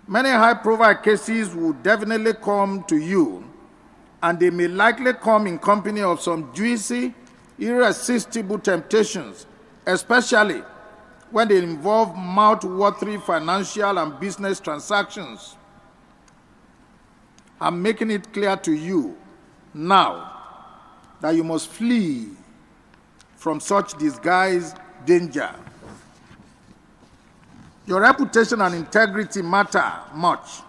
Many high-profile cases will definitely come to you, and they may likely come in company of some juicy, irresistible temptations, especially when they involve mouth-watering financial and business transactions. I'm making it clear to you now that you must flee from such disguised danger. Your reputation and integrity matter much,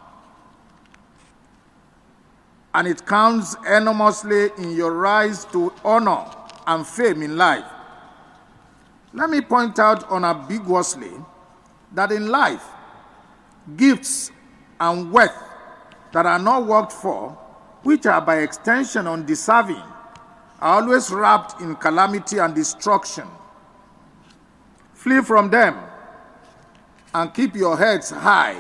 and it counts enormously in your rise to honor and fame in life. Let me point out unambiguously that in life, gifts and wealth that are not worked for, which are by extension undeserving, are always wrapped in calamity and destruction. Flee from them and keep your heads high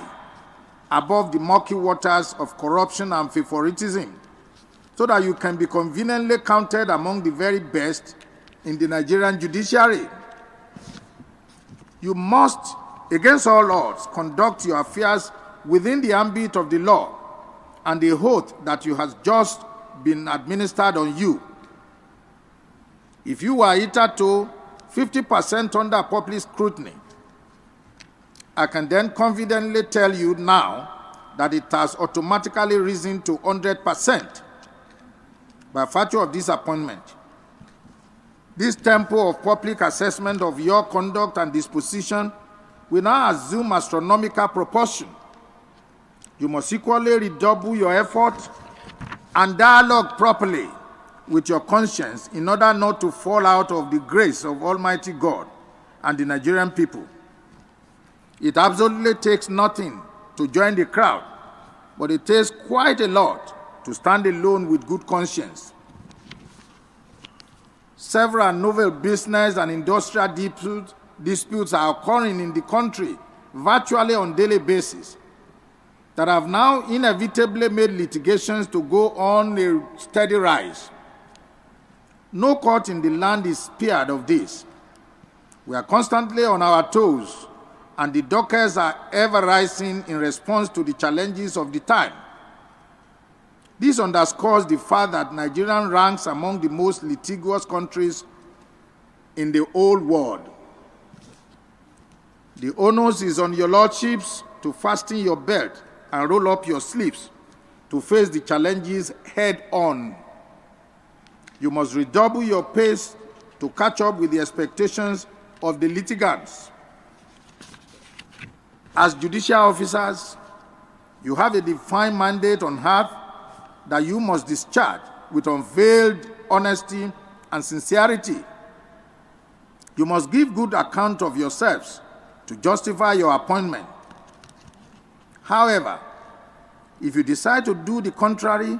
above the murky waters of corruption and favoritism, so that you can be conveniently counted among the very best in the Nigerian judiciary. You must, against all odds, conduct your affairs within the ambit of the law and the oath that you has just been administered on you. If you were hitherto 50% under public scrutiny, I can then confidently tell you now that it has automatically risen to 100% by virtue of this appointment. This tempo of public assessment of your conduct and disposition will now assume astronomical proportion. You must equally redouble your effort and dialogue properly with your conscience in order not to fall out of the grace of Almighty God and the Nigerian people. It absolutely takes nothing to join the crowd, but it takes quite a lot to stand alone with good conscience. Several novel business and industrial disputes are occurring in the country virtually on a daily basis that have now inevitably made litigations to go on a steady rise. No court in the land is spared of this. We are constantly on our toes, and the dockets are ever rising in response to the challenges of the time. This underscores the fact that Nigeria ranks among the most litigious countries in the whole world. The onus is on your lordships to fasten your belt and roll up your sleeves to face the challenges head on. You must redouble your pace to catch up with the expectations of the litigants. As judicial officers, you have a defined mandate on earth that you must discharge with unveiled honesty and sincerity. You must give good account of yourselves to justify your appointment. However, if you decide to do the contrary,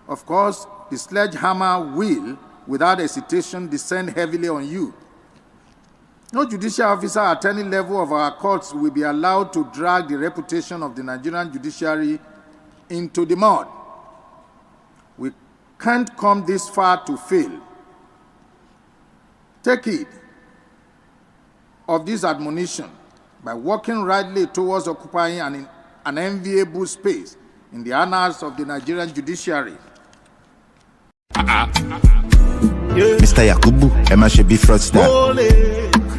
of course, the sledgehammer will, without hesitation, descend heavily on you. No judicial officer at any level of our courts will be allowed to drag the reputation of the Nigerian judiciary into the mud. We can't come this far to fail. Take heed of this admonition by working rightly towards occupying an enviable space in the annals of the Nigerian judiciary. Mr. Yakubu, Emma should be fraudster.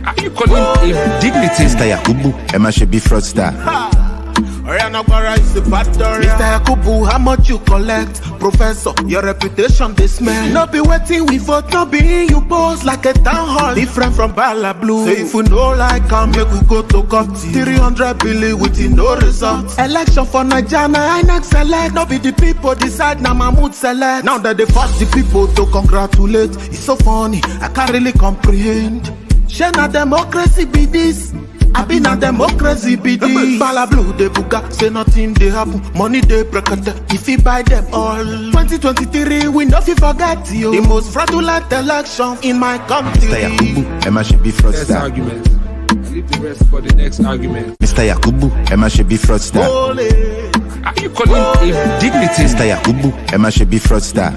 Are you calling him dignity? Mr. Yakubu, Emma should be fraudster. Mr. Yakubu, how much you collect? Professor, your reputation they smell. No be waiting we vote, no be you pose like a town hall. Different from Bala Blue. Say if you know like come, make we go to court. 300 billion with no results. Election for Nigeria, I next select. No be the people decide, now Mahmoud select. Now that they force the people to congratulate. It's so funny, I can't really comprehend. Share na democracy be this. I been a democracy be this. Bala Blue they buga, say nothing they happen. Money they break it, if you buy them all. 2023 we no fi forget you. The most fraudulent election in my country. Mr. Yakubu, Emma should be fraudster. Next argument. I leave the rest for the next argument. Mr. Yakubu, Emma should be fraudster. Are you calling him dignity? Mr. Yakubu, Emma should be fraudster.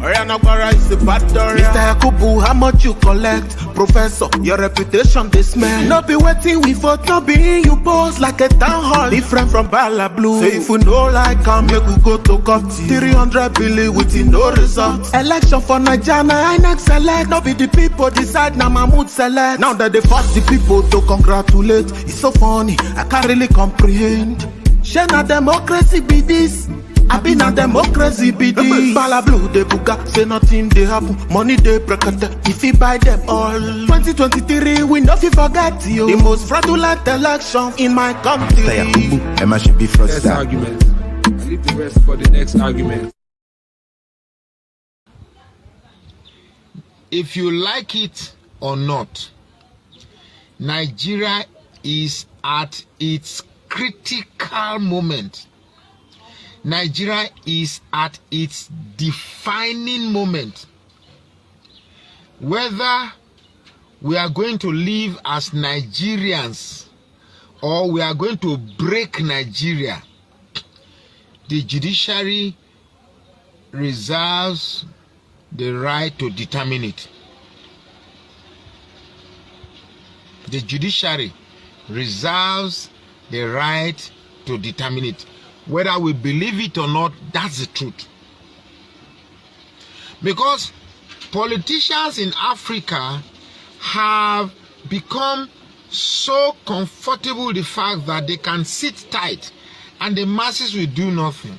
Mr. Yakubu, how much you collect? Professor, your reputation they smell. No be waiting we for no be you pose like a town hall. Different from Bala Blue. Say if you know like come make we go to court. 300 billion with no results. Election for Nigeria, I next select. No be the people decide, now Mahmoud select. Now that they force the people to congratulate. It's so funny, I can't really comprehend. Shena democracy be this. I been a democracy be this. Bala Blue they buga, say nothing they happen. Money they break if you buy them all. 2023 we no fi forget you. The most fraudulent election in my country. Mr. Yakubu, Emma should be Next frustrated. argument. I leave the rest for the next argument. If you like it or not, Nigeria is at its critical moment. Nigeria is at its defining moment. Whether we are going to live as Nigerians or we are going to break Nigeria, the judiciary reserves the right to determine it. The judiciary reserves the right to determine it. Whether we believe it or not, that's the truth. Because politicians in Africa have become so comfortable with the fact that they can sit tight and the masses will do nothing.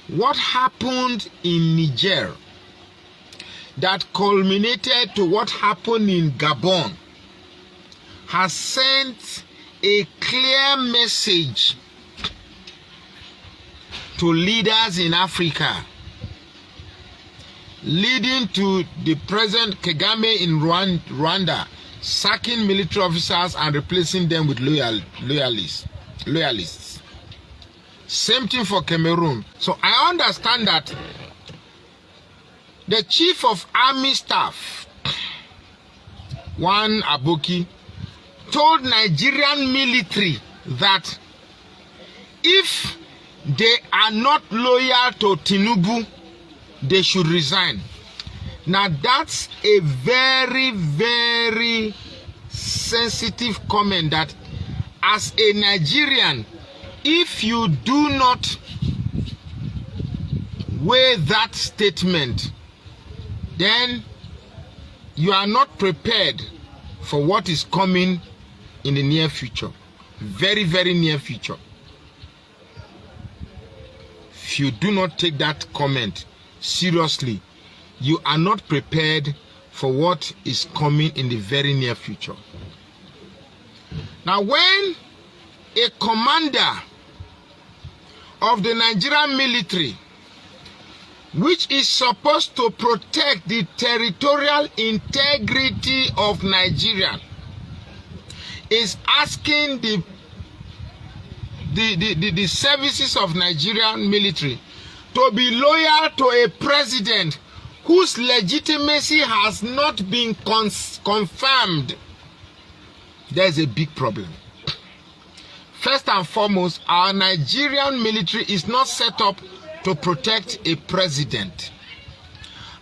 What happened in Niger that culminated to what happened in Gabon has sent a clear message to leaders in Africa, leading to the President Kagame in Rwanda sacking military officers and replacing them with loyalists. Same thing for Cameroon. So I understand that the chief of army staff, one Aboki, told Nigerian military that if they are not loyal to Tinubu, they should resign. Now that's a very, very sensitive comment that as a Nigerian, if you do not weigh that statement, then you are not prepared for what is coming in the near future. Very, very near future. If you do not take that comment seriously, you are not prepared for what is coming in the very near future. Now, when a commander of the Nigerian military, which is supposed to protect the territorial integrity of Nigeria, is asking the services of Nigerian military to be loyal to a president whose legitimacy has not been confirmed, there's a big problem. First and foremost, our Nigerian military is not set up to protect a president.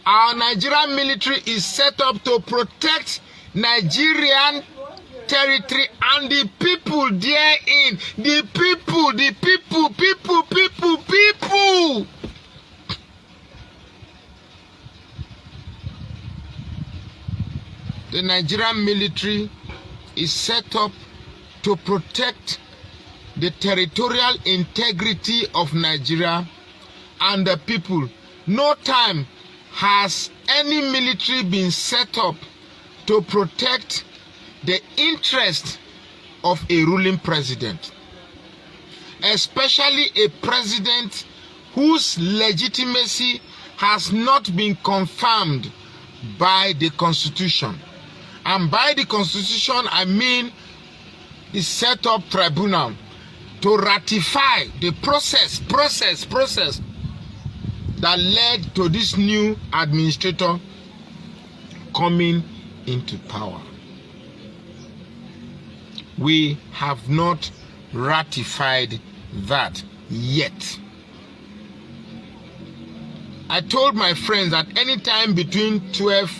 Our Nigerian military is set up to protect Nigerian territory and the people therein. The people. The Nigerian military is set up to protect the territorial integrity of Nigeria and the people. No time has any military been set up to protect the interest of a ruling president, especially a president whose legitimacy has not been confirmed by the Constitution. And by the Constitution, I mean the set-up tribunal to ratify the process that led to this new administrator coming into power. We have not ratified that yet. I told my friends that anytime between 12,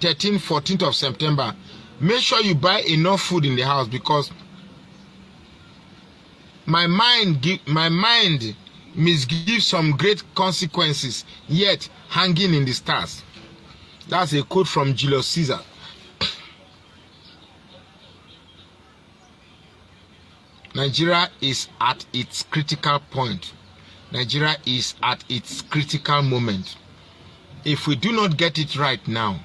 13, 14th of September, make sure you buy enough food in the house, because my mind misgives some great consequences yet hanging in the stars. That's a quote from Julius Caesar. Nigeria is at its critical point. Nigeria is at its critical moment. If we do not get it right now,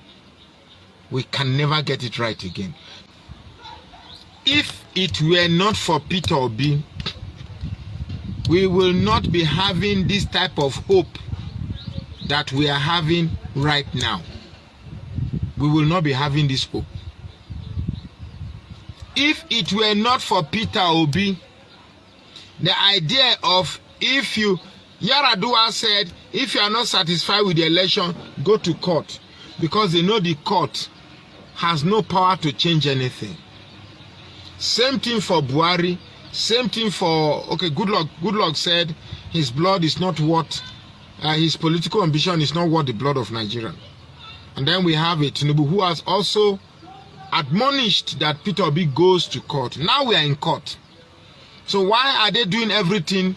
we can never get it right again. If it were not for Peter Obi, we will not be having this type of hope that we are having right now. We will not be having this hope. If it were not for Peter Obi, the idea of Yaradua said, if you are not satisfied with the election, go to court, because they know the court has no power to change anything. Same thing for Buhari, same thing for, okay, Goodluck said his blood is not what, his political ambition is not worth the blood of Nigeria. And then we have a Tinubu who has also admonished that Peter Obi goes to court. Now we are in court. So why are they doing everything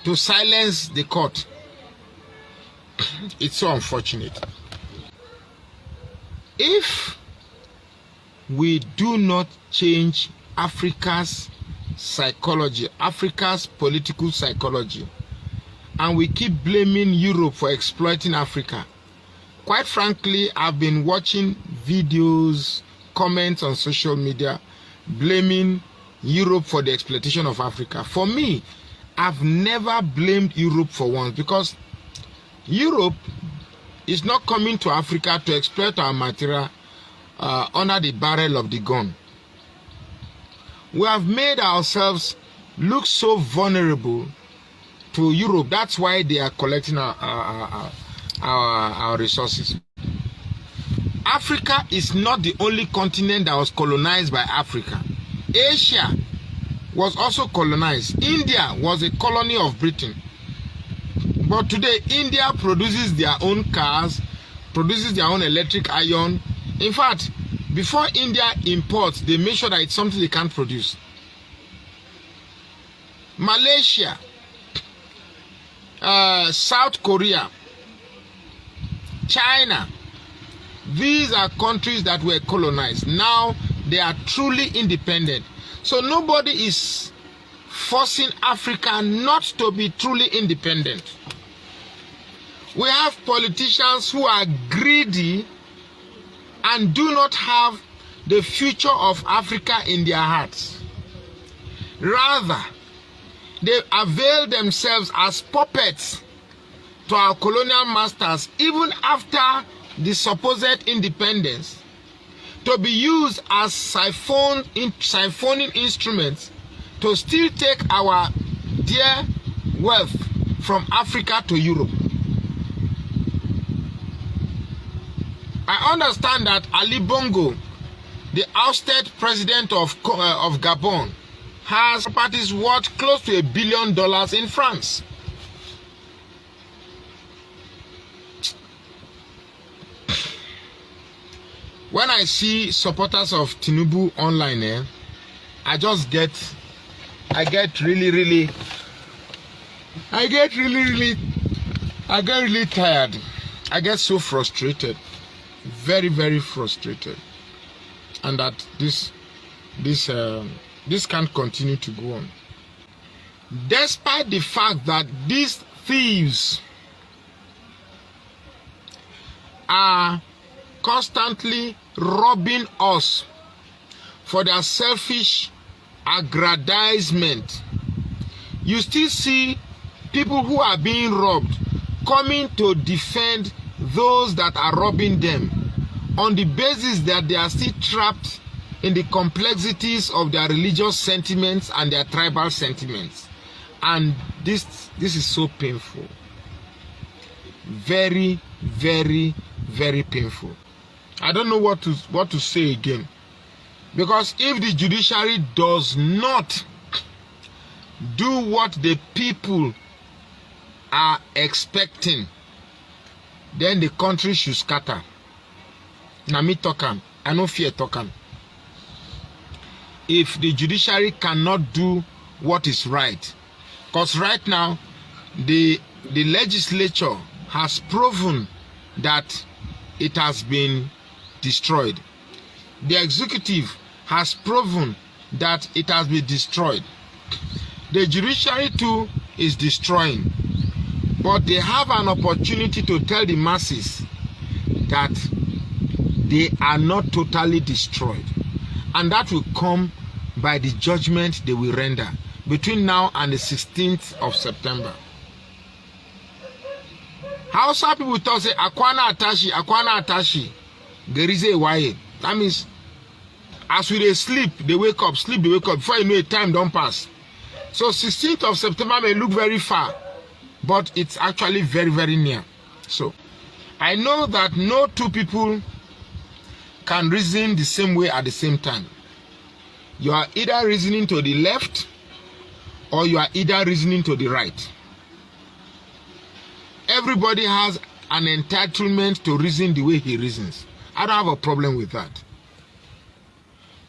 to silence the court? It's so unfortunate. If we do not change Africa's psychology, Africa's political psychology, and we keep blaming Europe for exploiting Africa, quite frankly, I've been watching videos, comments on social media blaming Europe for the exploitation of Africa. For me, I've never blamed Europe for once, because Europe is not coming to Africa to exploit our material under the barrel of the gun. We have made ourselves look so vulnerable to Europe. That's why they are collecting our resources. Africa is not the only continent that was colonized by Africa. Asia was also colonized. India was a colony of Britain. But today, India produces their own cars, produces their own electric iron. In fact, before India imports, they make sure that it's something they can't produce. Malaysia, South Korea, China, these are countries that were colonized. Now they are truly independent. So nobody is forcing Africa not to be truly independent. We have politicians who are greedy and do not have the future of Africa in their hearts. Rather, they avail themselves as puppets to our colonial masters, even after the supposed independence, to be used as siphoning instruments to still take our dear wealth from Africa to Europe. I understand that Ali Bongo, the ousted president of Gabon, has properties worth close to $1 billion in France. When I see supporters of Tinubu online, I get really tired. I get so frustrated, very, very frustrated, and that this can't continue to go on. Despite the fact that these thieves are constantly robbing us for their selfish aggrandizement, you still see people who are being robbed coming to defend those that are robbing them on the basis that they are still trapped in the complexities of their religious sentiments and their tribal sentiments. And this is so painful. Very, very, very painful. I don't know what to say again. Because if the judiciary does not do what the people are expecting, then the country should scatter. Na me talk am. I no fear talk am. If the judiciary cannot do what is right, because right now the legislature has proven that it has been destroyed. The executive has proven that it has been destroyed. The judiciary too is destroying. But they have an opportunity to tell the masses that they are not totally destroyed. And that will come by the judgment they will render between now and the 16th of September. How some people talk say Akwana Atashi, there is a why. That means as we sleep, they wake up, sleep, they wake up. Before you know it, time don't pass. So 16th of September may look very far, but it's actually very, very near. So I know that no two people can reason the same way at the same time. You are either reasoning to the left or you are either reasoning to the right. Everybody has an entitlement to reason the way he reasons. I don't have a problem with that.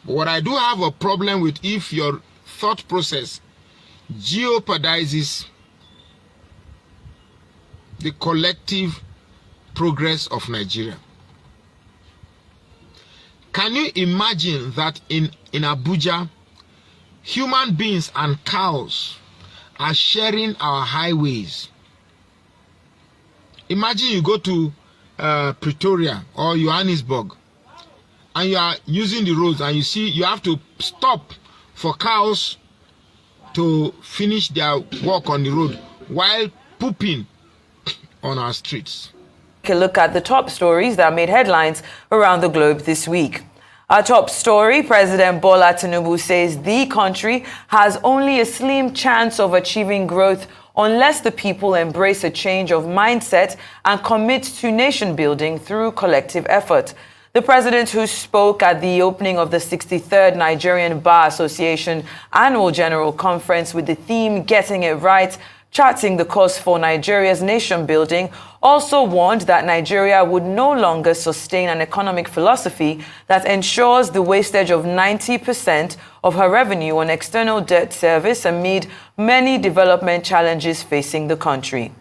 But what I do have a problem with, if your thought process jeopardizes the collective progress of Nigeria. Can you imagine that in Abuja, human beings and cows are sharing our highways? Imagine you go to Pretoria or Johannesburg and you are using the roads and you see you have to stop for cows to finish their work on the road while pooping on our streets. Take a look at the top stories that made headlines around the globe this week. Our top story, President Bola Tinubu says the country has only a slim chance of achieving growth unless the people embrace a change of mindset and commit to nation building through collective effort. The president, who spoke at the opening of the 63rd Nigerian Bar Association Annual General Conference with the theme Getting It Right, charting the course for Nigeria's nation building, also warned that Nigeria would no longer sustain an economic philosophy that ensures the wastage of 90% of her revenue on external debt service amid many development challenges facing the country.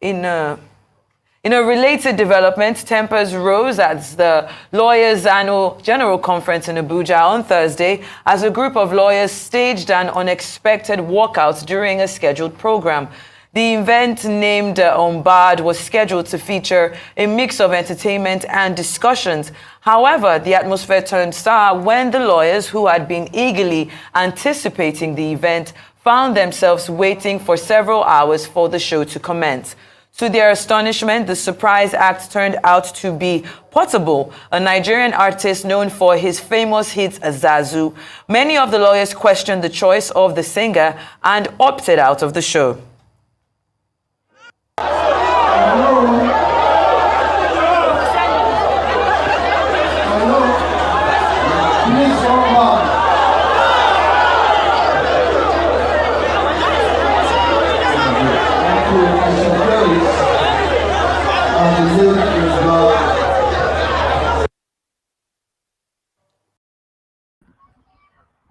In a related development, tempers rose at the Lawyers' Annual General Conference in Abuja on Thursday as a group of lawyers staged an unexpected walkout during a scheduled program. The event, named On Bad, was scheduled to feature a mix of entertainment and discussions. However, the atmosphere turned sour when the lawyers, who had been eagerly anticipating the event, found themselves waiting for several hours for the show to commence. To their astonishment, the surprise act turned out to be Portable, a Nigerian artist known for his famous hits Zazoo. Many of the lawyers questioned the choice of the singer and opted out of the show.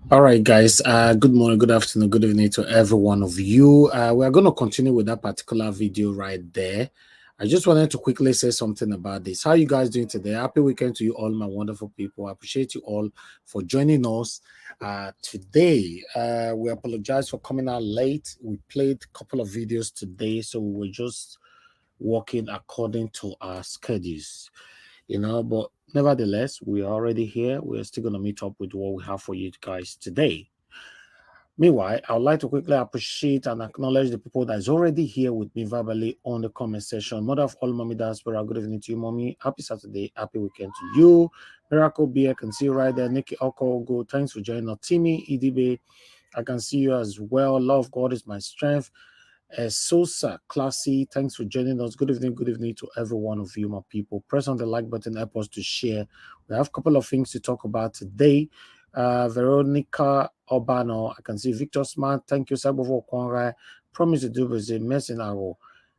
All right, guys. Good morning, good afternoon, good evening to every one of you. We are going to continue with that particular video right there. I just wanted to quickly say something about this. How are you guys doing today? Happy weekend to you all, my wonderful people. I appreciate you all for joining us today. We apologize for coming out late. We played a couple of videos today, so we were just working according to our schedules, but nevertheless, we are already here. We are still going to meet up with what we have for you guys today. Meanwhile, I would like to quickly appreciate and acknowledge the people that is already here with me verbally on the comment section. Mother of all, Mommy Diaspora, good evening to you, Mommy. Happy Saturday, happy weekend to you. Miracle B, I can see you right there. Nikki Okogo, thanks for joining us. Timmy Idibe, I can see you as well. Love God is my strength. Sosa Classy, thanks for joining us. Good evening to every one of you, my people. Press on the like button, help us to share. We have a couple of things to talk about today. Veronica Obano, I can see Victor Smart, thank you, Sabovo Kwanrai. Promise to do with the Messinaro.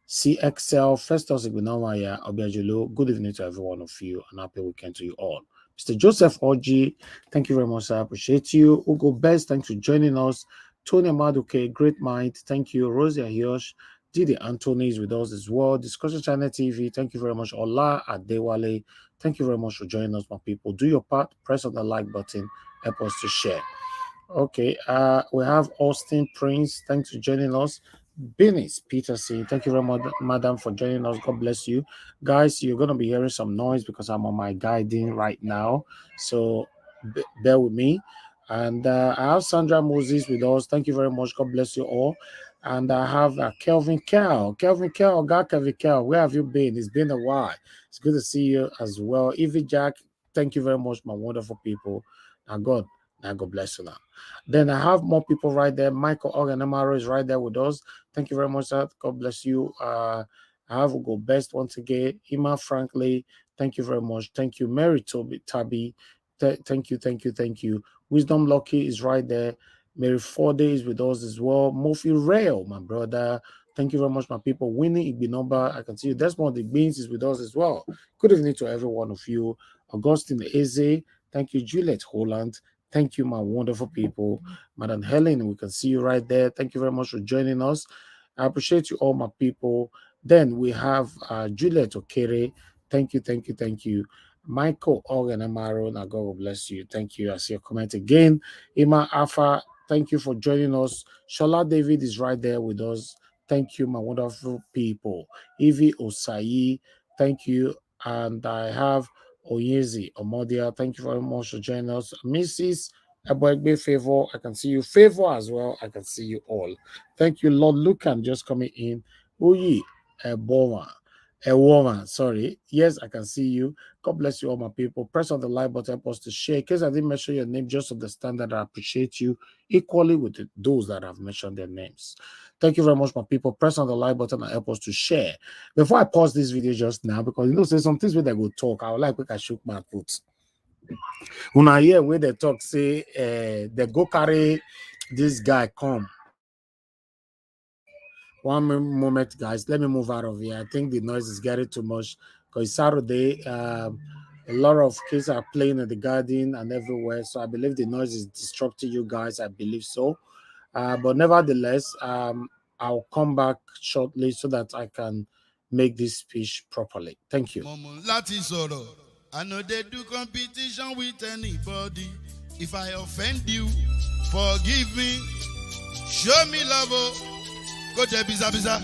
CXL, Festus Igbinawaya, Obiajulu. Good evening to every one of you, and happy weekend to you all. Mr. Joseph Oji, thank you very much, I appreciate you. Ugo Best, thanks for joining us. Tony Maduke, great mind, thank you. Rosia Hirsch, Didi Anthony is with us as well. Discussion Channel TV, thank you very much. Ola Adewale, thank you very much for joining us, my people. Do your part, press on the like button, help us to share. Okay, we have Austin Prince, thanks for joining us. Benis Peterson, thank you very much, madam, for joining us. God bless you. Guys, you're going to be hearing some noise because I'm on my guiding right now. So bear with me. And I have Sandra Moses with us. Thank you very much. God bless you all. And I have Kelvin Kel. Kelvin Kel, God, Kelvin Kel, where have you been? It's been a while. It's good to see you as well. Evie Jack, thank you very much, my wonderful people. Now, God bless you now. Then I have more people right there. Michael Oganamaro is right there with us. Thank you very much, sir. God bless you. I have Ugo Best once again. Ima Frankly, thank you very much. Thank you. Mary Tabi, thank you. Wisdom Lucky is right there. Mary Forde is with us as well. Mofi Rail, my brother. Thank you very much, my people. Winnie Igbinoba, I can see you. Desmond the Beans is with us as well. Good evening to every one of you. Augustine Eze, thank you. Juliet Holland, thank you, my wonderful people. Madam Helen, we can see you right there. Thank you very much for joining us. I appreciate you all, my people. Then we have Juliet Okere. Thank you. Michael Organ Amaro, now God will bless you. Thank you. I see your comment again. Ima Alpha, thank you for joining us. Shola David is right there with us. Thank you, my wonderful people. Evie Osai, thank you. And I have Oyezi Omodia, thank you very much for joining us. Mrs. Eboegbe Favor, I can see you. Favor as well, I can see you all. Thank you, Lord Lucan, just coming in. Uyi Ewoma, sorry. Yes, I can see you. God bless you all, my people. Press on the like button, help us to share. In case I didn't mention your name, just understand that I appreciate you equally with those that have mentioned their names. Thank you very much, my people. Press on the like button and help us to share. Before I pause this video just now, because there's some things where they go talk, I would like I shook my foot. When I hear where they talk, say they go carry this guy come. One moment, guys. Let me move out of here. I think the noise is getting too much because it's Saturday. A lot of kids are playing in the garden and everywhere. So I believe the noise is disrupting you guys. I believe so. But nevertheless, I'll come back shortly so that I can make this speech properly. Thank you. I know they do competition with anybody. If I offend you, forgive me. Show me love. Go to biza.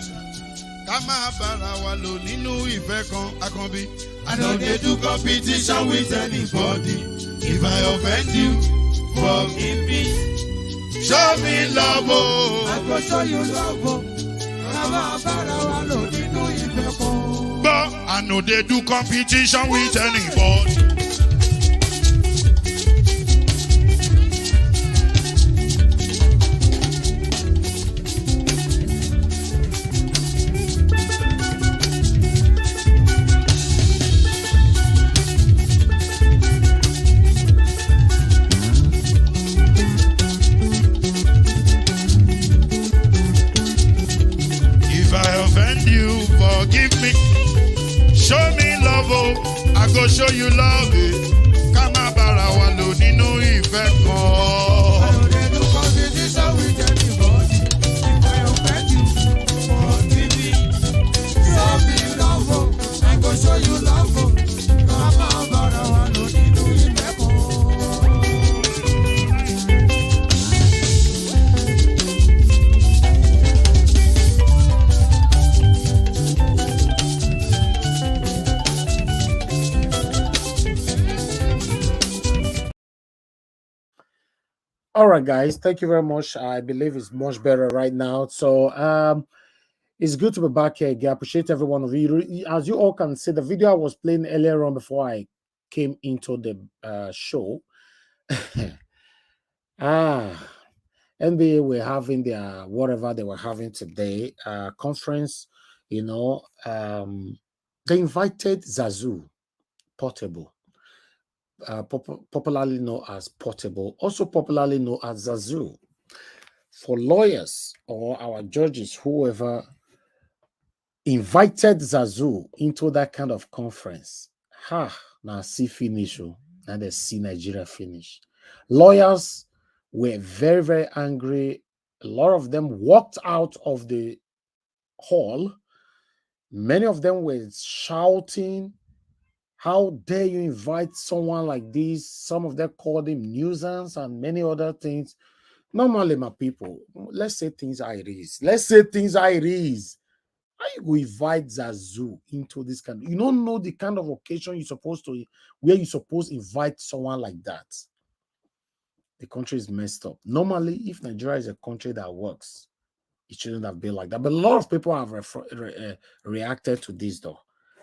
Kama bara wa lo ninu ife kan akanbi. I know they do competition with anybody. If I offend you, forgive me. Show me love. I go show you love. Kama bara wa lo ninu ife kan. But I know they do competition with anybody. Forgive me, show me love, I go show you love. Kama bara wa lo ninu ife kan. I know they do competition with anybody. If I offend you, forgive me. Show me love, I go show you love. Kama bara wa lo ninu ife kan. All right, guys, thank you very much. I believe it's much better right now. So it's good to be back here again. I appreciate every one of you. As you all can see, the video I was playing earlier on before I came into the show. NBA were having their whatever they were having today, conference, they invited Zazoo, Portable. Popularly known as Portable, also popularly known as Zazoo, for lawyers or our judges, whoever invited Zazoo into that kind of conference. Now see finish. Now they see Nigeria finish. Lawyers were very, very angry. A lot of them walked out of the hall. Many of them were shouting, "How dare you invite someone like this?" Some of them called him nuisance and many other things. Normally, my people, let's say things how it is. Let's say things how it is. How you go invite Zazoo into this kind of, you don't know the kind of occasion you're supposed to, where you're supposed to invite someone like that. The country is messed up. Normally, if Nigeria is a country that works, it shouldn't have been like that. But a lot of people have reacted to this, though.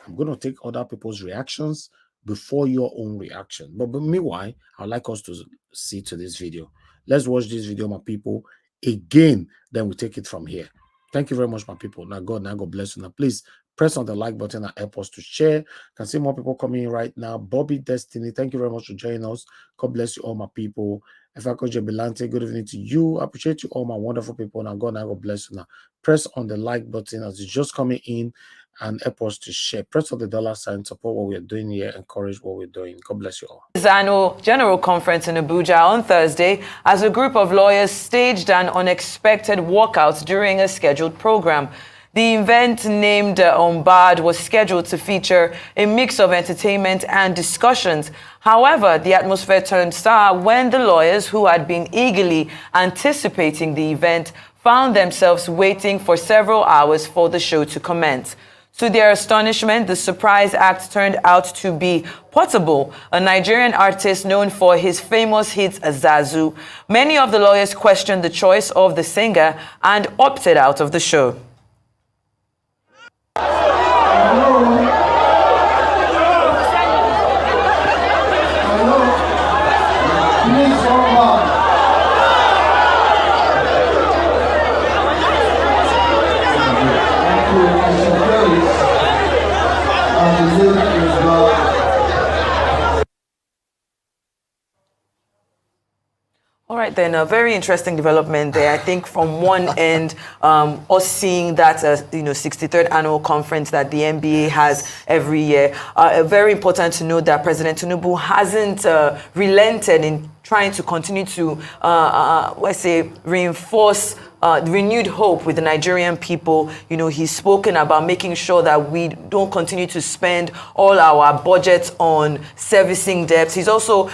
I'm going to take other people's reactions before your own reaction. But meanwhile, I'd like us to see to this video. Let's watch this video, my people, again. Then we take it from here. Thank you very much, my people. Now God bless you. Now, please press on the like button and help us to share. I can see more people coming in right now. Bobby Destiny, thank you very much for joining us. God bless you all, my people. If I could Belante, good evening to you. I appreciate you all, my wonderful people. Now God bless you. Now press on the like button as it's just coming in and help us to share. Press on the $sign, support what we're doing here, encourage what we're doing. God bless you all. His annual general conference in Abuja on Thursday as a group of lawyers staged an unexpected walkout during a scheduled program. The event, named Unbarred, was scheduled to feature a mix of entertainment and discussions. However, the atmosphere turned sour when the lawyers, who had been eagerly anticipating the event, found themselves waiting for several hours for the show to commence. To their astonishment, the surprise act turned out to be Portable, a Nigerian artist known for his famous hit Zazoo. Many of the lawyers questioned the choice of the singer and opted out of the show. All right, then, a very interesting development there. I think from one end, us seeing that, 63rd annual conference that the NBA has every year. Very important to note that President Tinubu hasn't relented in trying to continue to, reinforce renewed hope with the Nigerian people. He's spoken about making sure that we don't continue to spend all our budgets on servicing debts. He's also,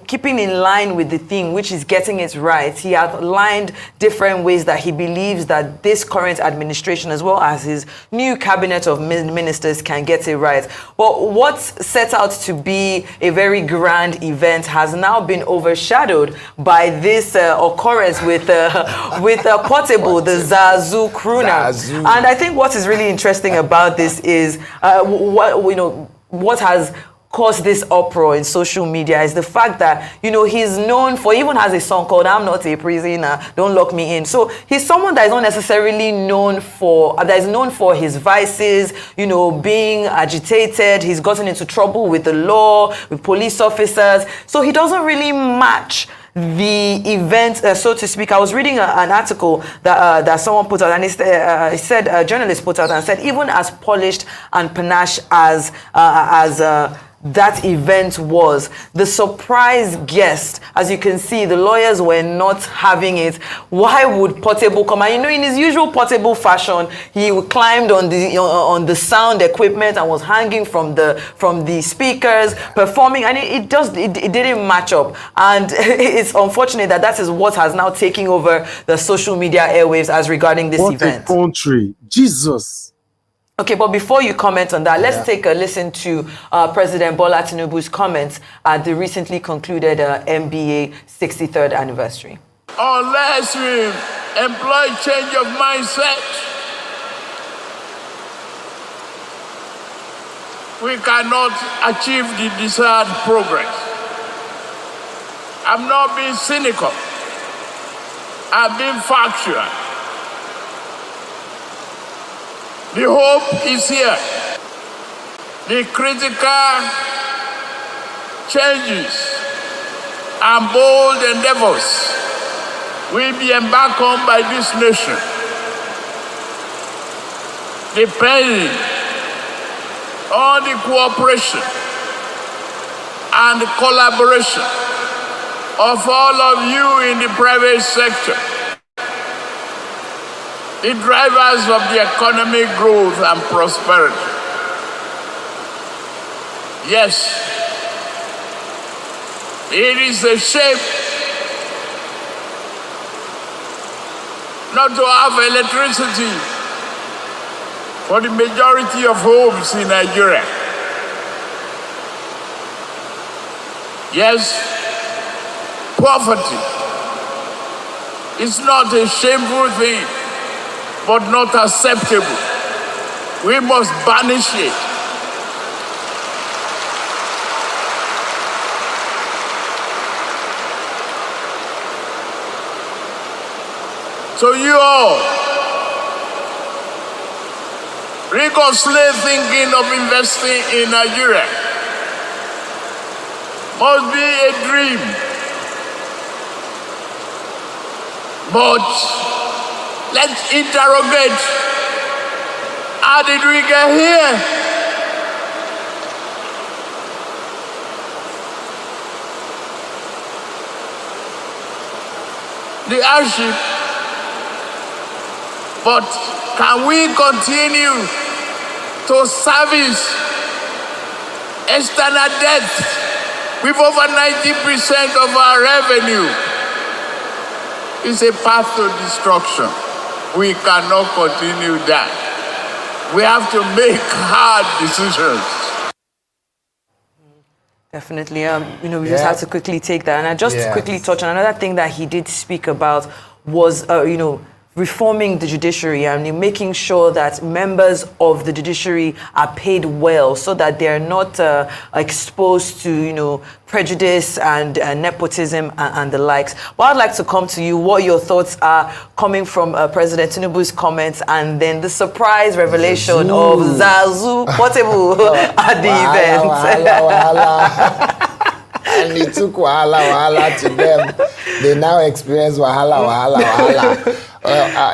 keeping in line with the theme, which is getting it right. He outlined different ways that he believes that this current administration, as well as his new cabinet of ministers, can get it right. But what's set out to be a very grand event has now been overshadowed by this occurrence with Portable, the Zazoo crooner. And I think what is really interesting about this is what has caused this uproar in social media is the fact that, he's known for, even has a song called "I'm Not a Prisoner, Don't Lock Me In." So he's someone that is not necessarily known for, his vices, being agitated. He's gotten into trouble with the law, with police officers. So he doesn't really match the event, so to speak. I was reading an article that someone put out, and he said a journalist put out and said, even as polished and panache as that event was, the surprise guest, as you can see, the lawyers were not having it. Why would Portable come? And in his usual Portable fashion, he climbed on the sound equipment and was hanging from the speakers, performing, and it didn't match up. And it's unfortunate that is what has now taken over the social media airwaves as regarding this event. What a country, Jesus. Okay, but before you comment on that, let's take a listen to President Bola Tinubu's comments at the recently concluded NBA 63rd anniversary. Unless we employ change of mindset, we cannot achieve the desired progress. I'm not being cynical. I'm being factual. The hope is here. The critical changes and bold endeavors will be embarked on by this nation. depending on the cooperation and the collaboration of all of you in the private sector, the drivers of the economic growth and prosperity. Yes, it is a shame not to have electricity for the majority of homes in Nigeria. Yes, poverty is not a shameful thing, but not acceptable. We must banish it. So you all, rigorously thinking of investing in Nigeria must be a dream. But let's interrogate, how did we get here? The hardship. But can we continue to service external debt with over 90% of our revenue? It's a path to destruction. We cannot continue that. We have to make hard decisions. Definitely. We just have to quickly take that. And I just to quickly touch on another thing that he did speak about was, reforming the judiciary and making sure that members of the judiciary are paid well so that they're not exposed to, prejudice and nepotism and the likes. Well, I'd like to come to you, what your thoughts are coming from President Tinubu's comments and then the surprise revelation of Zazoo Portable at the event. And it took wahala to them. They now experience wahala.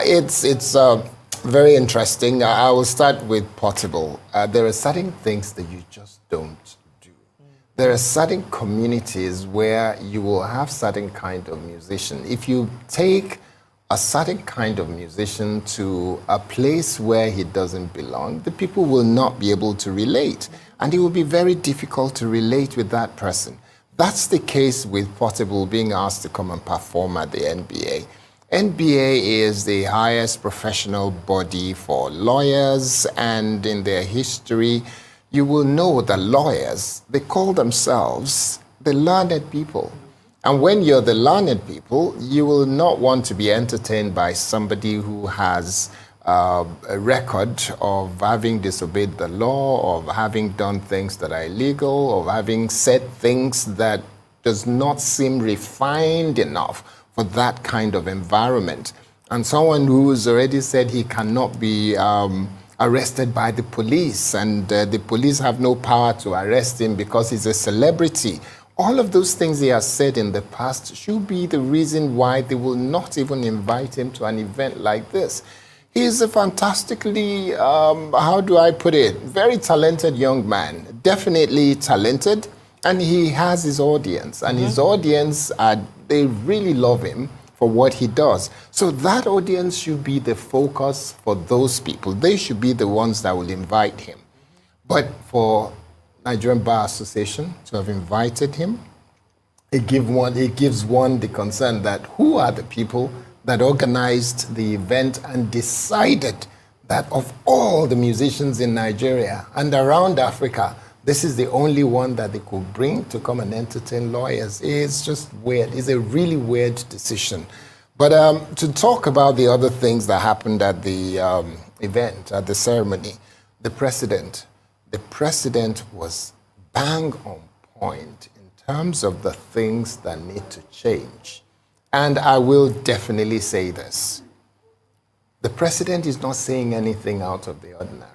It's very interesting. I will start with Portable. There are certain things that you just don't do. There are certain communities where you will have certain kind of musician. If you take a certain kind of musician to a place where he doesn't belong, the people will not be able to relate. And it will be very difficult to relate with that person. That's the case with Portable being asked to come and perform at the NBA. NBA is the highest professional body for lawyers, and in their history, you will know that lawyers, they call themselves the learned people. And when you're the learned people, you will not want to be entertained by somebody who has a record of having disobeyed the law, of having done things that are illegal, of having said things that does not seem refined enough for that kind of environment. And someone who's already said he cannot be arrested by the police, and the police have no power to arrest him because he's a celebrity. All of those things he has said in the past should be the reason why they will not even invite him to an event like this. He's a fantastically, how do I put it, very talented young man, definitely talented, and he has his audience, and his audience, they really love him for what he does. So that audience should be the focus for those people. They should be the ones that will invite him. But for Nigerian Bar Association to have invited him, it gives one the concern that who are the people that organized the event and decided that of all the musicians in Nigeria and around Africa, this is the only one that they could bring to come and entertain lawyers. It's just weird. It's a really weird decision. But to talk about the other things that happened at the event, at the ceremony, the president was bang on point in terms of the things that need to change. And I will definitely say this. The president is not saying anything out of the ordinary.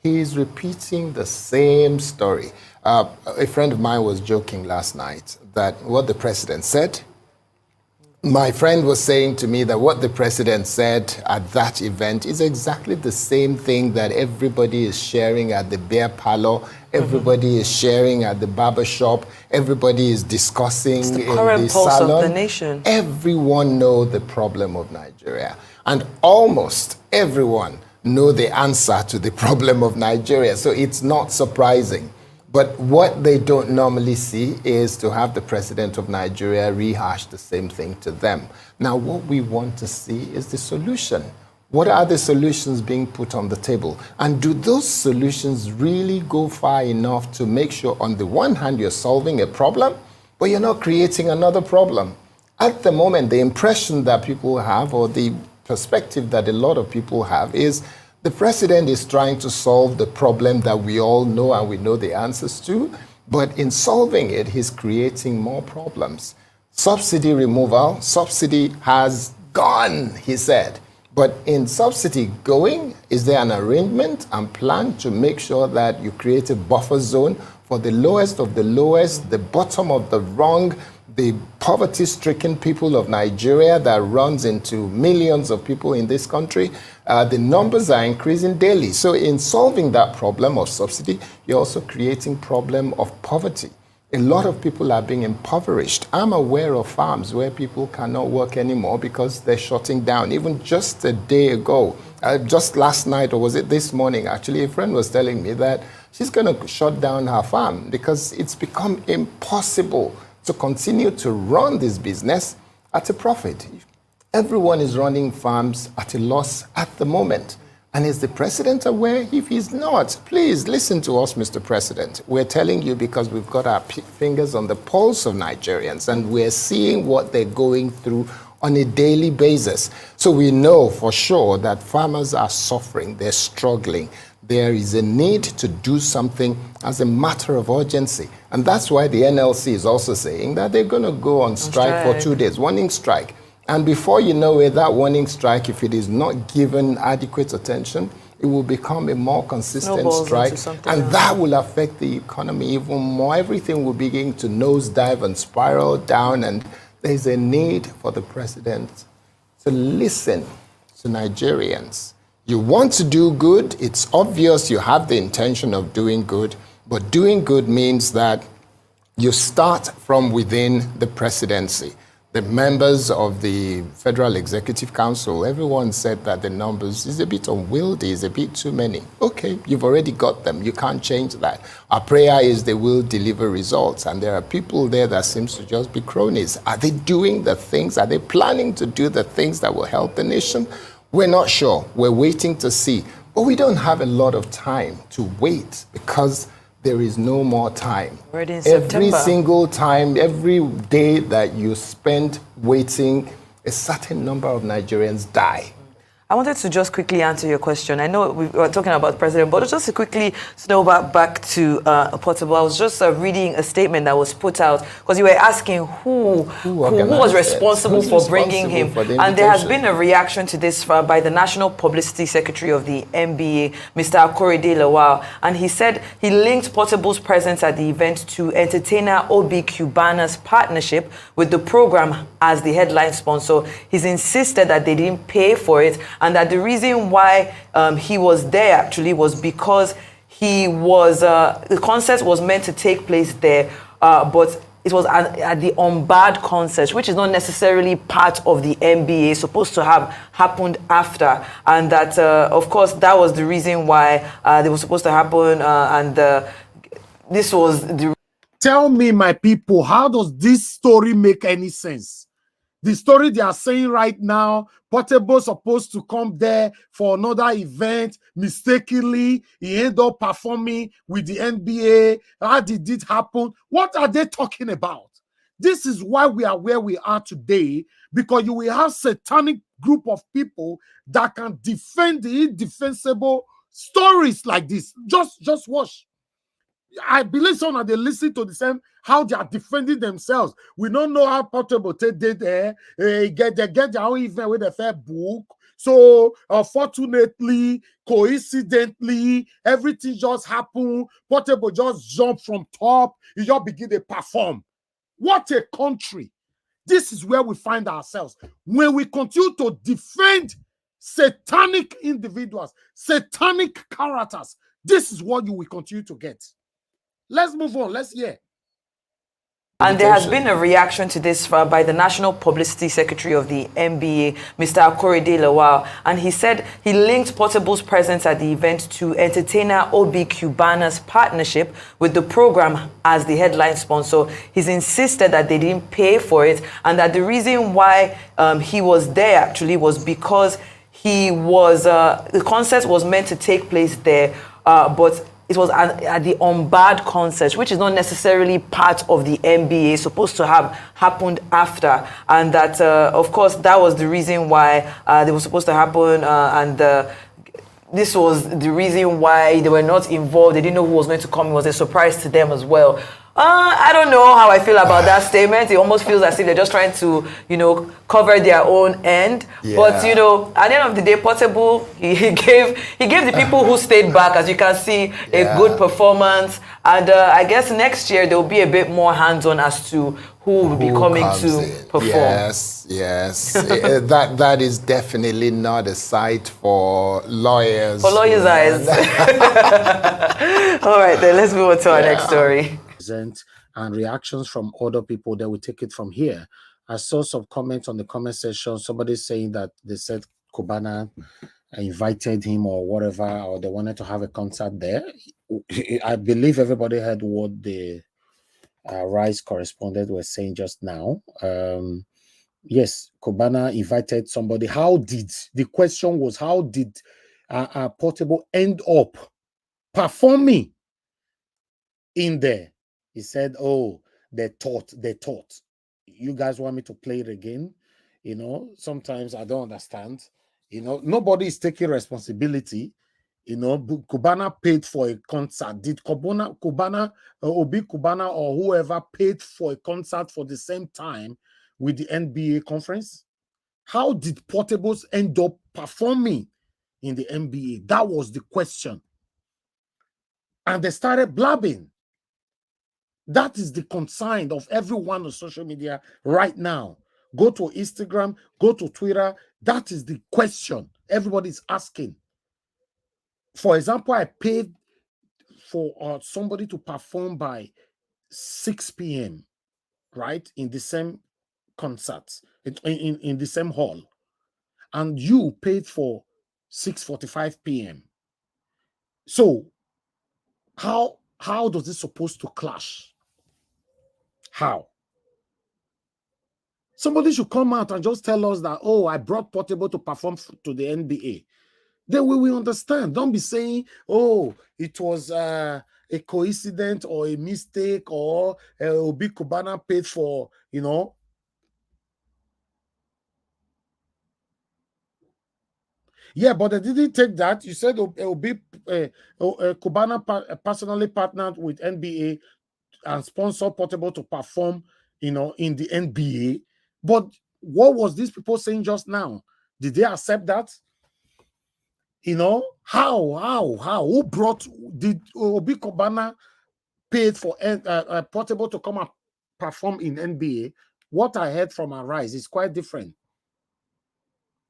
He is repeating the same story. A friend of mine was joking last night that what the president said, My friend was saying to me that what the president said at that event is exactly the same thing that everybody is sharing at the beer parlor, everybody is sharing at the barber shop, everybody is discussing it's the in current the pulse salon. of the nation. Everyone knows the problem of Nigeria, and almost everyone knows the answer to the problem of Nigeria. So it's not surprising. But what they don't normally see is to have the president of Nigeria rehash the same thing to them. Now, what we want to see is the solution. What are the solutions being put on the table? And do those solutions really go far enough to make sure, on the one hand, you're solving a problem, but you're not creating another problem? At the moment, the impression that people have, or the perspective that a lot of people have, is the president is trying to solve the problem that we all know and we know the answers to, but in solving it, he's creating more problems. Subsidy removal, subsidy has gone, he said. But in subsidy going, is there an arrangement and plan to make sure that you create a buffer zone for the lowest of the lowest, the bottom of the rung, the poverty-stricken people of Nigeria that runs into millions of people in this country? The numbers are increasing daily. So in solving that problem of subsidy, you're also creating problem of poverty. A lot of people are being impoverished. I'm aware of farms where people cannot work anymore because they're shutting down. Even just a day ago, just last night, or was it this morning, actually, a friend was telling me that she's going to shut down her farm because it's become impossible to continue to run this business at a profit. Everyone is running farms at a loss at the moment. And is the president aware? If he's not, please listen to us, Mr. President. We're telling you because we've got our fingers on the pulse of Nigerians and we're seeing what they're going through on a daily basis. So we know for sure that farmers are suffering, they're struggling. There is a need to do something as a matter of urgency. And that's why the NLC is also saying that they're going to go on strike for 2 days, warning strike. And before you know it, that warning strike, if it is not given adequate attention, it will become a more consistent strike. And that will affect the economy even more. Everything will begin to nosedive and spiral down. And there's a need for the president to listen to Nigerians. You want to do good. It's obvious you have the intention of doing good. But doing good means that you start from within the presidency. The members of the Federal Executive Council, everyone said that the numbers is a bit unwieldy, is a bit too many. Okay, you've already got them. You can't change that. Our prayer is they will deliver results. And there are people there that seems to just be cronies. Are they doing the things? Are they planning to do the things that will help the nation? We're not sure. We're waiting to see. But we don't have a lot of time to wait because there is no more time. Already in Every September. single time, every day that you spend waiting, a certain number of Nigerians die. I wanted to just quickly answer your question. I know we were talking about the president, but just to quickly snowball back to Portable, I was just reading a statement that was put out because you were asking who was responsible for bringing him. And there has been a reaction to this by the National Publicity Secretary of the NBA, Mr. Akorede Lawal. And he said he linked Portable's presence at the event to entertainer Obi Cubana's partnership with the program as the headline sponsor. He's insisted that they didn't pay for it, and that the reason why he was there actually was because he was the concert was meant to take place there, but it was at the unbarred concert, which is not necessarily part of the NBA, supposed to have happened after, and that of course that was the reason why they were supposed to happen, and this was the. Tell me, my people, how does this story make any sense? The story they are saying right now, Portable supposed to come there for another event, mistakenly, he ended up performing with the NBA. How did it happen? What are they talking about? This is why we are where we are today, because you will have satanic group of people that can defend the indefensible stories like this. Just watch. I believe some of they listen to the same how they are defending themselves. We don't know how Portable did there. Get their own event with a fair book. So fortunately, coincidentally, everything just happened. Portable just jumped from top. He just begin to perform. What a country! This is where we find ourselves. When we continue to defend satanic individuals, satanic characters, this is what you will continue to get. Let's move on. Let's hear. And there has been a reaction to this by the National Publicity Secretary of the NBA, Mr. Akorede Lawal, and he said he linked Portable's presence at the event to entertainer Obi Cubana's partnership with the program as the headline sponsor. He's insisted that they didn't pay for it, and that the reason why he was there actually was because he was the concert was meant to take place there, but it was at the unbarred concert, which is not necessarily part of the NBA, supposed to have happened after. And that, of course, that was the reason why they were supposed to happen. This was the reason why they were not involved. They didn't know who was going to come. It was a surprise to them as well. I don't know how I feel about that statement. It almost feels as if they're just trying to, cover their own end. Yeah. But, at the end of the day, Portable, he gave the people who stayed back, as you can see, a good performance. And I guess next year there will be a bit more hands-on as to who will be coming to perform. Yes. that is definitely not a sight for lawyers. For lawyers' eyes. All right, then let's move on to our next story. And reactions from other people, that we take it from here. I saw some comments on the comment section, somebody saying that they said Cubana invited him or whatever, or they wanted to have a concert there. I believe everybody heard what the Rise correspondent was saying just now. Yes, Cubana invited somebody. The question was, how did Portable end up performing in there? He said, they thought. You guys want me to play it again? Sometimes I don't understand. Nobody is taking responsibility. Cubana paid for a concert. Did Cubana, Obi Cubana or whoever paid for a concert for the same time with the NBA conference? How did Portables end up performing in the NBA? That was the question. And they started blabbing. That is the concern of everyone on social media right now. Go to Instagram, go to Twitter. That is the question everybody's asking. For example, I paid for somebody to perform by 6 p.m., right, in the same concert, in the same hall. And you paid for 6:45 p.m. So how does this supposed to clash? How? Somebody should come out and just tell us that, I brought Portable to perform to the NBA. Then we will understand. Don't be saying, it was a coincidence or a mistake or Obi Cubana paid for, Yeah, but they didn't take that. You said Obi Cubana personally partnered with NBA and sponsor Portable to perform, in the NBA. But what was these people saying just now? Did they accept that? How? Who did Obi Cubana paid for Portable to come and perform in NBA? What I heard from Arise is quite different.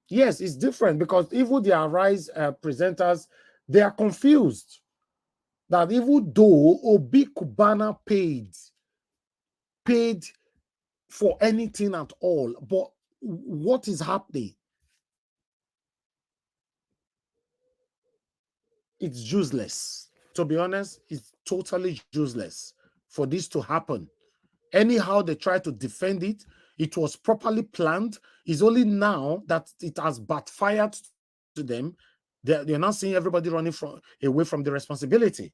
Yes, it's different because even the Arise presenters, they are confused. That even though Obi Cubana paid for anything at all, but what is happening? It's useless. To be honest, it's totally useless for this to happen. Anyhow, they try to defend it. It was properly planned. It's only now that it has backfired to them. They're not seeing everybody running away from the responsibility.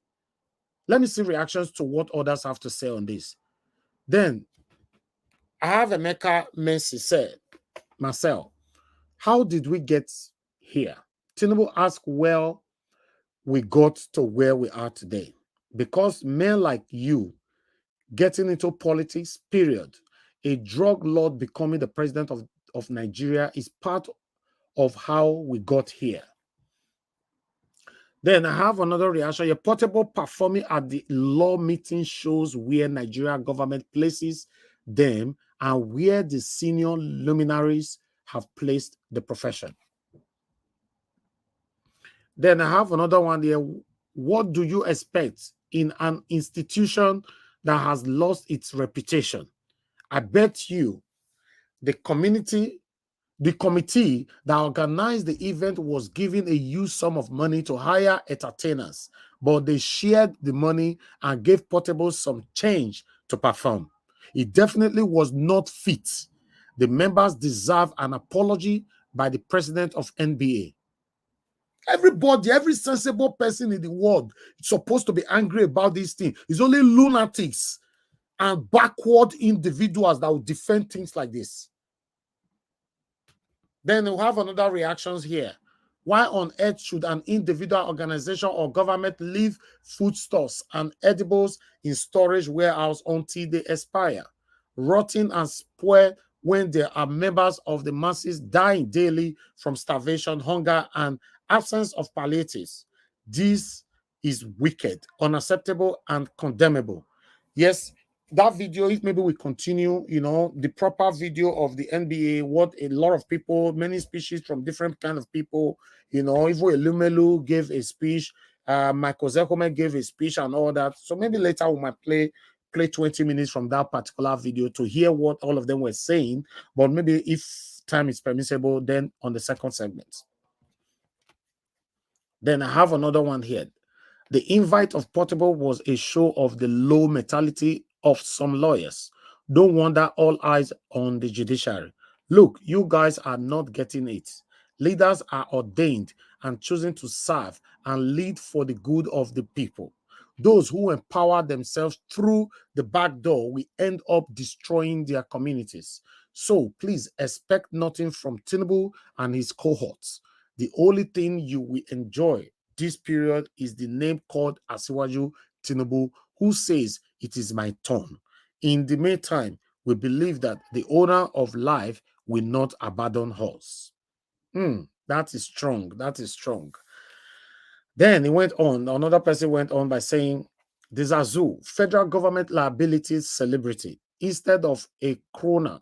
Let me see reactions to what others have to say on this. Then, I have Emeka Messi said, Marcel, how did we get here? Tinubu asked, well, we got to where we are today. Because men like you getting into politics, period. A drug lord becoming the president of Nigeria is part of how we got here. Then I have another reaction. Your Portable performing at the law meeting shows where Nigeria government places them and where the senior luminaries have placed the profession. Then I have another one here. What do you expect in an institution that has lost its reputation? I bet you the committee that organized the event was given a huge sum of money to hire entertainers, but they shared the money and gave Portable some change to perform. It definitely was not fit. The members deserve an apology by the president of NBA. Everybody, every sensible person in the world is supposed to be angry about this thing. It's only lunatics and backward individuals that will defend things like this. Then we'll have another reactions here. Why on earth should an individual, organization, or government leave foodstuffs and edibles in storage warehouse until they expire, rotting and spoil when there are members of the masses dying daily from starvation, hunger, and absence of palliatives? This is wicked, unacceptable, and condemnable. Yes, that video, if maybe we continue, you know, the proper video of the NBA, what a lot of people, many species from different kind of people, you know, Ivo Elumelu gave a speech, Michael Zekome gave a speech and all that. So maybe later we might play 20 minutes from that particular video to hear what all of them were saying. But maybe if time is permissible, then on the second segment. Then I have another one here. The invite of Portable was a show of the low mentality of some lawyers. No wonder all eyes on the judiciary. Look, you guys are not getting it. Leaders are ordained and choosing to serve and lead for the good of the people. Those who empower themselves through the back door will end up destroying their communities. So please expect nothing from Tinubu and his cohorts. The only thing you will enjoy this period is the name called Asiwaju Tinubu, who says it is my turn. In the meantime, we believe that the owner of life will not abandon us. That is strong. That is strong. Then he went on, another person went on by saying, the Zazoo, federal government liabilities celebrity, instead of a krona,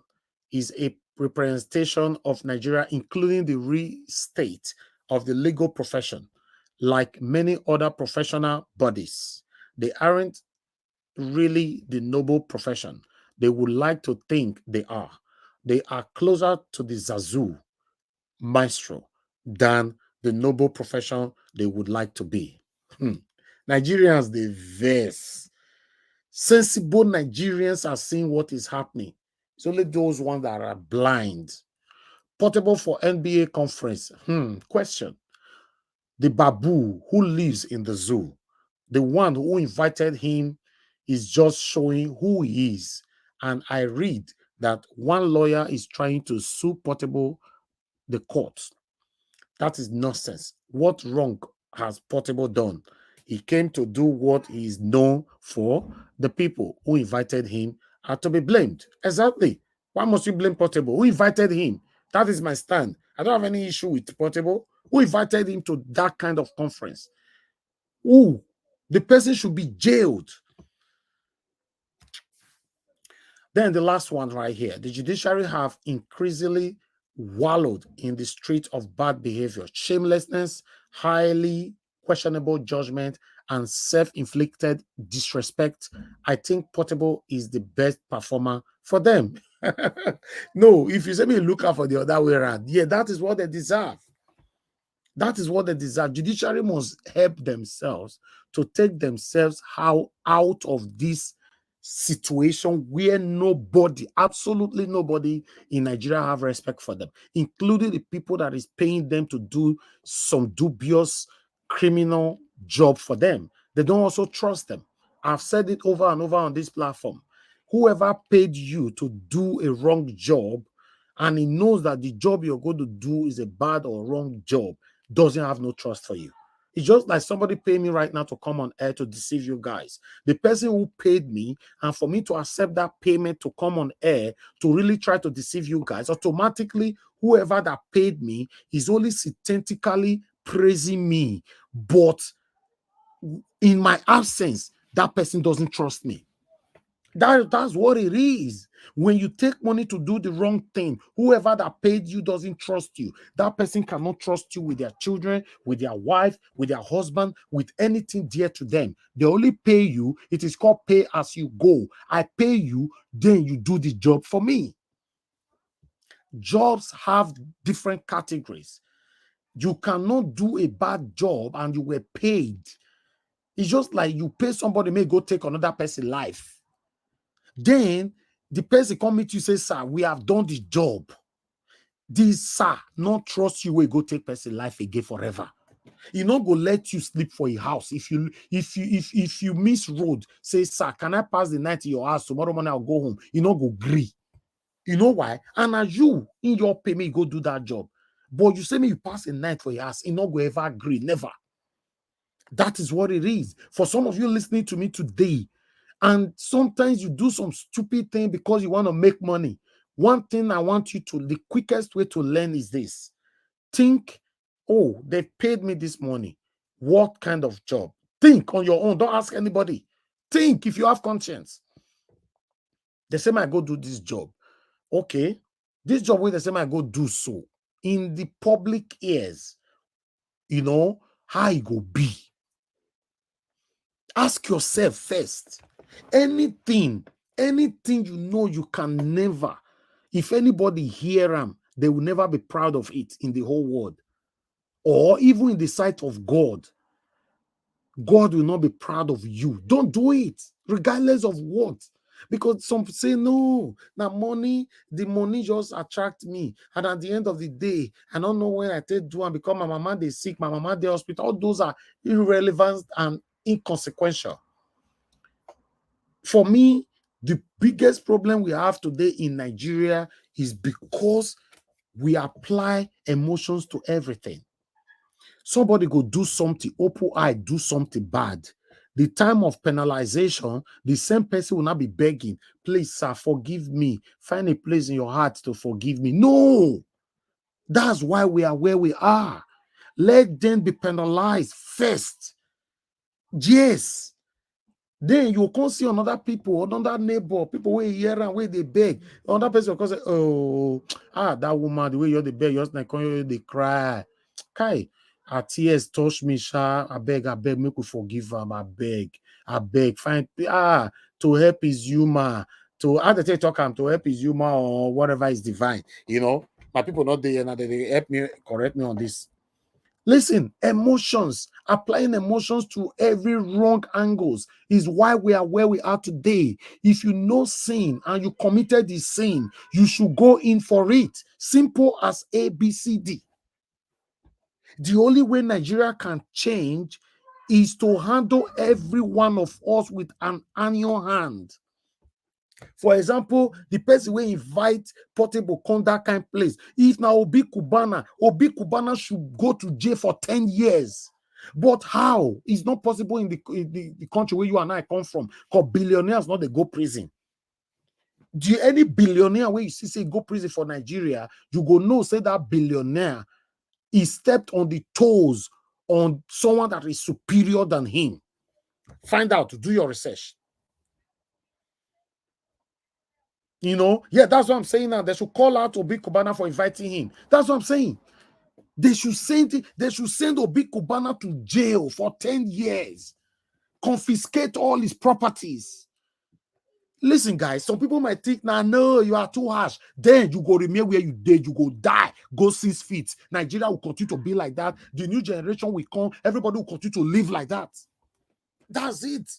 is a representation of Nigeria, including the restate of the legal profession. Like many other professional bodies, they aren't really the noble profession they would like to think they are. They are closer to the Zazoo maestro than the noble profession they would like to be. Nigerians, they verse. Sensible Nigerians are seeing what is happening. It's only those ones that are blind. Portable for NBA conference. Question. The babu who lives in the zoo, the one who invited him, is just showing who he is. And I read that one lawyer is trying to sue Portable the court. That is nonsense. What wrong has Portable done? He came to do what he is known for. The people who invited him are to be blamed. Exactly. Why must you blame Portable? Who invited him? That is my stand. I don't have any issue with Portable. Who invited him to that kind of conference? Who? The person should be jailed. Then the last one right here. The judiciary have increasingly wallowed in the street of bad behavior, shamelessness, highly questionable judgment, and self-inflicted disrespect. I think Portable is the best performer for them. No, if you say me look out for the other way around, yeah, that is what they deserve. That is what they deserve. Judiciary must help themselves to take themselves out of this situation where nobody, absolutely nobody in Nigeria have respect for them, including the people that is paying them to do some dubious criminal job for them. They don't also trust them. I've said it over and over on this platform. Whoever paid you to do a wrong job and he knows that the job you're going to do is a bad or wrong job, doesn't have no trust for you. It's just like somebody paying me right now to come on air to deceive you guys. The person who paid me, and for me to accept that payment to come on air to really try to deceive you guys, automatically whoever that paid me is only synthetically praising me. But in my absence, that person doesn't trust me. That's what it is. When you take money to do the wrong thing, whoever that paid you doesn't trust you. That person cannot trust you with their children, with their wife, with their husband, with anything dear to them. They only pay you. It is called pay as you go. I pay you, then you do the job for me. Jobs have different categories. You cannot do a bad job and you were paid. It's just like you pay somebody, may go take another person's life. Then the person come meet you, say, sir, we have done the job. This sir not trust you, will go take person life again forever. He not go let you sleep for a house. If you miss road, say, sir, can I pass the night in your house? Tomorrow morning I'll go home. You not go agree. You know why? And as you in your payment, go do that job. But you say me you pass a night for your house, you not go ever agree. Never. That is what it is. For some of you listening to me today, and sometimes you do some stupid thing because you want to make money. One thing I want you to, the quickest way to learn is this. Think, oh, they paid me this money. What kind of job? Think on your own. Don't ask anybody. Think if you have conscience. They say, I go do this job. Okay. This job where they say, I go do so. In the public ears, you know, how it go be. Ask yourself first. Anything you know you can never, if anybody hear them, they will never be proud of it in the whole world. Or even in the sight of God, God will not be proud of you. Don't do it, regardless of what. Because some say, no, now money, the money just attract me. And at the end of the day, I don't know when I take do and become my mama, they sick, my mama, they hospital. All those are irrelevant and inconsequential. For me, the biggest problem we have today in Nigeria is because we apply emotions to everything. Somebody go do something, open eye, do something bad. The time of penalization, the same person will not be begging, please, sir, forgive me. Find a place in your heart to forgive me. No, that's why we are where we are. Let them be penalized first. Yes. Then you can see another people, another neighbor, people where hear and where they beg. Another person will say, oh, that woman, the way you're the beg, you're like they cry. Kai, her tears touch me, sha. I beg, make we forgive them. I beg, find to help is human. To how they talk to help is human or whatever is divine. You know, my people not there now, they help me, correct me on this. Listen, emotions, applying emotions to every wrong angles is why we are where we are today. If you know sin and you committed the sin, you should go in for it. Simple as ABCD. The only way Nigeria can change is to handle every one of us with an iron hand. For example, the person will invite Portable come that kind of place. If now Obi Kubana should go to jail for 10 years. But how? It's not possible in the country where you and I come from. Because billionaires not they go prison. Do any billionaire where you see say go prison for Nigeria, you go know say that billionaire is stepped on the toes on someone that is superior than him. Find out, do your research. You know, yeah, that's what I'm saying now. They should call out Obi Kubana for inviting him. That's what I'm saying. They should send Obi Kubana to jail for 10 years. Confiscate all his properties. Listen, guys, some people might think, nah, no, you are too harsh. Then you go remain where you did, you go die, go 6 feet. Nigeria will continue to be like that. The new generation will come, everybody will continue to live like that. That's it.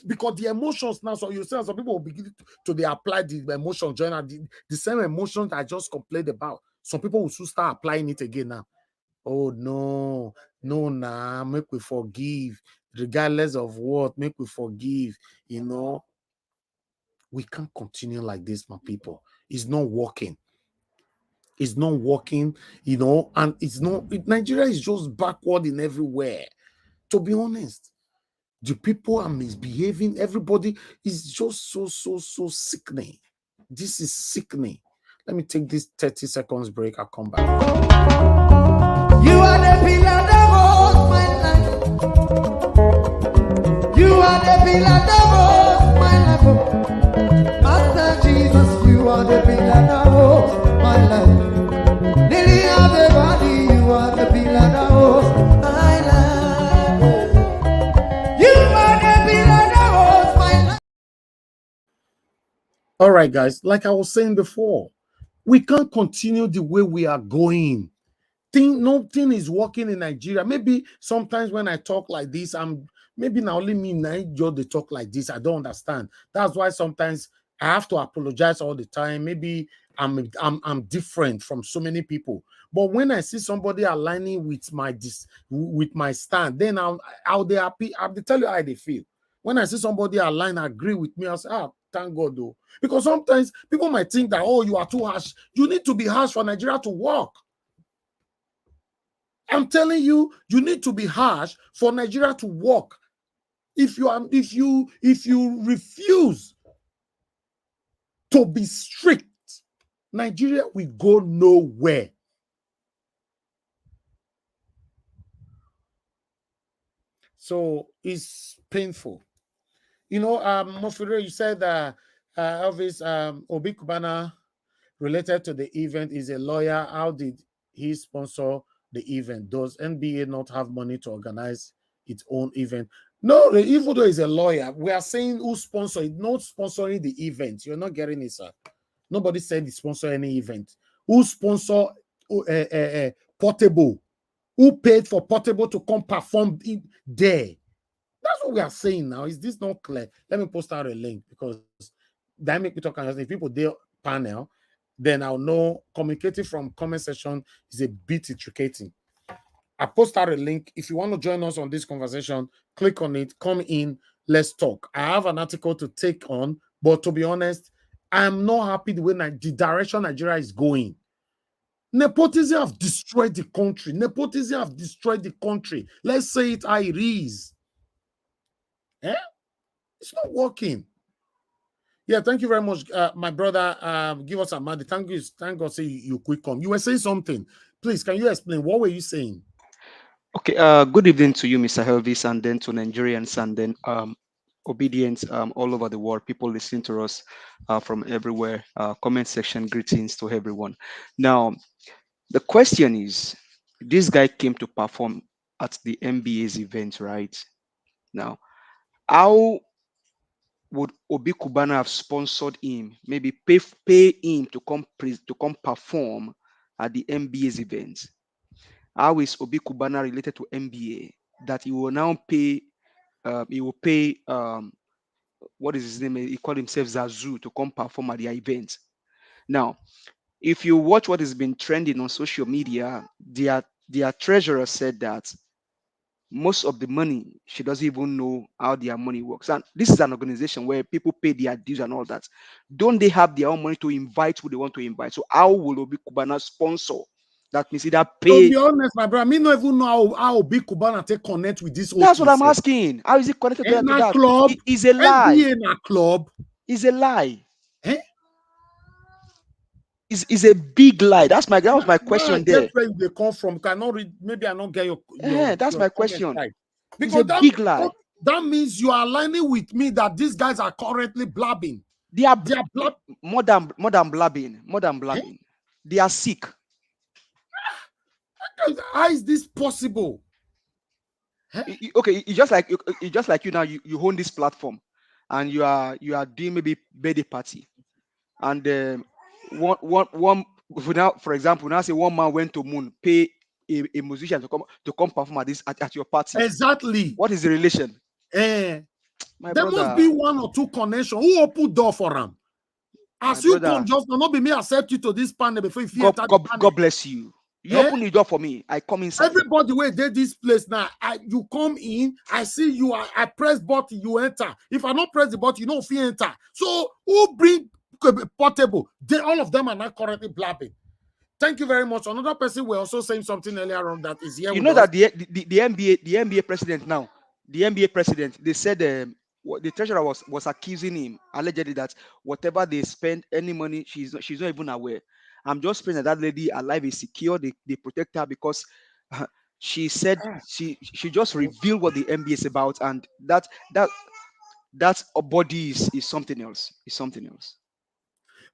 Because the emotions now, so you say some people will begin to apply the emotions, the same emotions I just complained about. Some people will soon start applying it again now. Oh no, nah, make we forgive, regardless of what, make we forgive. You know, we can't continue like this, my people. It's not working. It's not working, you know, and it's not. Nigeria is just backward in everywhere. To be honest. The people are misbehaving. Everybody is just so sickening. This is sickening. Let me take this 30 seconds break. I'll come back. You are the pillar that holds my life. You are the pillar that holds my life. the pillar that holds my life. Lily of the valley, you are the pillar that holds my life. You are the pillar that holds my life. All right, guys, like I was saying before, we can't continue the way we are going. Nothing is working in Nigeria. Maybe sometimes when I talk like this, maybe now only me now they talk like this. I don't understand. That's why sometimes I have to apologize all the time. Maybe I'm different from so many people. But when I see somebody aligning with my stand, then I'll be happy. I'll tell you how they feel. When I see somebody align, agree with me, I'll say, thank God though. Because sometimes people might think that, oh, you are too harsh. You need to be harsh for Nigeria to work. I'm telling you, you need to be harsh for Nigeria to work. If you refuse to be strict, Nigeria will go nowhere. So it's painful. You know, Mofire, you said that Elvis Obi Kubana related to the event is a lawyer. How did he sponsor the event? Does NBA not have money to organize its own event? No, even though he's a lawyer, we are saying who sponsored it, not sponsoring the event. You're not getting it, sir. Nobody said he sponsored any event. Who sponsored Portable? Who paid for Portable to come perform there? That's what we are saying now. Is this not clear? Let me post out a link because that make me talk. If people do panel, then I'll know communicating from comment section is a bit intricating. I post out a link. If you want to join us on this conversation, click on it, come in, let's talk. I have an article to take on, but to be honest, I'm not happy the way the direction Nigeria is going. Nepotism have destroyed the country. Nepotism have destroyed the country. Let's say it how it is. It's not working. Yeah, thank you very much, my brother. Give us a money. Thank you. Thank God. Say you quick come. You were saying something. Please, can you explain? What were you saying? Okay. Good evening to you, Mr. Elvis, and then to Nigerians, and then obedience all over the world. People listening to us from everywhere. Comment section greetings to everyone. Now, the question is, this guy came to perform at the NBA's event, right? Now, how would Obi Kubana have sponsored him, maybe pay him to come perform at the NBA's event? How is Obi Kubana related to NBA that he will now pay? He will pay. What is his name? He called himself Zazoo to come perform at their event. Now, if you watch what has been trending on social media, their treasurer said that most of the money, she doesn't even know how their money works. And this is an organization where people pay their dues and all that. Don't they have their own money to invite who they want to invite? So how will Obi Kubana sponsor? That means either pay. To be honest, my brother, me not even know how Obi Kubana take connect with this. That's what I'm asking. How is it connected to that? Club? It's a lie. In a club? It's a lie. Is a big lie. That was my question there. Where they come from? Cannot read. Maybe I don't get your. That's my question. Right. Because it's a big lie. That means you are aligning with me that these guys are currently blabbing. They are more than blabbing. They are sick. How is this possible? Okay, it's just like you now. You own this platform, and you are doing maybe birthday party, and one now, for example, now say one man went to moon, pay a musician to come perform at your party. Exactly. What is the relation? There must be one or two connections. Who open door for them? As you come, just not be me accept you to this panel before you God bless you. You open the door for me. I come inside. Everybody where they this place now. You come in. I see you. I press button. You enter. If I don't press the button, you don't feel enter. So who bring Portable? All of them are not currently blabbing. Thank you very much. Another person were also saying something earlier on that is here. You know that the NBA president now, the NBA president, they said the treasurer was accusing him allegedly that whatever they spend any money, she's not even aware. I'm just praying that lady alive is secure. They protect her because she said she just revealed what the NBA is about, and that body is something else. It's something else.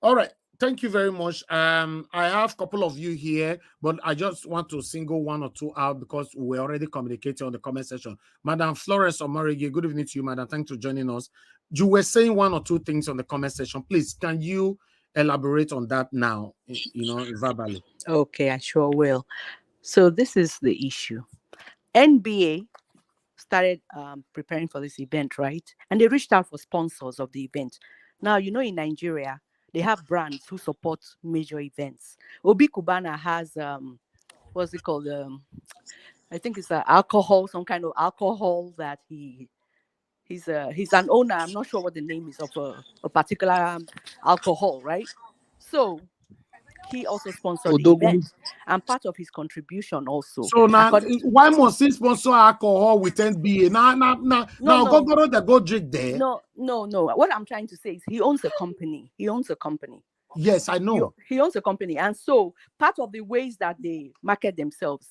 All right. Thank you very much. I have a couple of you here, but I just want to single one or two out because we're already communicating on the comment section. Madam Flores Omorigi, good evening to you, Madam. Thanks for joining us. You were saying one or two things on the comment section. Please, can you elaborate on that now, verbally? Okay, I sure will. So this is the issue. NBA started preparing for this event, right? And they reached out for sponsors of the event. Now, in Nigeria, they have brands who support major events. Obi Kubana has, what's it called? I think it's alcohol, some kind of alcohol that he's an owner. I'm not sure what the name is of a particular alcohol, right? So he also sponsored the event, and part of his contribution also. So now, why must he sponsor alcohol with NBA? Now, go drink there. No. What I'm trying to say is he owns a company. Yes, I know. He owns a company, and so part of the ways that they market themselves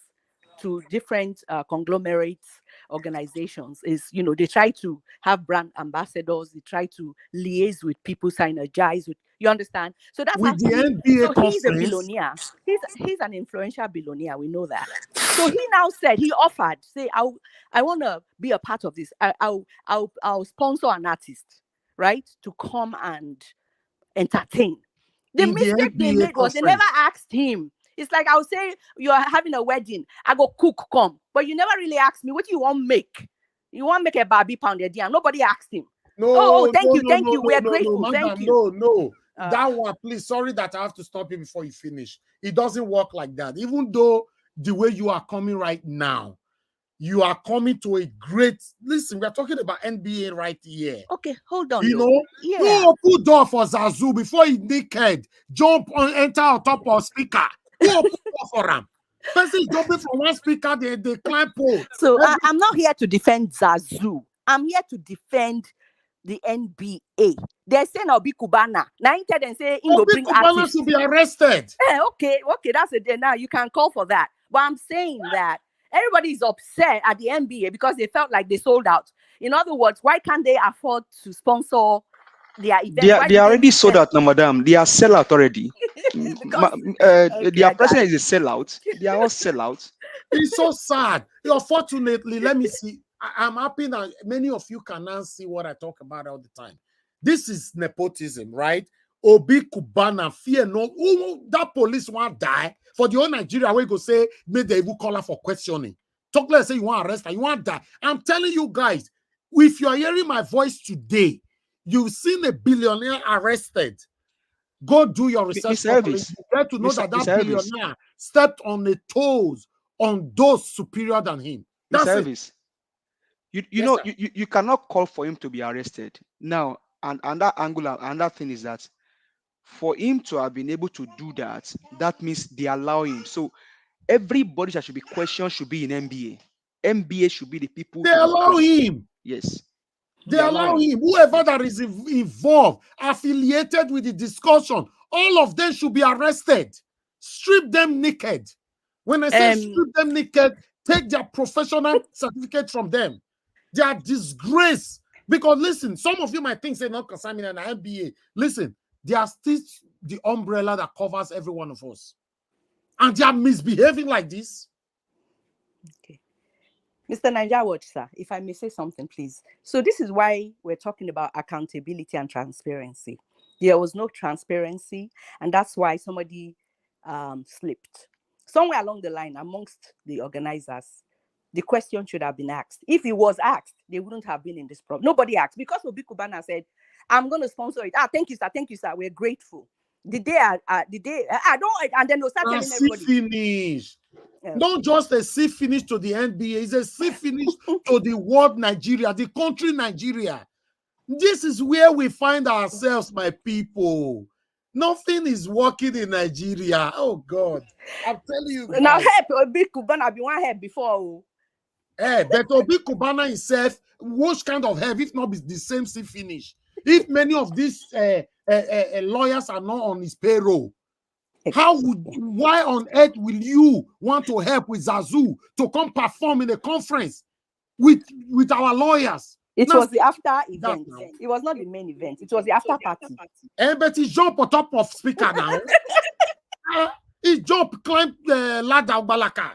to different conglomerates, organizations is, they try to have brand ambassadors. They try to liaise with people, synergize with. You understand? So that's with the NBA conference. He's a billionaire. He's an influential billionaire. We know that. So he now said, he offered, say, I want to be a part of this. I'll sponsor an artist, right, to come and entertain. The mistake they made was they never asked him. It's like I would say you're having a wedding. I go cook, come. But you never really asked me, what do you want to make? You want to make a Barbie pounded yam. Nobody asked him. Thank you. We are grateful. Thank you. No. That one, please. Sorry that I have to stop you before you finish. It doesn't work like that. Even though the way you are coming right now, you are coming to a great. Listen, we are talking about NBA right here. Okay, hold on. Who opened door for Zazoo before he naked jump on, enter on top of speaker? Who opened door for him? Person jumping from one speaker, they climb pole. So I'm not here to defend Zazoo. I'm here to defend the NBA. They're saying Obi Kubana. Now he tell them say Obi Kubana should be arrested. Okay, that's it. Now you can call for that. But I'm saying that everybody is upset at the NBA because they felt like they sold out. In other words, why can't they afford to sponsor their event? They are already sold out now, madam. They are sell out already. Their president is a sellout. They are all sellouts. It's so sad. Unfortunately, let me see. I'm happy that many of you can now see what I talk about all the time. This is nepotism, right? Obi Kubana, fear no. That police want die for the whole Nigeria. We go say, may they even call her for questioning. Talk like say you want arrest her, you want die. I'm telling you guys, if you are hearing my voice today, you've seen a billionaire arrested. Go do your research. You get to know that billionaire stepped on the toes on those superior than him. That's it. You cannot call for him to be arrested now. And that angle and that thing is that for him to have been able to do that, that means they allow him. So everybody that should be questioned should be in NBA. NBA should be the people. They allow him. Yes. They allow him. Whoever that is involved, affiliated with the discussion, all of them should be arrested. Strip them naked. When I say strip them naked, take their professional certificate from them. They are disgrace. Because listen, some of you might think say not concerning an NBA. Listen, they are still the umbrella that covers every one of us. And they are misbehaving like this. Okay. Mr. Naija Watch, sir, if I may say something, please. So this is why we're talking about accountability and transparency. There was no transparency, and that's why somebody slipped. Somewhere along the line, amongst the organizers, the question should have been asked. If it was asked, they wouldn't have been in this problem. Nobody asked because Obi Kubana said, I'm going to sponsor it. Thank you, sir. We're grateful. And then they'll start telling everybody. Finish. Not just a C finish to the NBA, it's a C finish to the world Nigeria, the country Nigeria. This is where we find ourselves, my people. Nothing is working in Nigeria. Oh God. I'm telling you guys. Now help Obi Kubana be one help before. But Obi Kubana himself, which kind of help, if not the same C finish? If many of these lawyers are not on his payroll, why on earth will you want to help with Zazoo to come perform in a conference with our lawyers? It Now, was the after that event. now. It was not the main event. It was the after party. Everybody jump on top of speaker now. He jump, climb the ladder, balaka.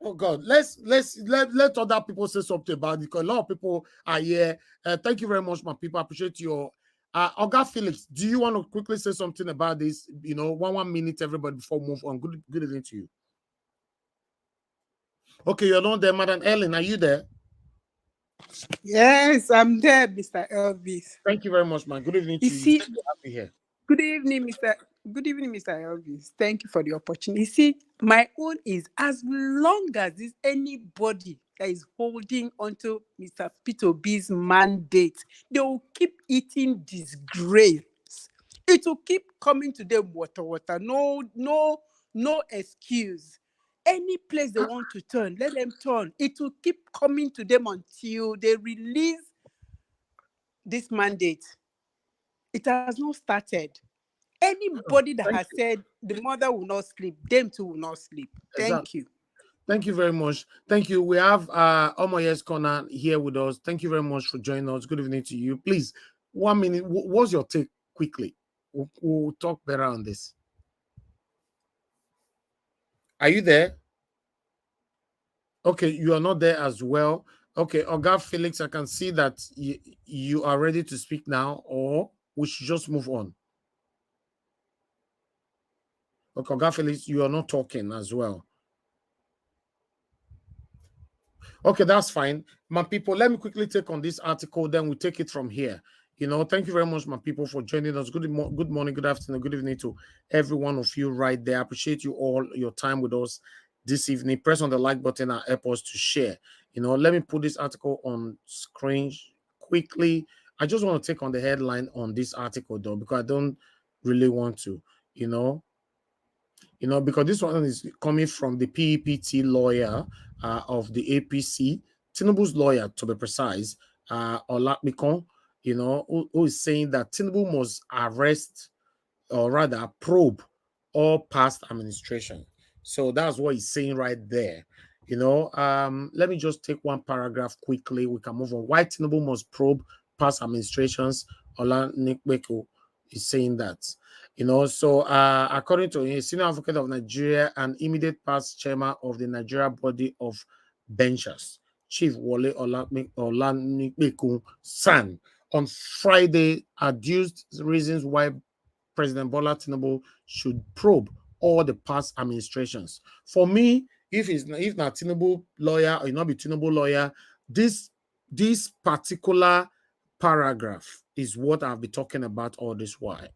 Oh God, let other people say something about it, because a lot of people are here. Thank you very much, my people. I appreciate your Oga Felix. Do you want to quickly say something about this? You know, one minute, everybody, before we move on. Good evening to you. Okay, you're not there, Madam Ellen. Are you there? Yes, I'm there, Mr. Elvis. Thank you very much, man. Good evening to You you. see, Happy here. Good evening, Mr. Elvis. Thank you for the opportunity. You see, my own is as long as there's anybody that is holding onto Mr. Peter B's mandate, they will keep eating disgrace. It will keep coming to them water. No excuse. Any place they want to turn, let them turn. It will keep coming to them until they release this mandate. It has not started. Anybody that has said the mother will not sleep, them too will not sleep. Thank you. Thank you very much. Thank you. We have Omoye's Corner here with us. Thank you very much for joining us. Good evening to you. Please, 1 minute. What's your take quickly? We'll talk better on this. Are you there? Okay, you are not there as well. Okay, Oga Felix, I can see that you are ready to speak now, or we should just move on. Okay, Oga Felix, you are not talking as well. Okay, that's fine. My people, let me quickly take on this article, then we take it from here. You know, thank you very much, my people, for joining us. Good morning, good afternoon, good evening to every one of you right there. I appreciate you all, your time with us this evening. Press on the like button and help us to share. You know, let me put this article on screen quickly. I just want to take on the headline on this article, though, because I don't really want to, you know, because this one is coming from the PEPT lawyer of the APC, Tinubu's lawyer, to be precise, Olakmikon, who is saying that Tinubu must arrest, or rather probe, all past administration. So that's what he's saying right there. Let me just take one paragraph quickly. We can move on. Why Tinubu must probe past administrations? Olakmikon is saying that. According to a senior advocate of Nigeria and immediate past chairman of the Nigeria Body of Benchers, Chief Wole Olanipekun San, on Friday, adduced reasons why President Bola Tinubu should probe all the past administrations. For me, if not Tinubu lawyer or not be Tinubu lawyer, this particular paragraph is what I've been talking about all this while.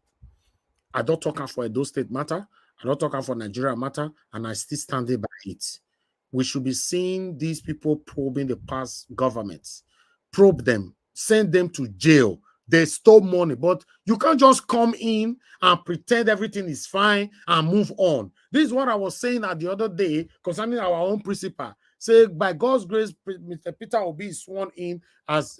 I don't talk for Edo State matter. I don't talk for Nigeria matter, and I still stand by it. We should be seeing these people probing the past governments, probe them, send them to jail. They stole money, but you can't just come in and pretend everything is fine and move on. This is what I was saying the other day concerning our own principal. Say, by God's grace, Mr. Peter will be sworn in as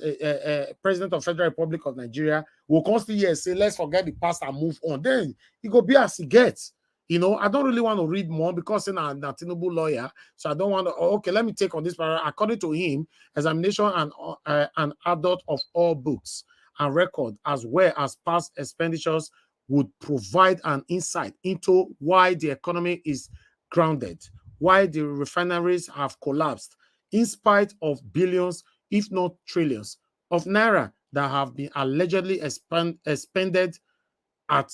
President of Federal Republic of Nigeria. We'll constantly here say, let's forget the past and move on. Then he go be as he gets. I don't really want to read more because I'm a Tinubu lawyer, so I don't want to. Okay, let me take on this paragraph. According to him, examination and an adult of all books and record, as well as past expenditures, would provide an insight into why the economy is grounded, why the refineries have collapsed, in spite of billions, if not trillions, of naira that have been allegedly expended at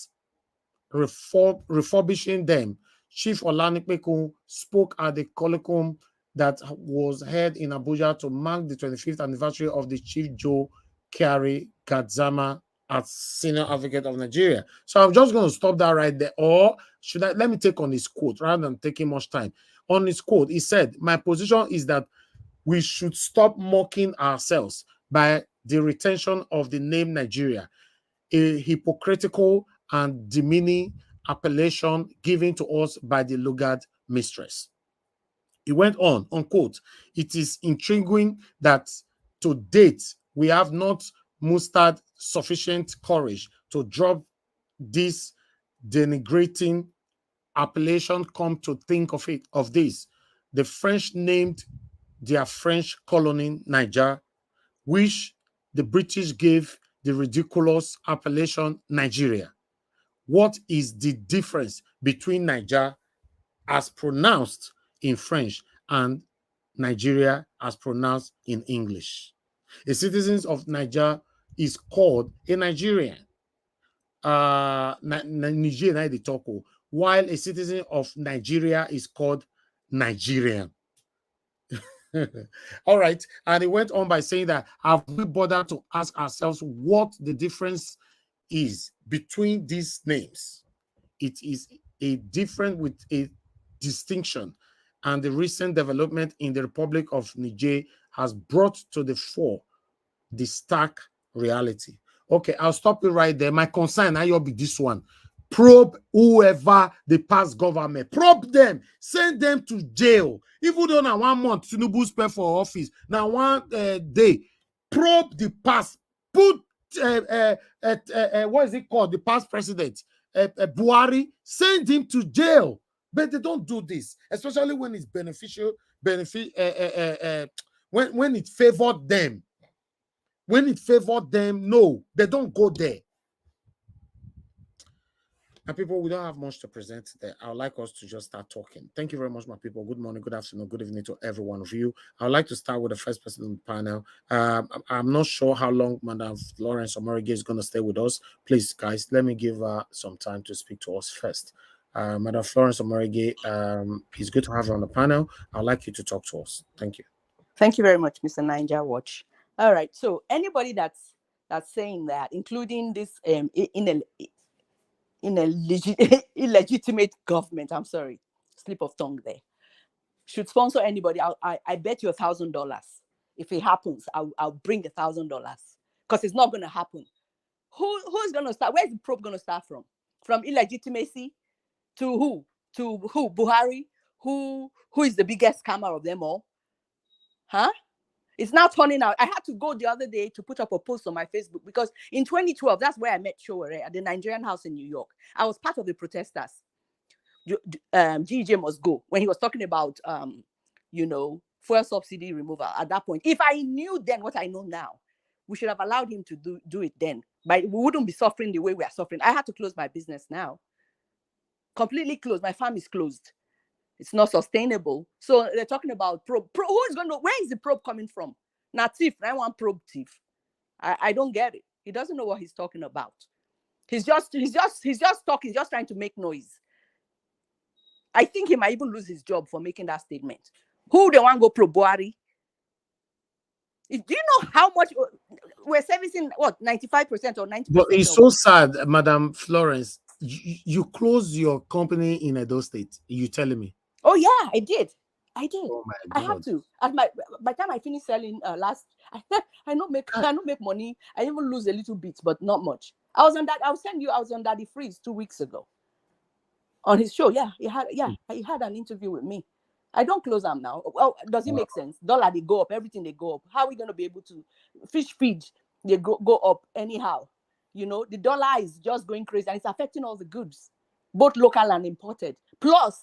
refurbishing them. Chief Olanipekun spoke at the colloquium that was held in Abuja to mark the 25th anniversary of the Chief Joe Kyari Gadzama as Senior Advocate of Nigeria. So I'm just going to stop that right there. Or let me take on his quote rather than taking much time. On his quote, he said, "My position is that we should stop mocking ourselves by the retention of the name Nigeria, a hypocritical and demeaning appellation given to us by the Lugard mistress." He went on, unquote, "It is intriguing that to date, we have not mustered sufficient courage to drop this denigrating appellation. Come to think of this, the French named their French colony Niger which the British gave the ridiculous appellation Nigeria. What is the difference between Niger as pronounced in French and Nigeria as pronounced in English? A citizen of Niger is called a Nigerian. Nigeria, while a citizen of Nigeria is called Nigerian. All right. And he went on by saying that, have we bothered to ask ourselves what the difference is between these names? It is a difference with a distinction, and the recent development in the Republic of Niger has brought to the fore the stark reality. Okay, I'll stop you right there. My concern, I'll be this one. Probe whoever the past government. Probe them. Send them to jail. Even though now 1 month, Tinubu spent for office. Now 1 day. Probe the past. Put, what is it called? The past president, Buhari. Send him to jail. But they don't do this. Especially when it's beneficial, when it favored them. When it favored them, no, they don't go there. And people, we don't have much to present today. I would like us to just start talking. Thank you very much, my people. Good morning, good afternoon, good evening to every one of you. I would like to start with the first person on the panel. I'm not sure how long Madam Florence Omorige is going to stay with us. Please, guys, let me give her some time to speak to us first. Madam Florence Omorige, it's good to have her on the panel. I'd like you to talk to us. Thank you. Thank you very much, Mr. Niger Watch. All right. So anybody that's saying that, including this illegitimate government, I'm sorry, slip of tongue there, should sponsor anybody, I bet you $1,000. If it happens, I'll bring $1,000 because it's not going to happen. Who's going to start? Where's the probe going to start from? From illegitimacy to who? To who? Buhari? Who is the biggest scammer of them all? Huh? It's now turning out. I had to go the other day to put up a post on my Facebook because in 2012, that's where I met Showore at the Nigerian house in New York. I was part of the protesters. GJ must go when he was talking about, fuel subsidy removal at that point. If I knew then what I know now, we should have allowed him to do it then. But we wouldn't be suffering the way we are suffering. I had to close my business now. Completely closed. My farm is closed. It's not sustainable. So they're talking about probe. Who is going to, where is the probe coming from? Natif, I want probe thief. I don't get it. He doesn't know what he's talking about. He's just talking, just trying to make noise. I think he might even lose his job for making that statement. Who they want to go pro Buhari? Do you know how much we're servicing? What, 95% or 90%? But it's so sad, Madam Florence. You closed your company in Edo State. You telling me? Oh yeah, I did. Oh my God. I had to. By the time I finished selling I don't make money. I even lose a little bit, but not much. I was on Daddy Freeze 2 weeks ago on his show. Yeah, he had an interview with me. I don't close them now. Well, does it make sense? Dollar they go up, everything they go up. How are we going to be able to fish feed? They go up anyhow. The dollar is just going crazy and it's affecting all the goods, both local and imported. Plus,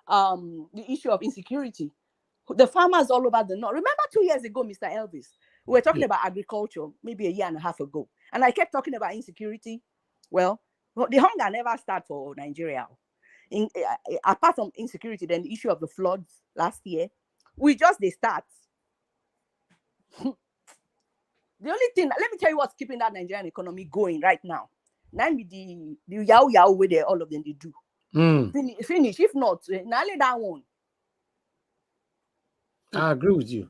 the issue of insecurity. The farmers all over the north. Remember 2 years ago, Mr. Elvis, we were talking about agriculture, maybe a year and a half ago. And I kept talking about insecurity. Well, the hunger never started for Nigeria. Apart from insecurity, then the issue of the floods last year, they start. The only thing, let me tell you what's keeping that Nigerian economy going right now. Now with the yao way there, all of them they do. Finish. If not, now let that one. I agree with you.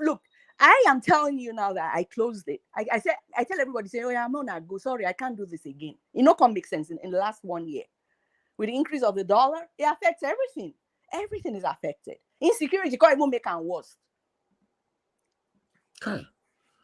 Look, I am telling you now that I closed it. I tell everybody, say, oh yeah, I'm not go. Sorry, I can't do this again. It no can make sense in the last 1 year. With the increase of the dollar, it affects everything. Everything is affected. Insecurity can't even make it worse. Okay.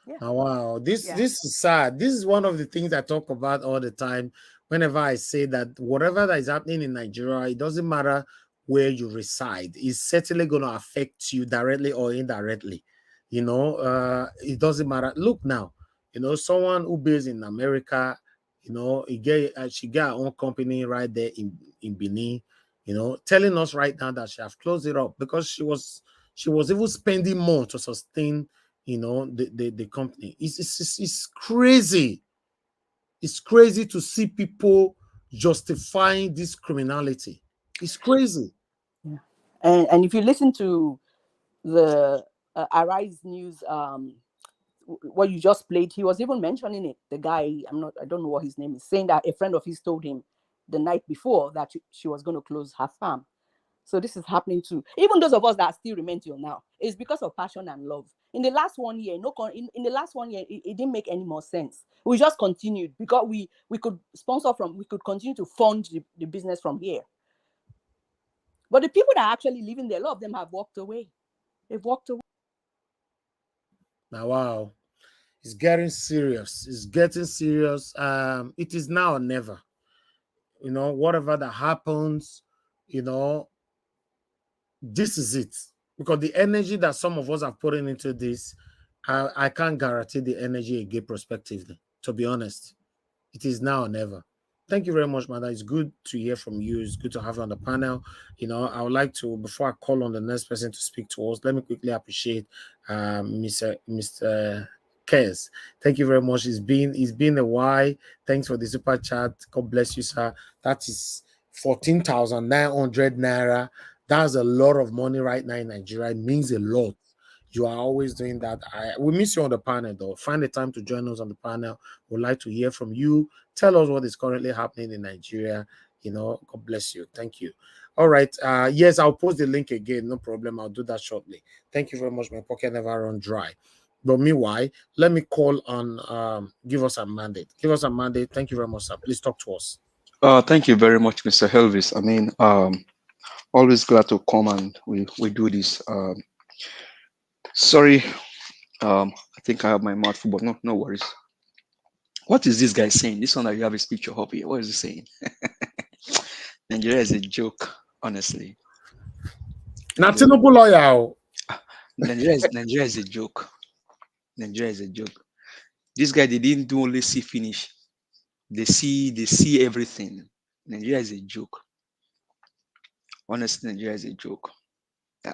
Yeah. Oh, wow. This is sad. This is one of the things I talk about all the time. Whenever I say that whatever that is happening in Nigeria, it doesn't matter where you reside. It's certainly going to affect you directly or indirectly. It doesn't matter. Look now, someone who based in America, she got her own company right there in Benin, telling us right now that she have closed it up because she was even spending more to sustain, the company. It's crazy. It's crazy to see people justifying this criminality. It's crazy. Yeah. And if you listen to the Arise News, what you just played, he was even mentioning it. The guy, I don't know what his name is, saying that a friend of his told him the night before that she was going to close her farm. So this is happening too. Even those of us that still remain till now, it's because of passion and love. In the last 1 year, in the last 1 year, it didn't make any more sense. We just continued because we could we could continue to fund the business from here. But the people that are actually living there, a lot of them have walked away. They've walked away. Now, wow, it's getting serious. It's getting serious. It is now or never. Whatever that happens, this is it. Because the energy that some of us are putting into this, I can't guarantee the energy again prospectively, to be honest. It is now or never. Thank you very much, Mother. It's good to hear from you. It's good to have you on the panel. I would like to, before I call on the next person to speak to us, let me quickly appreciate Mr. Kez. Thank you very much. It's been a while. Thanks for the super chat. God bless you, sir. That is 14,900 naira. That's a lot of money right now in Nigeria. It means a lot. You are always doing that. We miss you on the panel, though. Find the time to join us on the panel. We'd like to hear from you. Tell us what is currently happening in Nigeria. God bless you. Thank you. All right. Yes, I'll post the link again. No problem. I'll do that shortly. Thank you very much. My pocket never run dry. But meanwhile, let me call on Give Us a Mandate. Give Us a Mandate. Thank you very much, sir. Please talk to us. Thank you very much, Mr. Helvis. I mean, always glad to come and we do this. Sorry, I think I have my mouth full, but no worries. What is this guy saying? This one that you have his picture up here. What is he saying? Nigeria is a joke, honestly. Now, Tinubu lawyer. Nigeria is a joke. Nigeria is a joke. This guy, they didn't do only see finish. They see everything. Nigeria is a joke. Honestly, Nigeria is a joke.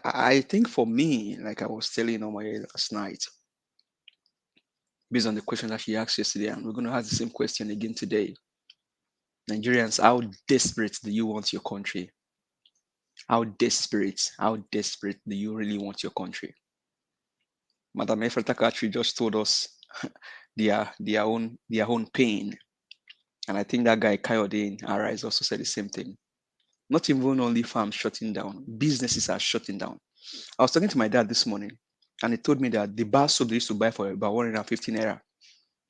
I think for me, like I was telling Omar last night, based on the question that he asked yesterday, and we're going to ask the same question again today. Nigerians, how desperate do you want your country? How desperate do you really want your country? Madam Efratakachi just told us their own pain. And I think that guy Kayode in Arise also said the same thing. Not even only farms shutting down, businesses are shutting down. I was talking to my dad this morning, and he told me that the bar soap they used to buy for about 150 naira,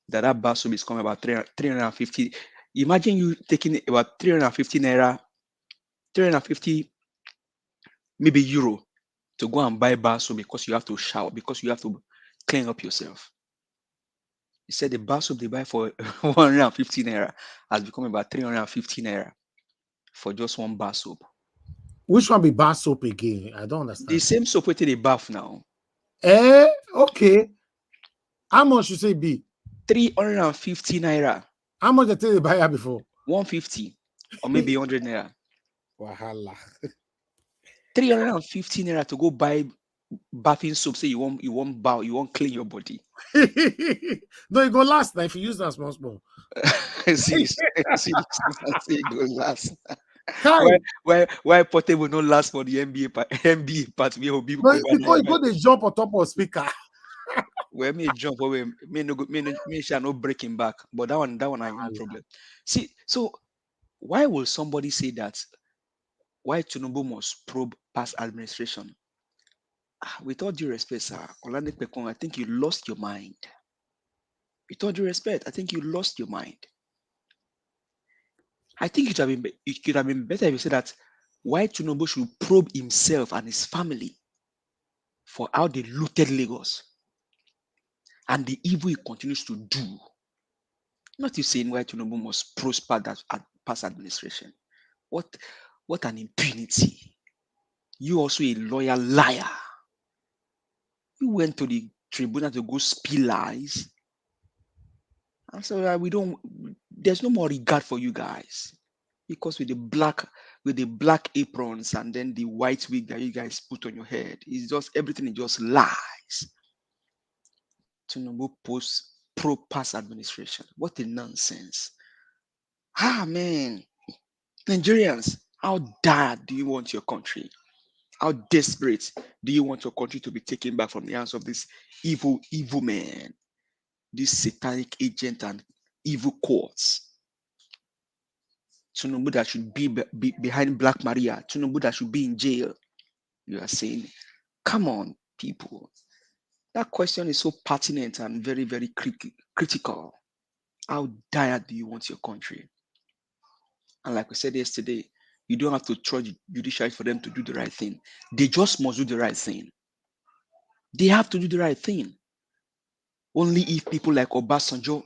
that bar soap is coming about 350. Imagine you taking about 350 naira, 350 maybe euro to go and buy bar soap because you have to shower, because you have to clean up yourself. He said the bar soap they buy for 150 naira has become about 350 naira for just one bar soap. Which one be bar soap again? I don't understand. The same soap with the bath now. Okay. How much you say be? 350 naira. How much did they buy before? 150 or maybe 100 naira. Wahala. 350 naira to go buy bathing soap. Say you won't clean your body. No, it go last now if you use that small. see, it go last. Why portable no last for the NBA part? We will be because they jump on top of speaker. Where me jump away, me shall no breaking back. But that one I have no problem. See, so why will somebody say that? Why Tinubu must probe past administration? With all due respect, sir, Olande Pekong, I think you lost your mind. With all due respect, I think you lost your mind. I think it could have been better if you said that why Tinubu should probe himself and his family for how they looted Lagos and the evil he continues to do. Not you saying why Tinubu must prosper that past administration. What an impunity. You also a loyal liar. You went to the tribunal to go spill lies. And so there's no more regard for you guys. Because with the black aprons and then the white wig that you guys put on your head, it's just everything is just lies. Tinubu posts pro-pass administration. What a nonsense. Ah, man. Nigerians, how bad do you want your country? How desperate do you want your country to be taken back from the hands of this evil, evil man, this satanic agent and evil courts? Tinubu that should be behind Black Maria, Tinubu that should be in jail. You are saying, come on, people. That question is so pertinent and very, very critical. How dire do you want your country? And like we said yesterday, you don't have to trust judiciary for them to do the right thing. They just must do the right thing. They have to do the right thing. Only if people like Obasanjo,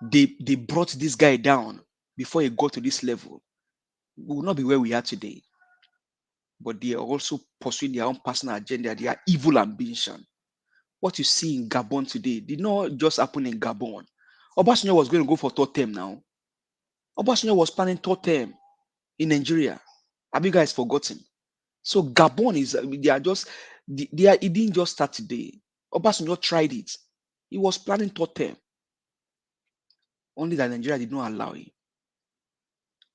they brought this guy down before he got to this level, we will not be where we are today. But they are also pursuing their own personal agenda, their evil ambition. What you see in Gabon today did not just happen in Gabon. Obasanjo was going to go for third term now. Obasanjo was planning third term in Nigeria. Have you guys forgotten? So Gabon is they are just they are it didn't just start today. Obasanjo tried it. He was planning third term. Only that Nigeria did not allow him.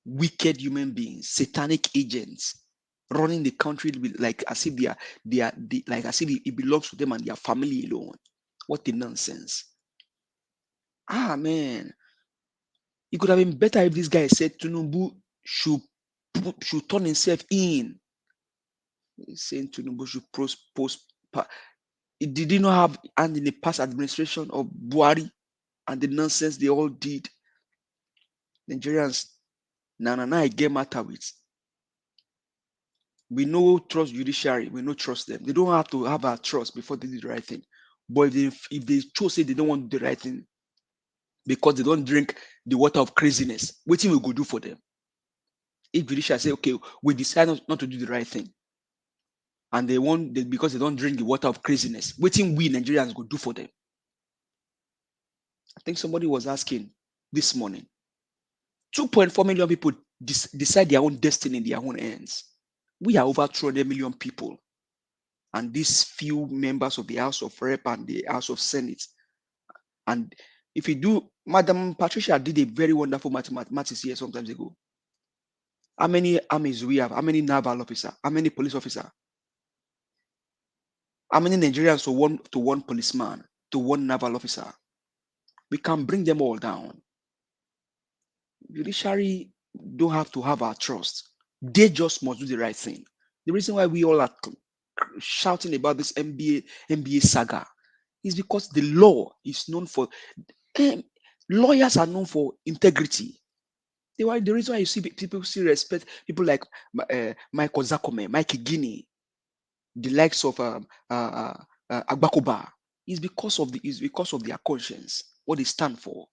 Wicked human beings, satanic agents, running the country like as if like as if it belongs to them and their family alone. What a nonsense. Ah man. It could have been better if this guy said Tinubu should turn himself in. He's saying Tinubu should post. It did not have hand in the past administration of Buhari and the nonsense they all did. Nigerians, I get matter with. We know trust judiciary. We know trust them. They don't have to have our trust before they do the right thing. But if they chose say they don't want to do the right thing because they don't drink the water of craziness, what thing we go do for them? If judiciary say, okay, we decide not to do the right thing, and because they don't drink the water of craziness, what thing we Nigerians go do for them? I think somebody was asking this morning. 2.4 million people decide their own destiny in their own hands. We are over 200 million people. And these few members of the House of Rep and the House of Senate. And if you do, Madam Patricia did a very wonderful mathematics here sometimes ago. How many armies do we have? How many naval officers? How many police officers? How many Nigerians to one policeman, to one naval officer? We can bring them all down. Judiciary don't have to have our trust. They just must do the right thing. The reason why we all are shouting about this MBA saga is because the law is known for lawyers are known for integrity. The reason why you see people still respect people like Michael Zakome, Mike Guinea, the likes of Agbakoba is because of their conscience, what they stand for.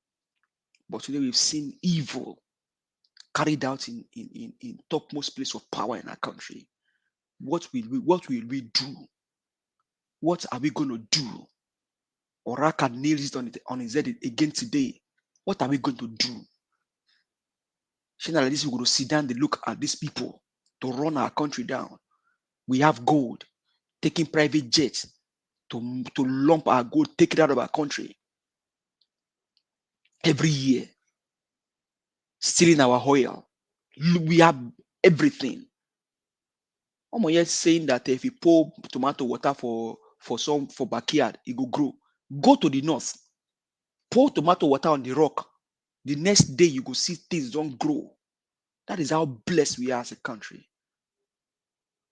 But today we've seen evil carried out in topmost place of power in our country. What will we do? What are we going to do? Oraka nails it on his head again today. What are we going to do? Like this, we're going to sit down and look at these people to run our country down. We have gold, taking private jets to lump our gold, take it out of our country every year, stealing our oil. We have everything. I'm yet saying that if you pour tomato water for backyard, it will grow. Go to the north, pour tomato water on the rock. The next day you go see things don't grow. That is how blessed we are as a country.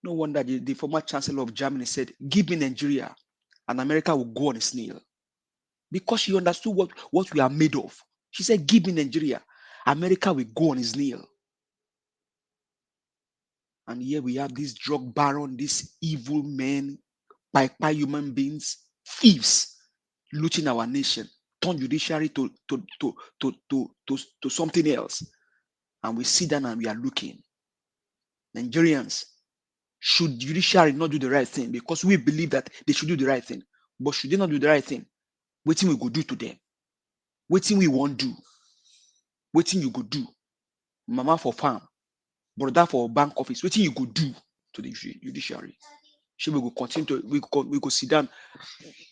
No wonder the former chancellor of Germany said, "Give me Nigeria, and America will go on a snail," because she understood what we are made of. She said, "Give me Nigeria, America will go on a snail." And here we have this drug baron, these evil men, by human beings, thieves, looting our nation, turn judiciary to something else. And we sit down and we are looking. Nigerians, should judiciary not do the right thing? Because we believe that they should do the right thing. But should they not do the right thing? What thing we go do to them? What thing we won't do? What thing you go do? Mama for farm, brother for bank office. What thing you go do to the judiciary? Should we go continue to we go sit down,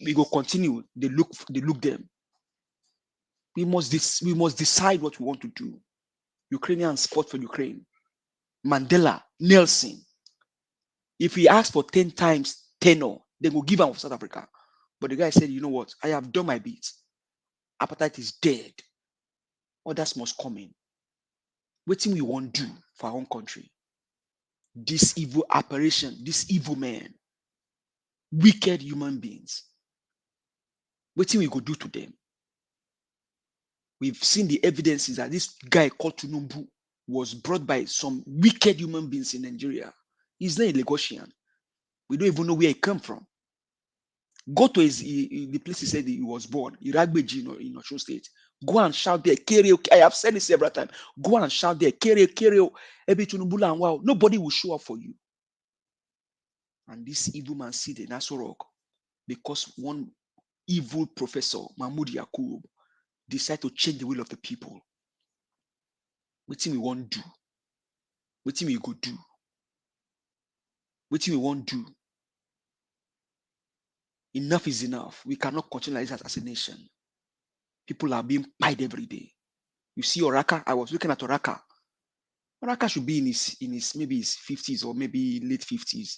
we go continue. They look them. We must decide what we want to do. Ukrainians fought for Ukraine. Mandela, Nelson. If he asked for 10 times tenure, they will give him of South Africa. But the guy said, you know what? I have done my bit. Apartheid is dead. Others must come in. What thing we want to do for our own country? This evil apparition, this evil man, wicked human beings. What thing we go do to them? We've seen the evidences that this guy called Tinubu was brought by some wicked human beings in Nigeria. He's not a Lagosian. We don't even know where he came from. Go to the place he said he was born, Iragbeji in Osun State. Go and shout there, Kereo. I have said it several times. Go and shout there, Kereo, Ebe Tinubu and wow. Nobody will show up for you. And this evil man seated in Aso Rock because one evil professor, Mahmoud Yakub, decided to change the will of the people. What thing we want to do? What thing we go do? What thing we want to do? Enough is enough. We cannot continue like this as a nation. People are being pied every day. You see Oraka, I was looking at Oraka. Oraka should be in his maybe his 50s or maybe late 50s.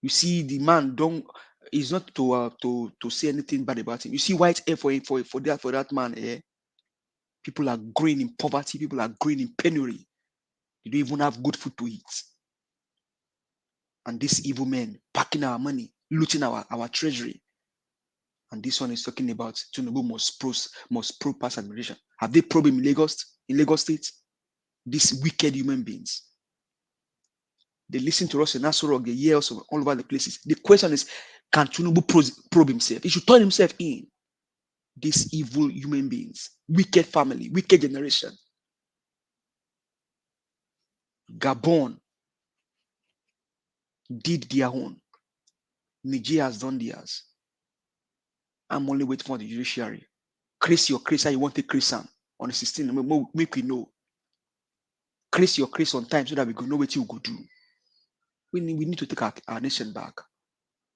You see the man is not to say anything bad about him. You see white hair for that man. People are growing in poverty. People are growing in penury. They don't even have good food to eat. And this evil men packing our money, looting our treasury. And this one is talking about Tinubu must probe past administration. Have they probed him in Lagos State? These wicked human beings. They listen to us in Aso Rock, they hear us all over the places. The question is, can Tinubu probe himself? He should turn himself in. These evil human beings, wicked family, wicked generation. Gabon did their own. Nigeria has done theirs. I'm only waiting for the judiciary. Crease your crease how you want to crease on the 16th. Make we know. Crease your crease on time so that we can know what you go do. We need to take our nation back.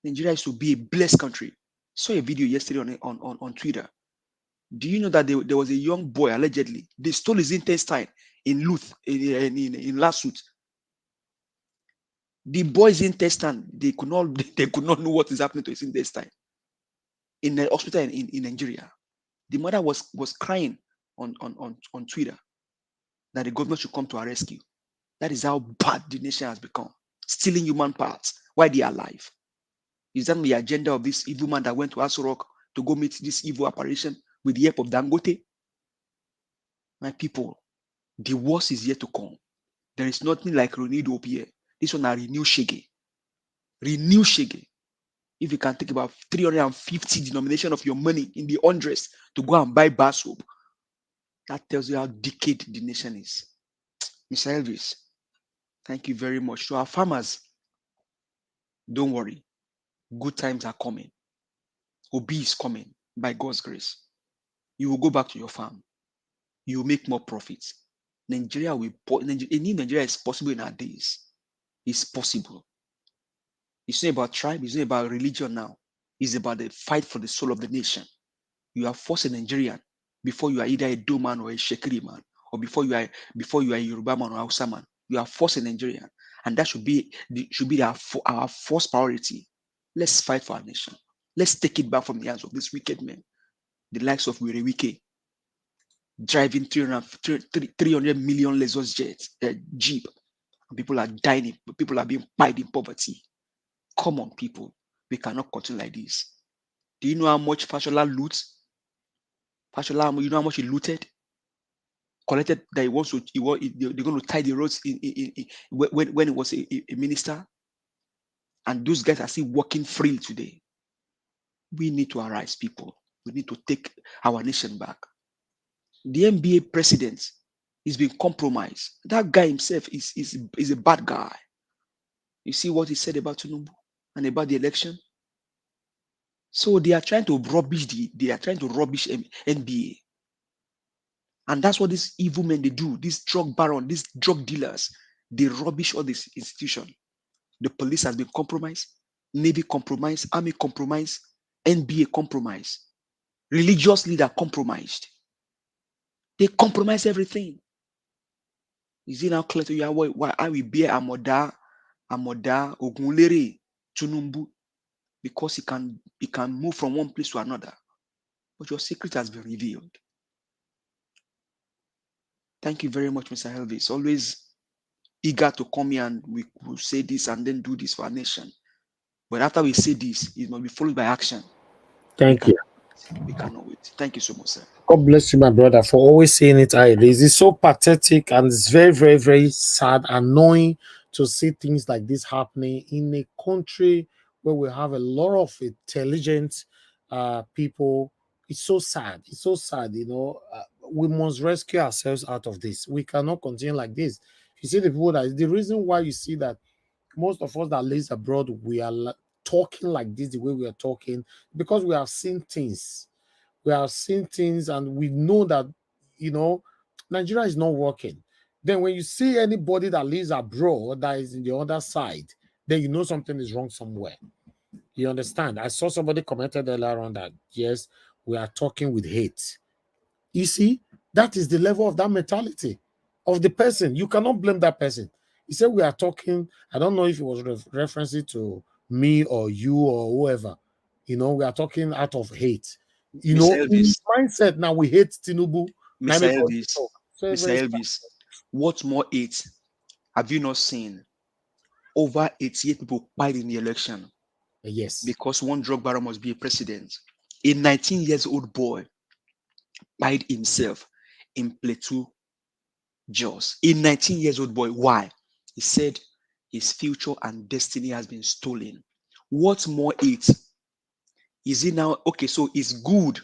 Nigeria used to be a blessed country. Saw a video yesterday on Twitter. Do you know that there was a young boy allegedly? They stole his intestine in Luth in Lasut. The boy's intestine, they could not know what is happening to his intestine in the hospital in Nigeria. The mother was crying on Twitter that the government should come to our rescue. That is how bad the nation has become. Stealing human parts while they are alive. Is that the agenda of this evil man that went to Aso Rock to go meet this evil apparition with the help of Dangote? My people, the worst is yet to come. There is nothing like renewed hope here. This one are renew shege. Renew shege. If you can take about 350 denomination of your money in the hundreds to go and buy bar soap, that tells you how decayed the nation is. Mr. Elvis, thank you very much. To our farmers, don't worry. Good times are coming. Obi is coming by God's grace. You will go back to your farm. You will make more profits. A new Nigeria is possible in our days. It's possible. It's not about tribe. It's not about religion now. It's about the fight for the soul of the nation. You are forced a Nigerian before you are either a Do man or a Shekiri man, or before you are a Yoruba man or Hausa man. You are forced a Nigerian, and that should be our first priority. Let's fight for our nation. Let's take it back from the hands of these wicked men, the likes of Wirewike, driving 300 million Lexus Jeep. And people are dying. People are being pied in poverty. Come on, people. We cannot continue like this. Do you know how much Fashola loots? Fashola, you know how much he looted? Collected that they're going to tie the roads when he was a minister. And those guys are still working freely today. We need to arise, people. We need to take our nation back. The NBA president is being compromised. That guy himself is a bad guy. You see what he said about Tinubu and about the election? So they are trying to rubbish NBA. And that's what these evil men, they do. These drug barons, these drug dealers, they rubbish all this institution. The police has been compromised, Navy compromised, Army compromised, NBA compromised, religious leader compromised. They compromise everything. Is it now clear to you why I will bear Amoda, Ogunlere, Tinubu? Because he can move from one place to another. But your secret has been revealed. Thank you very much, Mr. Elvis. Always eager to come here and we will say this and then do this for our nation. But after we say this, it must be followed by action. Thank you. We cannot wait. Thank you so much, sir. God bless you, my brother, for always saying it how it is. It's so pathetic and it's very, very, very sad, annoying to see things like this happening in a country where we have a lot of intelligent people. It's so sad. It's so sad, you know. We must rescue ourselves out of this. We cannot continue like this. You see the people that the reason why you see that most of us that live abroad, we are talking like this, the way we are talking, because we have seen things. We have seen things and we know that, you know, Nigeria is not working. Then when you see anybody that lives abroad that is in the other side, then you know something is wrong somewhere. You understand? I saw somebody commented earlier on that, yes, we are talking with hate. You see, that is the level of that mentality of the person. You cannot blame that person. He said we are talking, I don't know if it was referencing to me or you or whoever. You know, we are talking out of hate. You know, in his mindset now we hate Tinubu. Mr. Elvis, what more hate have you not seen? Over 88 people died in the election. Yes. Because one drug baron must be a president. A 19-year-old boy died himself in Plateau, Jos. A 19-year-old boy. Why? He said his future and destiny has been stolen. What more hate? Is it now, okay, so it's good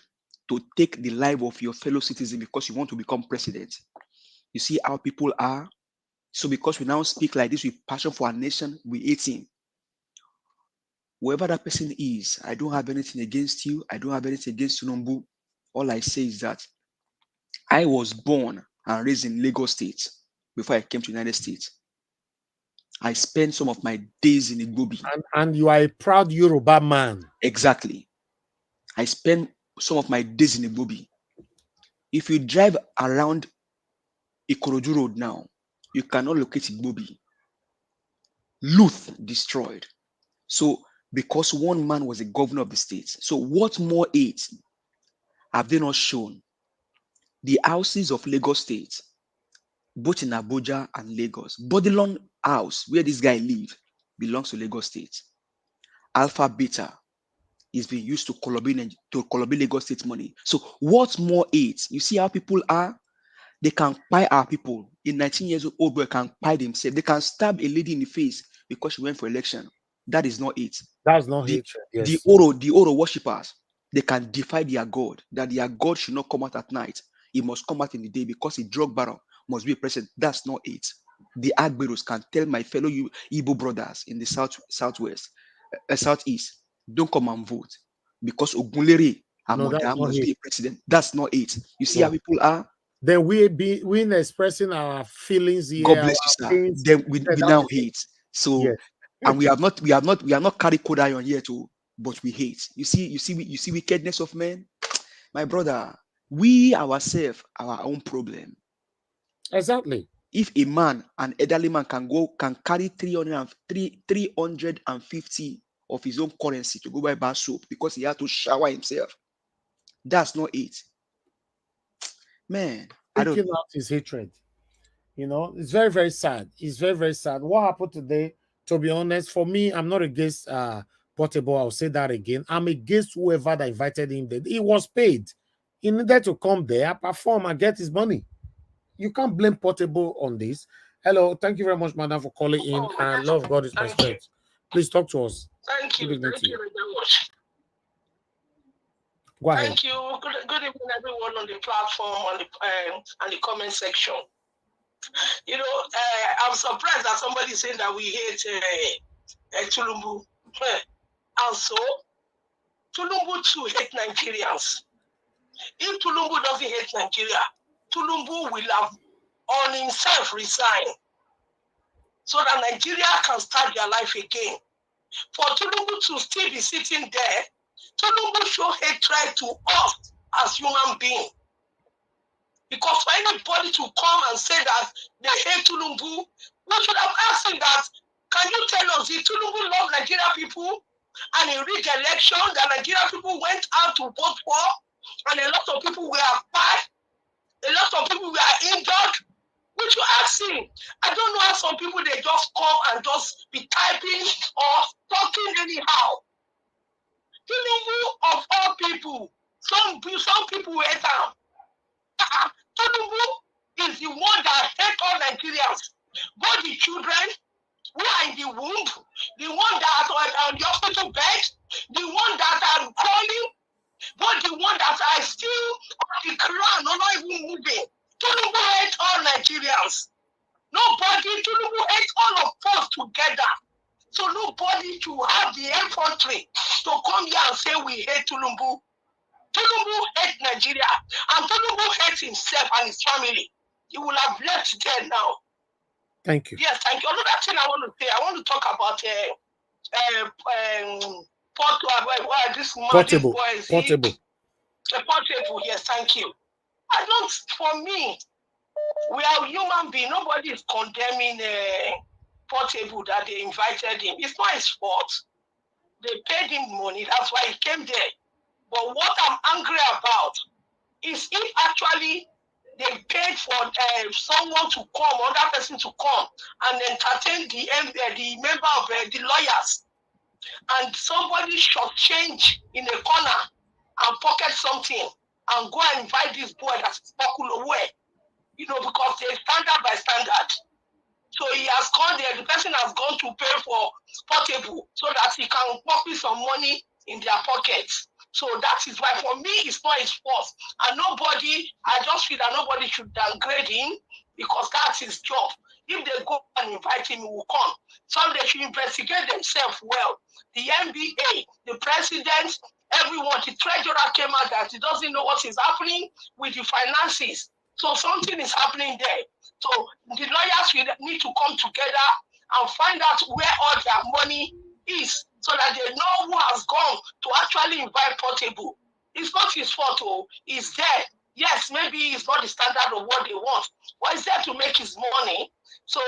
to take the life of your fellow citizen because you want to become president. You see how people are? So because we now speak like this with passion for our nation, we hate him. Whoever that person is, I don't have anything against you. I don't have anything against Tinubu. All I say is that I was born and raised in Lagos State before I came to the United States. I spent some of my days in Igbobi. And you are a proud Yoruba man. Exactly. I spent some of my days in Igbobi. If you drive around Ikorodu Road now, you cannot locate Igbobi. Luth destroyed. So, because one man was a governor of the state. So, what more hate have they not shown? The houses of Lagos State, both in Abuja and Lagos. Bodilon House, where this guy lives, belongs to Lagos State. Alpha Beta is being used to collaborate Lagos State money. So, what more hate? You see how people are? They can buy our people. A 19-year-old boy can buy themselves. They can stab a lady in the face because she went for election. That is not it. That's not hatred. Yes. The Oro worshippers, they can defy their God, that their God should not come out at night. He must come out in the day because a drug baron must be a president. That's not it. The Agberos can tell my fellow Igbo brothers in the southeast, don't come and vote because Ogunlere Amoda must be a president. That's not it. You see how people are? Then we expressing our feelings here. God bless you, sir. Then we now hate. So, yes. And we have not carried code iron here too, but we hate. You see wickedness of men, my brother. We ourselves, our own problem. Exactly. If a man, an elderly man, can carry 350 of his own currency to go buy bar soap because he had to shower himself, that's not it. Man, Speaking out his hatred. You know, it's very, very sad. It's very, very sad. What happened today, to be honest, for me, I'm not against Portable. I'll say that again. I'm against whoever that invited him there. He was paid. He needed to come there, perform, and get his money. You can't blame Portable on this. Hello, thank you very much, madam, for calling in. And love God is my strength. Please talk to us. Thank you. Thank you very much. Go ahead. Thank you. Good evening, everyone on the platform, and the comment section. You know, I'm surprised that somebody saying that we hate Tinubu. And so, Tinubu too hate Nigerians. If Tinubu doesn't hate Nigeria, Tinubu will have on himself resign. so that Nigeria can start their life again. For Tinubu to still be sitting there, Tinubu show hatred to us as human beings. Because for anybody to come and say that they hate Tinubu, we should have asked him that, can you tell us, did Tinubu love Nigeria people? And in rigged election that Nigeria people went out to vote for, and a lot of people were fired, a lot of people were injured. We should ask him. I don't know how some people, they just come and just be typing or talking anyhow. Tinubu of all people, some people hate him. Tinubu is the one that hates all Nigerians, both the children who are in the womb, the one that are on the hospital bed, the one that are crawling, but the one that are still on the ground, or not even moving. Tinubu hates all Nigerians. Nobody, Tinubu hates all of us together. So nobody should have the infantry to come here and say we hate Tinubu. Tinubu hates Nigeria, and Tinubu hates himself and his family. He will have left there now. Thank you. Yes, thank you. Another thing I want to say, I want to talk about Portable. Portable, yes, thank you. I don't, for me, we are human beings. Nobody is condemning Portable that they invited him. It's not his fault. They paid him money, that's why he came there. But what I'm angry about is if actually they paid for someone to come, another person to come and entertain the member of the lawyers, and somebody shortchange in a corner and pocket something and go and invite this boy that's popular away, because they standard by standard. So he has gone there, the person has gone to pay for Portable so that he can pocket some money in their pockets. So that is why for me it's not his fault. And I just feel that nobody should downgrade him because that's his job. If they go and invite him, he will come. So they should investigate themselves well. The NBA, the president, everyone, the treasurer came out that he doesn't know what is happening with the finances. So something is happening there. So the lawyers will need to come together and find out where all their money is so that they know who has gone to actually invite Portable. It's not his fault, he's there. Yes, maybe it's not the standard of what they want, but he's there to make his money. So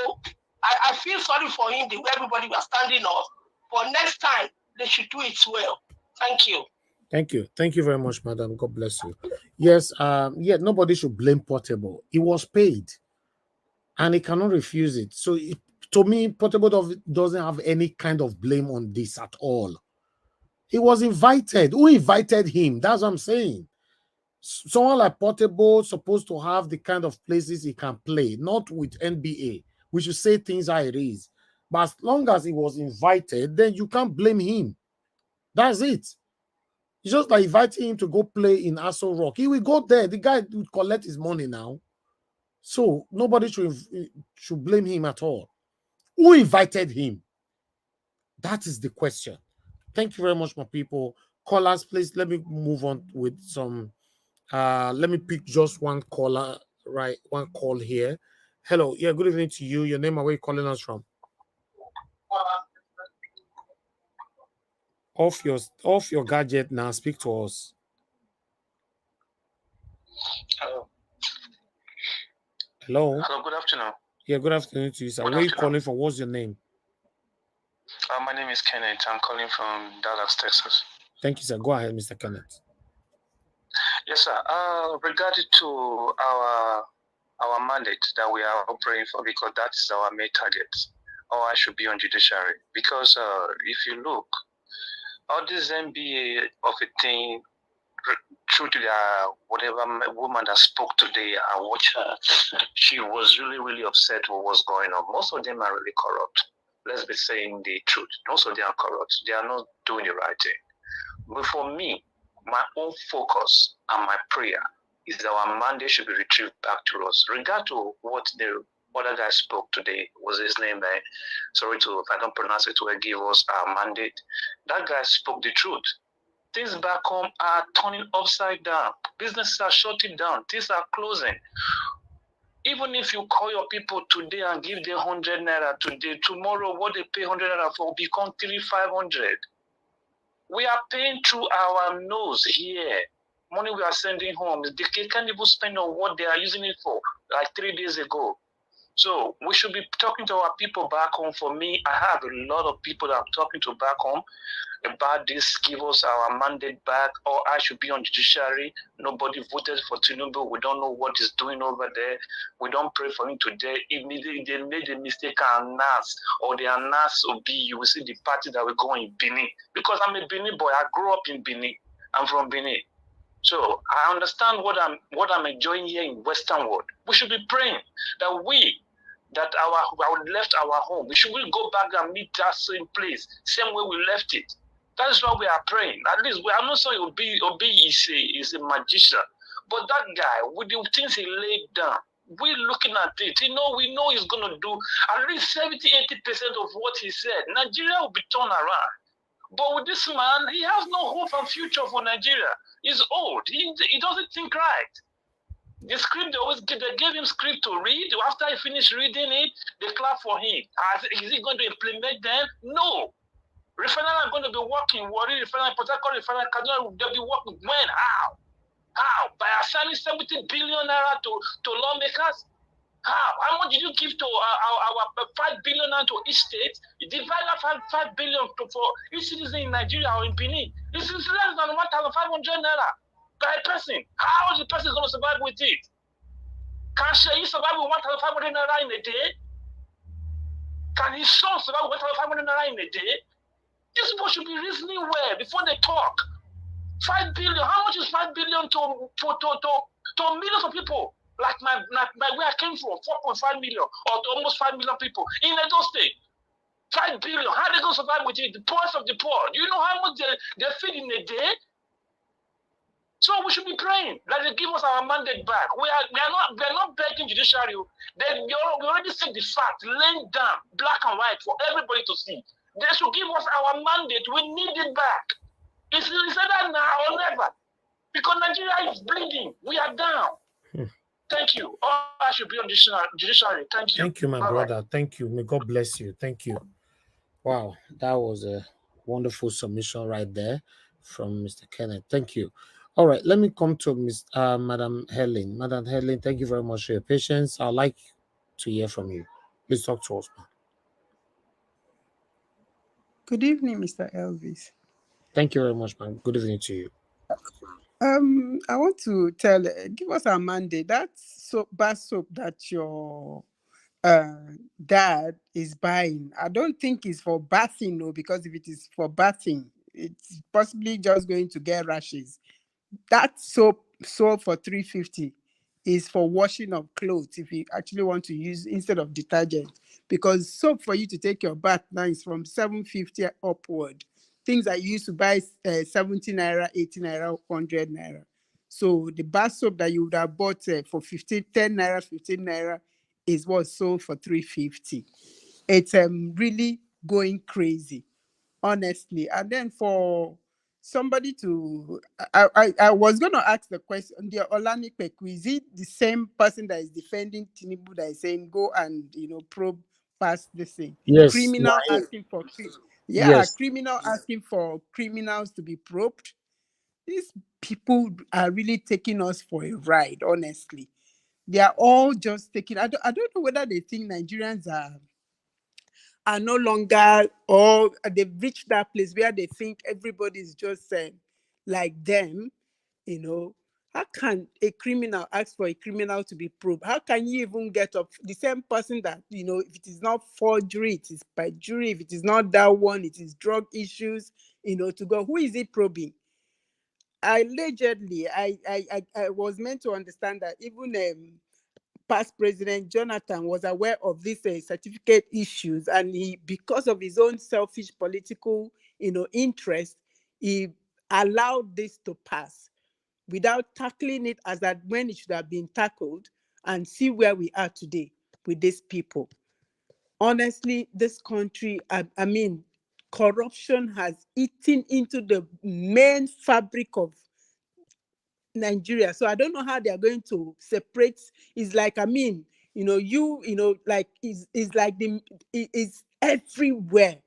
I feel sorry for him, the way everybody was standing up. But next time, they should do it well. Thank you. Thank you. Thank you very much, madam. God bless you. Yes, nobody should blame Portable. He was paid and he cannot refuse it. So to me, Portable doesn't have any kind of blame on this at all. He was invited. Who invited him? That's what I'm saying. Someone like Portable supposed to have the kind of places he can play, not with NBA. We should say things how it is. But as long as he was invited, then you can't blame him. That's it. It's just like inviting him to go play in Aso Rock. He will go there. The guy would collect his money now. So nobody should blame him at all. Who invited him? That is the question. Thank you very much, my people. Callers, please let me move on with some. Let me pick just one caller, right? One call here. Hello. Yeah, good evening to you. Your name and where you calling us from? Off your gadget now. Speak to us. Hello. Hello. Hello, good afternoon. Yeah, good afternoon to you, sir. Where are you calling from? What's your name? My name is Kenneth. I'm calling from Dallas, Texas. Thank you, sir. Go ahead, Mr. Kenneth. Yes, sir. Regarding to our mandate that we are operating for, because that is our main target, or I should be on judiciary. Because if you look, all this MBA of a thing, true to the whatever woman that spoke today, I watched her. She was really, really upset with what's going on. Most of them are really corrupt. Let's be saying the truth. Most of them are corrupt. They are not doing the right thing. But for me, my own focus and my prayer is that our mandate should be retrieved back to us. Regard to what the other guy spoke today, was his name, sorry if I don't pronounce it well, give us our mandate. That guy spoke the truth. Things back home are turning upside down. Businesses are shutting down. Things are closing. Even if you call your people today and give them 100 naira today, tomorrow what they pay 100 naira for will become 300-500. We are paying through our nose here. Money we are sending home, they can't even spend on what they are using it for, like 3 days ago. So we should be talking to our people back home. For me, I have a lot of people that I'm talking to back home about this, give us our mandate back, or I should be on judiciary. Nobody voted for Tinubu. We don't know what he's doing over there. We don't pray for him today. If they made a mistake and announce, or they announce Obi, you will see the party that will go in Benin. Because I'm a Benin boy. I grew up in Benin. I'm from Benin. So I understand what I'm enjoying here in Western world. We should be praying that our left our home. We should go back and meet that same place, same way we left it. That is why we are praying. At least I'm not saying Obi is a magician, but that guy with the things he laid down, we're looking at it. We know he's gonna do at least 70-80% of what he said. Nigeria will be turned around. But with this man, he has no hope and future for Nigeria. He's old. He doesn't think right. The script, they gave him script to read. After he finished reading it, they clap for him. Is he going to implement them? No. Refinery are going to be working. Warri Refinery, Port Harcourt Refinery, Kaduna, they'll be working. When? How? By assigning 70 billion naira to lawmakers? How much did you give to our 5 billion naira to each state? You divide that 5 billion for each citizen in Nigeria or in Benin. This is less than 1,500 naira per person. How is the person going to survive with it? Can he survive with 1,500 naira in a day? Can his son survive with 1,500 naira in a day? These people should be reasoning well before they talk. 5 billion. How much is 5 billion to millions of people? Like my where I came from, 4.5 million or to almost 5 million people in Edo State. 5 billion. How are they going to survive with it? The poorest of the poor. Do you know how much they feed in a day? So we should be praying that they give us our mandate back. We are not begging judiciary. We already said the fact, laying down black and white for everybody to see. They should give us our mandate. We need it back. It's either now or never. Because Nigeria is bleeding. We are down. Thank you. I should be on judiciary. Thank you. Thank you, my Bye-bye. brother. Thank you. May God bless you. Thank you. Wow, that was a wonderful submission right there from Mr. Kenneth. Thank you. All right, let me come to Madam Helen. Madam Helen, thank you very much for your patience. I'd like to hear from you. Please talk to us, ma'am. Good evening, Mr. Elvis. Thank you very much, ma'am. Good evening to you. I want to give us our mandate. That bar soap that your dad is buying, I don't think it's for bathing, no, because if it is for bathing, it's possibly just going to get rashes. That soap sold for 350 is for washing of clothes if you actually want to use instead of detergent, because soap for you to take your bath now is from 750 upward. Things that you used to buy 70 naira, 80 naira, 100 naira. So the bar soap that you would have bought for 10 naira, 15 naira is what's sold for 350. It's really going crazy, honestly. And then for somebody to, I was going to ask the question, the Olanipekwe, is it the same person that is defending Tinubu that is saying go and probe past this thing? Yes. Criminal asking for criminal asking for criminals to be probed. These people are really taking us for a ride, honestly. They are all just taking, I don't know whether they think Nigerians are no longer, or they've reached that place where they think everybody's just like them. How can a criminal ask for a criminal to be probed? How can you even get up the same person that, if it is not forgery, it is perjury, if it is not that one, it is drug issues, to go, who is it probing? Allegedly, I was meant to understand that even past President Jonathan was aware of these certificate issues, and he, because of his own selfish political, interest, he allowed this to pass without tackling it as that when it should have been tackled, and see where we are today with these people. Honestly, this country, I mean, corruption has eaten into the main fabric of Nigeria. So I don't know how they are going to separate. It's like, like is like it's everywhere.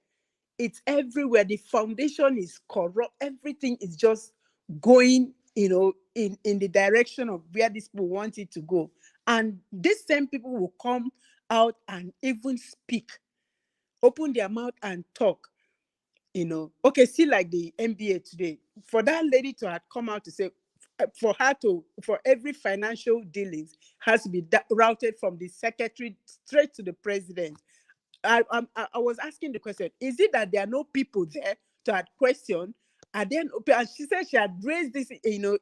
It's everywhere. The foundation is corrupt. Everything is just going, in the direction of where these people want it to go. And these same people will come out and even speak, open their mouth and talk. Okay, see, like the NBA today, for that lady to have come out to say, for every financial dealings has to be routed from the secretary straight to the president. I was asking the question: is it that there are no people there to ask question? And then, and she said she had raised these,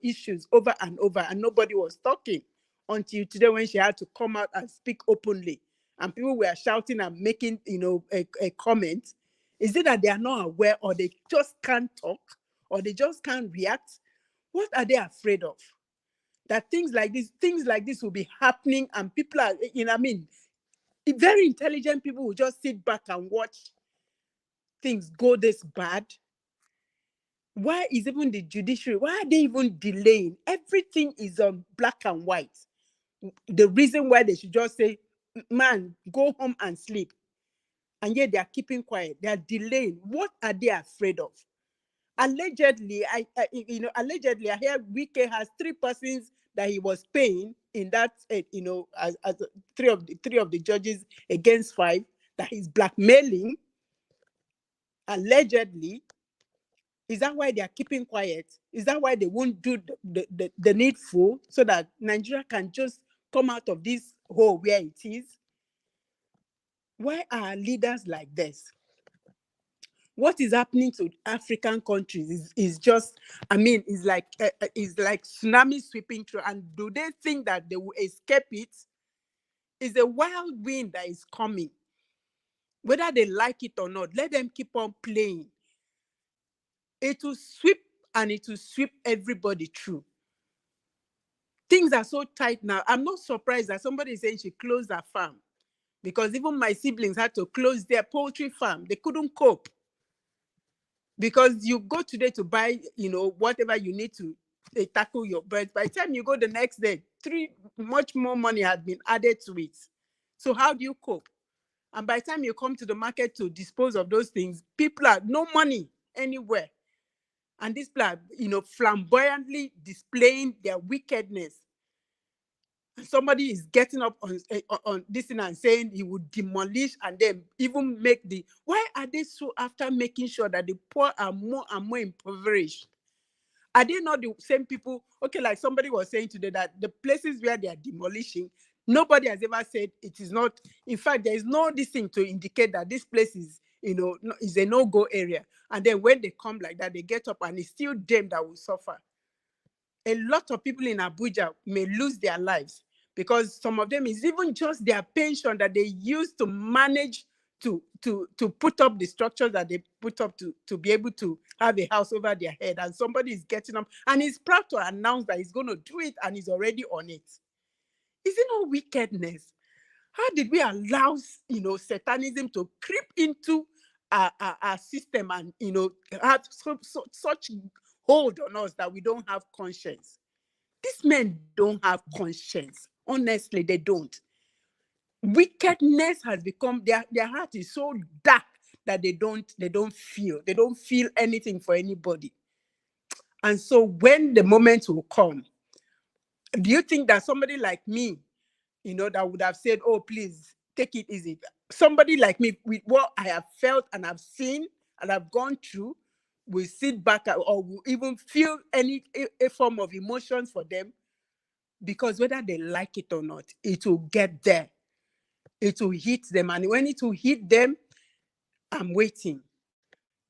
issues over and over, and nobody was talking until today when she had to come out and speak openly, and people were shouting and making, a comment. Is it that they are not aware, or they just can't talk, or they just can't react? What are they afraid of? That things like this will be happening, and people are, very intelligent people will just sit back and watch things go this bad. Why is even the judiciary, why are they even delaying? Everything is on black and white. The reason why they should just say, man, go home and sleep. And yet they are keeping quiet. They are delaying. What are they afraid of? Allegedly, I hear Wike has 3 persons that he was paying in that, as three of the judges against 5, that he's blackmailing. Allegedly, is that why they are keeping quiet? Is that why they won't do the needful so that Nigeria can just come out of this hole where it is? Why are leaders like this? What is happening to African countries is just, is like tsunami sweeping through. And do they think that they will escape it? It's a wild wind that is coming. Whether they like it or not, let them keep on playing. It will sweep, and it will sweep everybody through. Things are so tight now. I'm not surprised that somebody is saying she closed her farm, because even my siblings had to close their poultry farm. They couldn't cope. Because you go today to buy, whatever you need to tackle your birds. By the time you go the next day, much more money had been added to it. So how do you cope? And by the time you come to the market to dispose of those things, people have no money anywhere. And these people are, flamboyantly displaying their wickedness. And somebody is getting up on this thing and saying he would demolish and then even make why are they so after making sure that the poor are more and more impoverished? Are they not the same people? Okay, like somebody was saying today that the places where they are demolishing, nobody has ever said it is not. In fact, there is no this thing to indicate that this place is, is a no-go area. And then when they come like that, they get up and it's still them that will suffer. A lot of people in Abuja may lose their lives because some of them is even just their pension that they use to manage to put up the structures that they put up to be able to have a house over their head. And somebody is getting up and he's proud to announce that he's going to do it and he's already on it. Is it not wickedness? How did we allow, Satanism to creep into our system and, have such hold on us that we don't have conscience? These men don't have conscience. Honestly, they don't. Wickedness has become, their heart is so dark that they don't feel anything for anybody. And so when the moment will come, do you think that somebody like me, that would have said, oh, please take it easy? Somebody like me, with what I have felt and I've seen and I've gone through, will sit back or will even feel any a form of emotions for them, because whether they like it or not, it will get there. It will hit them. And when it will hit them, I'm waiting.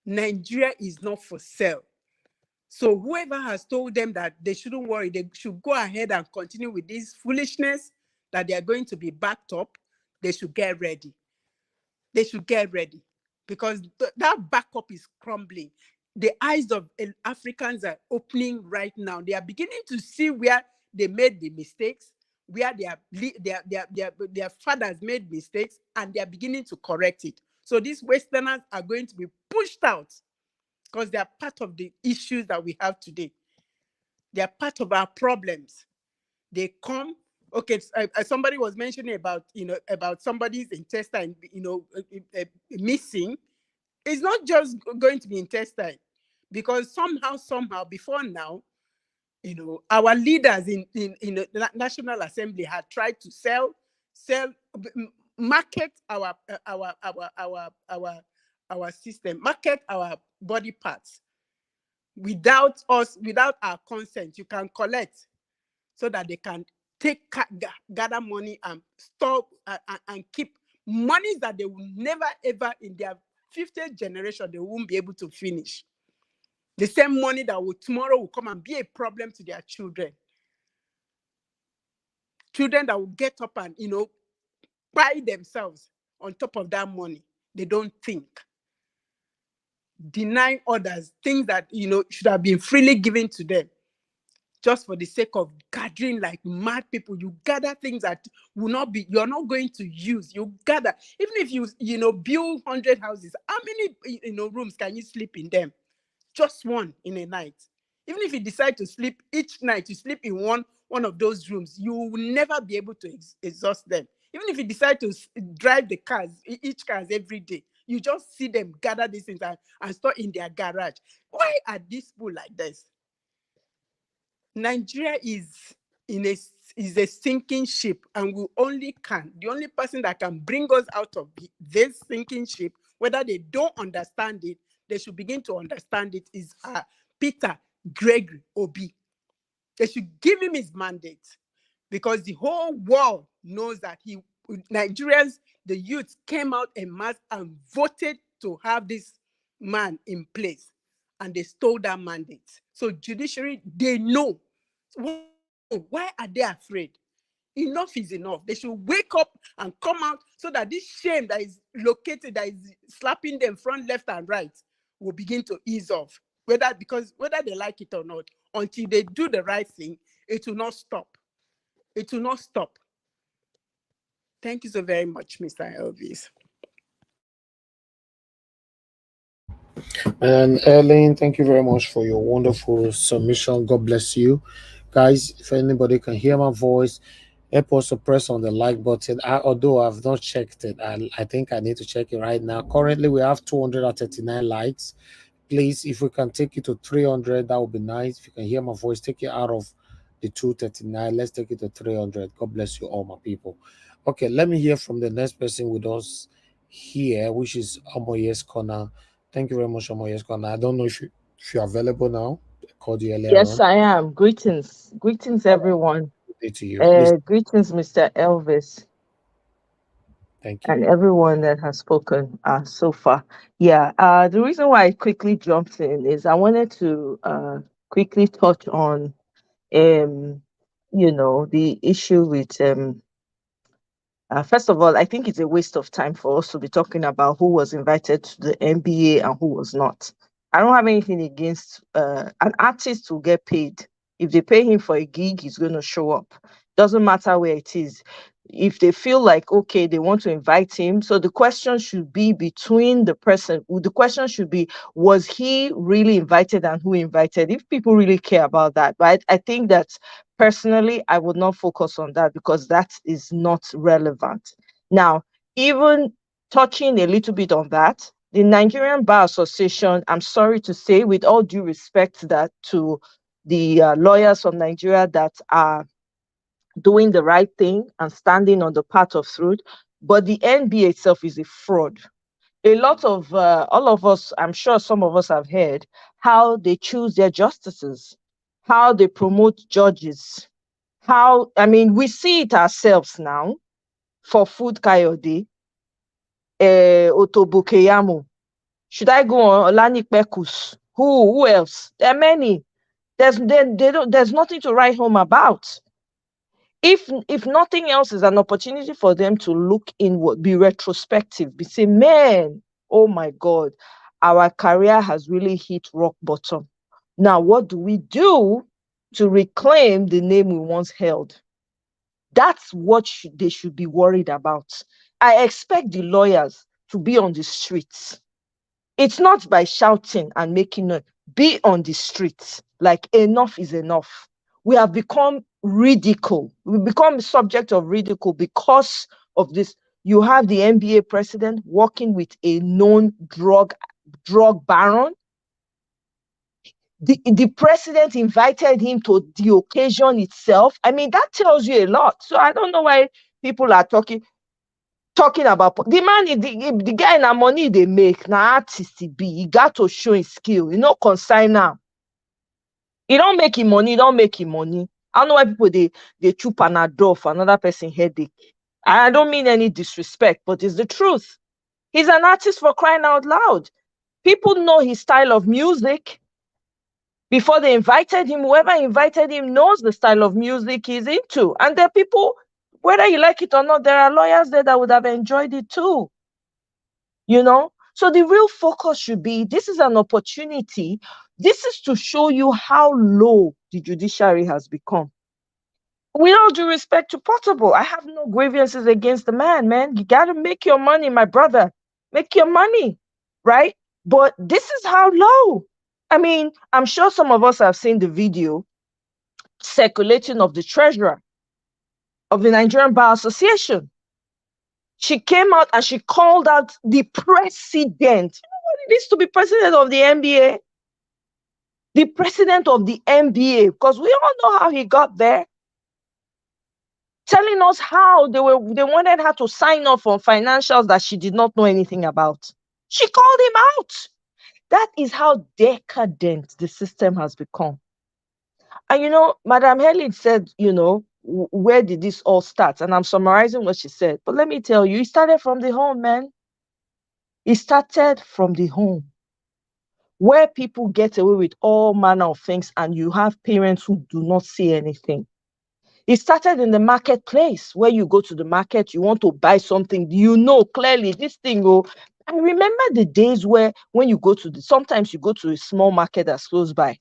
Nigeria is not for sale. So whoever has told them that they shouldn't worry, they should go ahead and continue with this foolishness, that they are going to be backed up, they should get ready. They should get ready, because that backup is crumbling. The eyes of Africans are opening right now. They are beginning to see where they made the mistakes, where their fathers made mistakes, and they are beginning to correct it. So these Westerners are going to be pushed out because they are part of the issues that we have today. They are part of our problems. They come, Okay, somebody was mentioning about about somebody's intestine missing. It's not just going to be intestine, because somehow before now, our leaders in the National Assembly had tried to market our system, market our body parts without our consent. You can collect so that they can gather money and store and keep monies that they will never ever in their 50th generation they won't be able to finish. The same money that tomorrow will come and be a problem to their children. Children that will get up and buy themselves on top of that money. They don't think. Deny others things that should have been freely given to them, just for the sake of gathering like mad people. You gather things that you're not going to use. You gather, even if you build 100 houses, how many rooms can you sleep in them? Just one in a night. Even if you decide to sleep each night, you sleep in one of those rooms, you will never be able to exhaust them. Even if you decide to drive the cars, each cars every day, you just see them gather these things and store in their garage. Why are these people like this? Nigeria is a sinking ship, and the only person that can bring us out of this sinking ship, whether they don't understand it, they should begin to understand it, is Peter Gregory Obi. They should give him his mandate, because the whole world knows that Nigerians, the youth, came out en masse and voted to have this man in place, and they stole that mandate. So Judiciary, they know. Why are they afraid? Enough is enough. They should wake up and come out, so that this shame that is located, that is slapping them front, left, and right, will begin to ease off. Whether they like it or not, until they do the right thing, it will not stop. It will not stop. Thank you so very much, Mr. Elvis. And Ellen, thank you very much for your wonderful submission. God bless you. Guys, if anybody can hear my voice, help us to press on the like button. Although I've not checked it, I think I need to check it right now. Currently, we have 239 likes. Please, if we can take it to 300, that would be nice. If you can hear my voice, take it out of the 239. Let's take it to 300. God bless you all, my people. Okay, let me hear from the next person with us here, which is Omoye's Corner. Thank you very much, Omoye's Corner. I don't know if you're available now. I called you earlier Yes, on. I am. Greetings. Greetings, everyone. Good day to you. Greetings, Mr. Elvis. Thank you. And everyone that has spoken so far. Yeah, the reason why I quickly jumped in is I wanted to quickly touch on, the issue with first of all, I think it's a waste of time for us to be talking about who was invited to the NBA and who was not. I don't have anything against an artist who get paid. If they pay him for a gig, he's going to show up. Doesn't matter where it is. If they feel like, okay, they want to invite him. So the question should be between the person. The question should be, was he really invited and who invited? If people really care about that. But I think that personally, I would not focus on that, because that is not relevant. Now, even touching a little bit on that, the Nigerian Bar Association, I'm sorry to say, with all due respect to the lawyers from Nigeria that are doing the right thing and standing on the path of truth, but the NBA itself is a fraud. A lot of, all of us, I'm sure some of us have heard how they choose their justices, how they promote judges, we see it ourselves now for Food Kayode, Otobukeyamo. Should I go on Olani Pekus? Who else? There are many. There's nothing to write home about. If nothing else is an opportunity for them to look inward, be retrospective, be say, man, oh my God, our career has really hit rock bottom. Now, what do we do to reclaim the name we once held? That's what they should be worried about. I expect the lawyers to be on the streets. It's not by shouting and making noise. Be on the streets. Like, enough is enough. we have become ridicule. We become subject of ridicule because of this. You have the NBA president working with a known drug baron. The president invited him to the occasion itself. I mean, that tells you a lot. So I don't know why people are talking about the man. The guy in the money they make now, artist he be. He got to show his skill. Consign now. He don't make him money. He don't make him money. I don't know why people they chew Panadol for another person headache. I don't mean any disrespect, but it's the truth. He's an artist, for crying out loud. People know his style of music. Before they invited him, whoever invited him knows the style of music he's into. And there are people, whether you like it or not, there are lawyers there that would have enjoyed it too. So the real focus should be, this is an opportunity. This is to show you how low the judiciary has become. With all due respect to Portable, I have no grievances against the man. You got to make your money, my brother. Make your money, right? But this is how low. I mean, I'm sure some of us have seen the video circulating of the treasurer of the Nigerian Bar Association. She came out and she called out the president. You know what it is to be president of the NBA? The president of the NBA, because we all know how he got there. Telling us how they wanted her to sign off on financials that she did not know anything about. She called him out. That is how decadent the system has become. And Madam Helen said, where did this all start? And I'm summarizing what she said. But let me tell you, it started from the home, man. It started from the home, where people get away with all manner of things and you have parents who do not see anything. It started in the marketplace, where you go to the market, you want to buy something, clearly this thing. I remember the days when you go sometimes you go to a small market that's close by,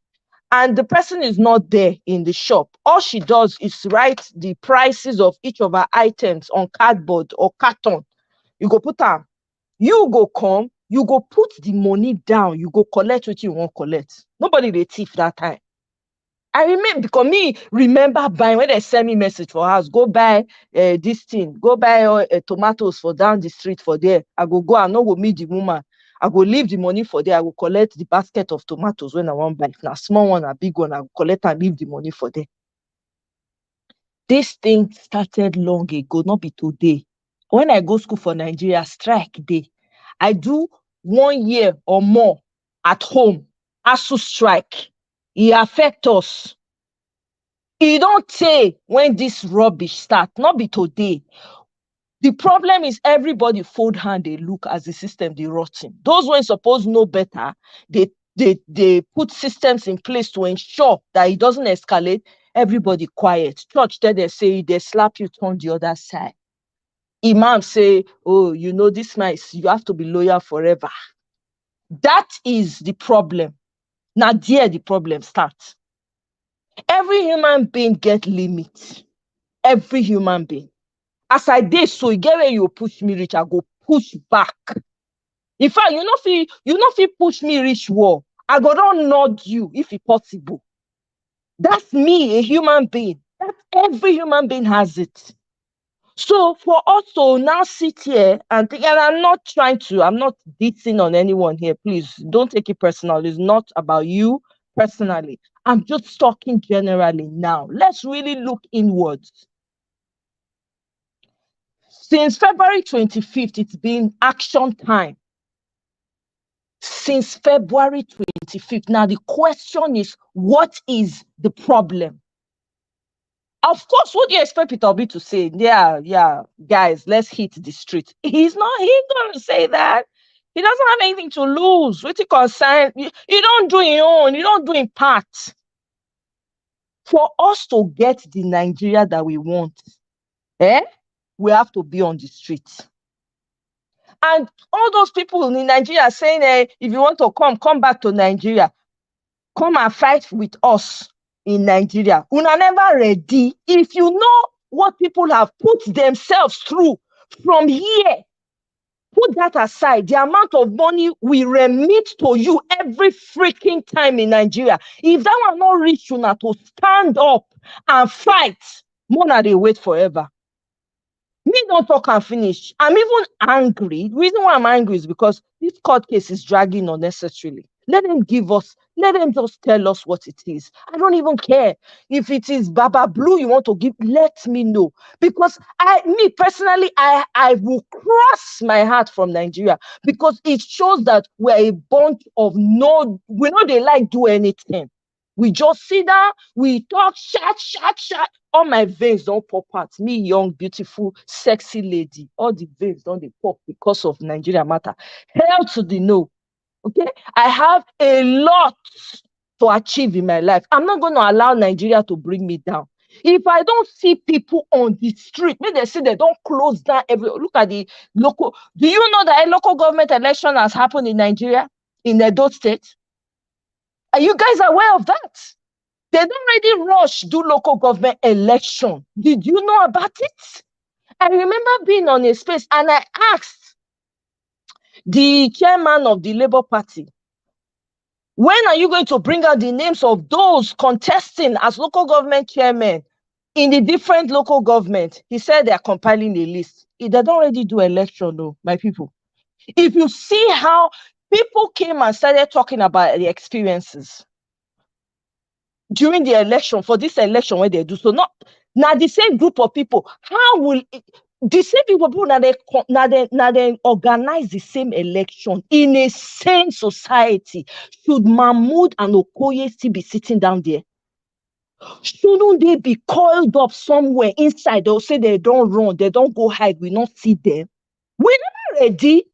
and the person is not there in the shop. All she does is write the prices of each of her items on cardboard or carton. You go put them. You go come, you go put the money down, you go collect what you want collect. Nobody they thief that time. I remember buying, when they send me message for house, go buy this thing, go buy tomatoes for down the street for there. I go, I no go meet the woman. I go leave the money for there. I will collect the basket of tomatoes when I want buy. Now small one, a big one, I will collect and leave the money for there. This thing started long ago, not be today. When I go school for Nigeria, strike day. I do 1 year or more at home. ASU strike. It affects us. It don't say when this rubbish start, not be today. The problem is everybody fold hand, they look as the system they rotten. Those when supposed know better, they put systems in place to ensure that it doesn't escalate. Everybody quiet. Church then they say they slap you on the other side. Imam say, oh, this man, you have to be loyal forever. That is the problem. Now there the problem starts. Every human being get limits. Every human being. As I did, so you get where you push me reach, I go push back. In fact, you not fit push me reach wall. I go don't nod you if it's possible. That's me, a human being. That every human being has it. So for us to now sit here and think, and I'm not dissing on anyone here, please don't take it personal. It's not about you personally. I'm just talking generally now. Let's really look inwards. Since February 25th, it's been action time. Since February 25th. Now the question is, what is the problem? Of course, what do you expect Peter Obi to say? Yeah, guys, let's hit the street. He's going to say that. He doesn't have anything to lose. What he concern, you don't do your own, you don't do in part. For us to get the Nigeria that we want, we have to be on the streets. And all those people in Nigeria saying, if you want to come back to Nigeria, come and fight with us in Nigeria. Una never ready. If you know what people have put themselves through from here Put that aside. The amount of money we remit to you every freaking time in Nigeria. If that one not reach you now to stand up and fight, more than they wait forever. Me don't talk and finish. I'm even angry. The reason why I'm angry is because this court case is dragging unnecessarily. Let them let them just tell us what it is. I don't even care. If it is Baba Blue you want to give, let me know. Because me personally, I will cross my heart from Nigeria because it shows that we're a bunch of we know they like do anything. We just sit down, we talk, chat. All my veins don't pop out. Me, young, beautiful, sexy lady. All the veins don't they pop because of Nigeria matter. Hell to the no. Okay? I have a lot to achieve in my life. I'm not going to allow Nigeria to bring me down. If I don't see people on the street, when they say they don't close down look at the local. Do you know that a local government election has happened in Nigeria, in Edo State? Are you guys aware of that? They don't already rush do local government election. Did you know about it? I remember being on a space and I asked the chairman of the Labour Party, when are you going to bring out the names of those contesting as local government chairmen in the different local government? He said they are compiling a list. They don't already do election, though, my people. If you see how people came and started talking about the experiences during the election, for this election when they do so, not now the same group of people, how will the same people now they organize the same election in a sane society? Should Mahmoud and Okoye still be sitting down there? Shouldn't they be coiled up somewhere inside? They'll say they don't run, they don't go hide, we not see them. We're not ready.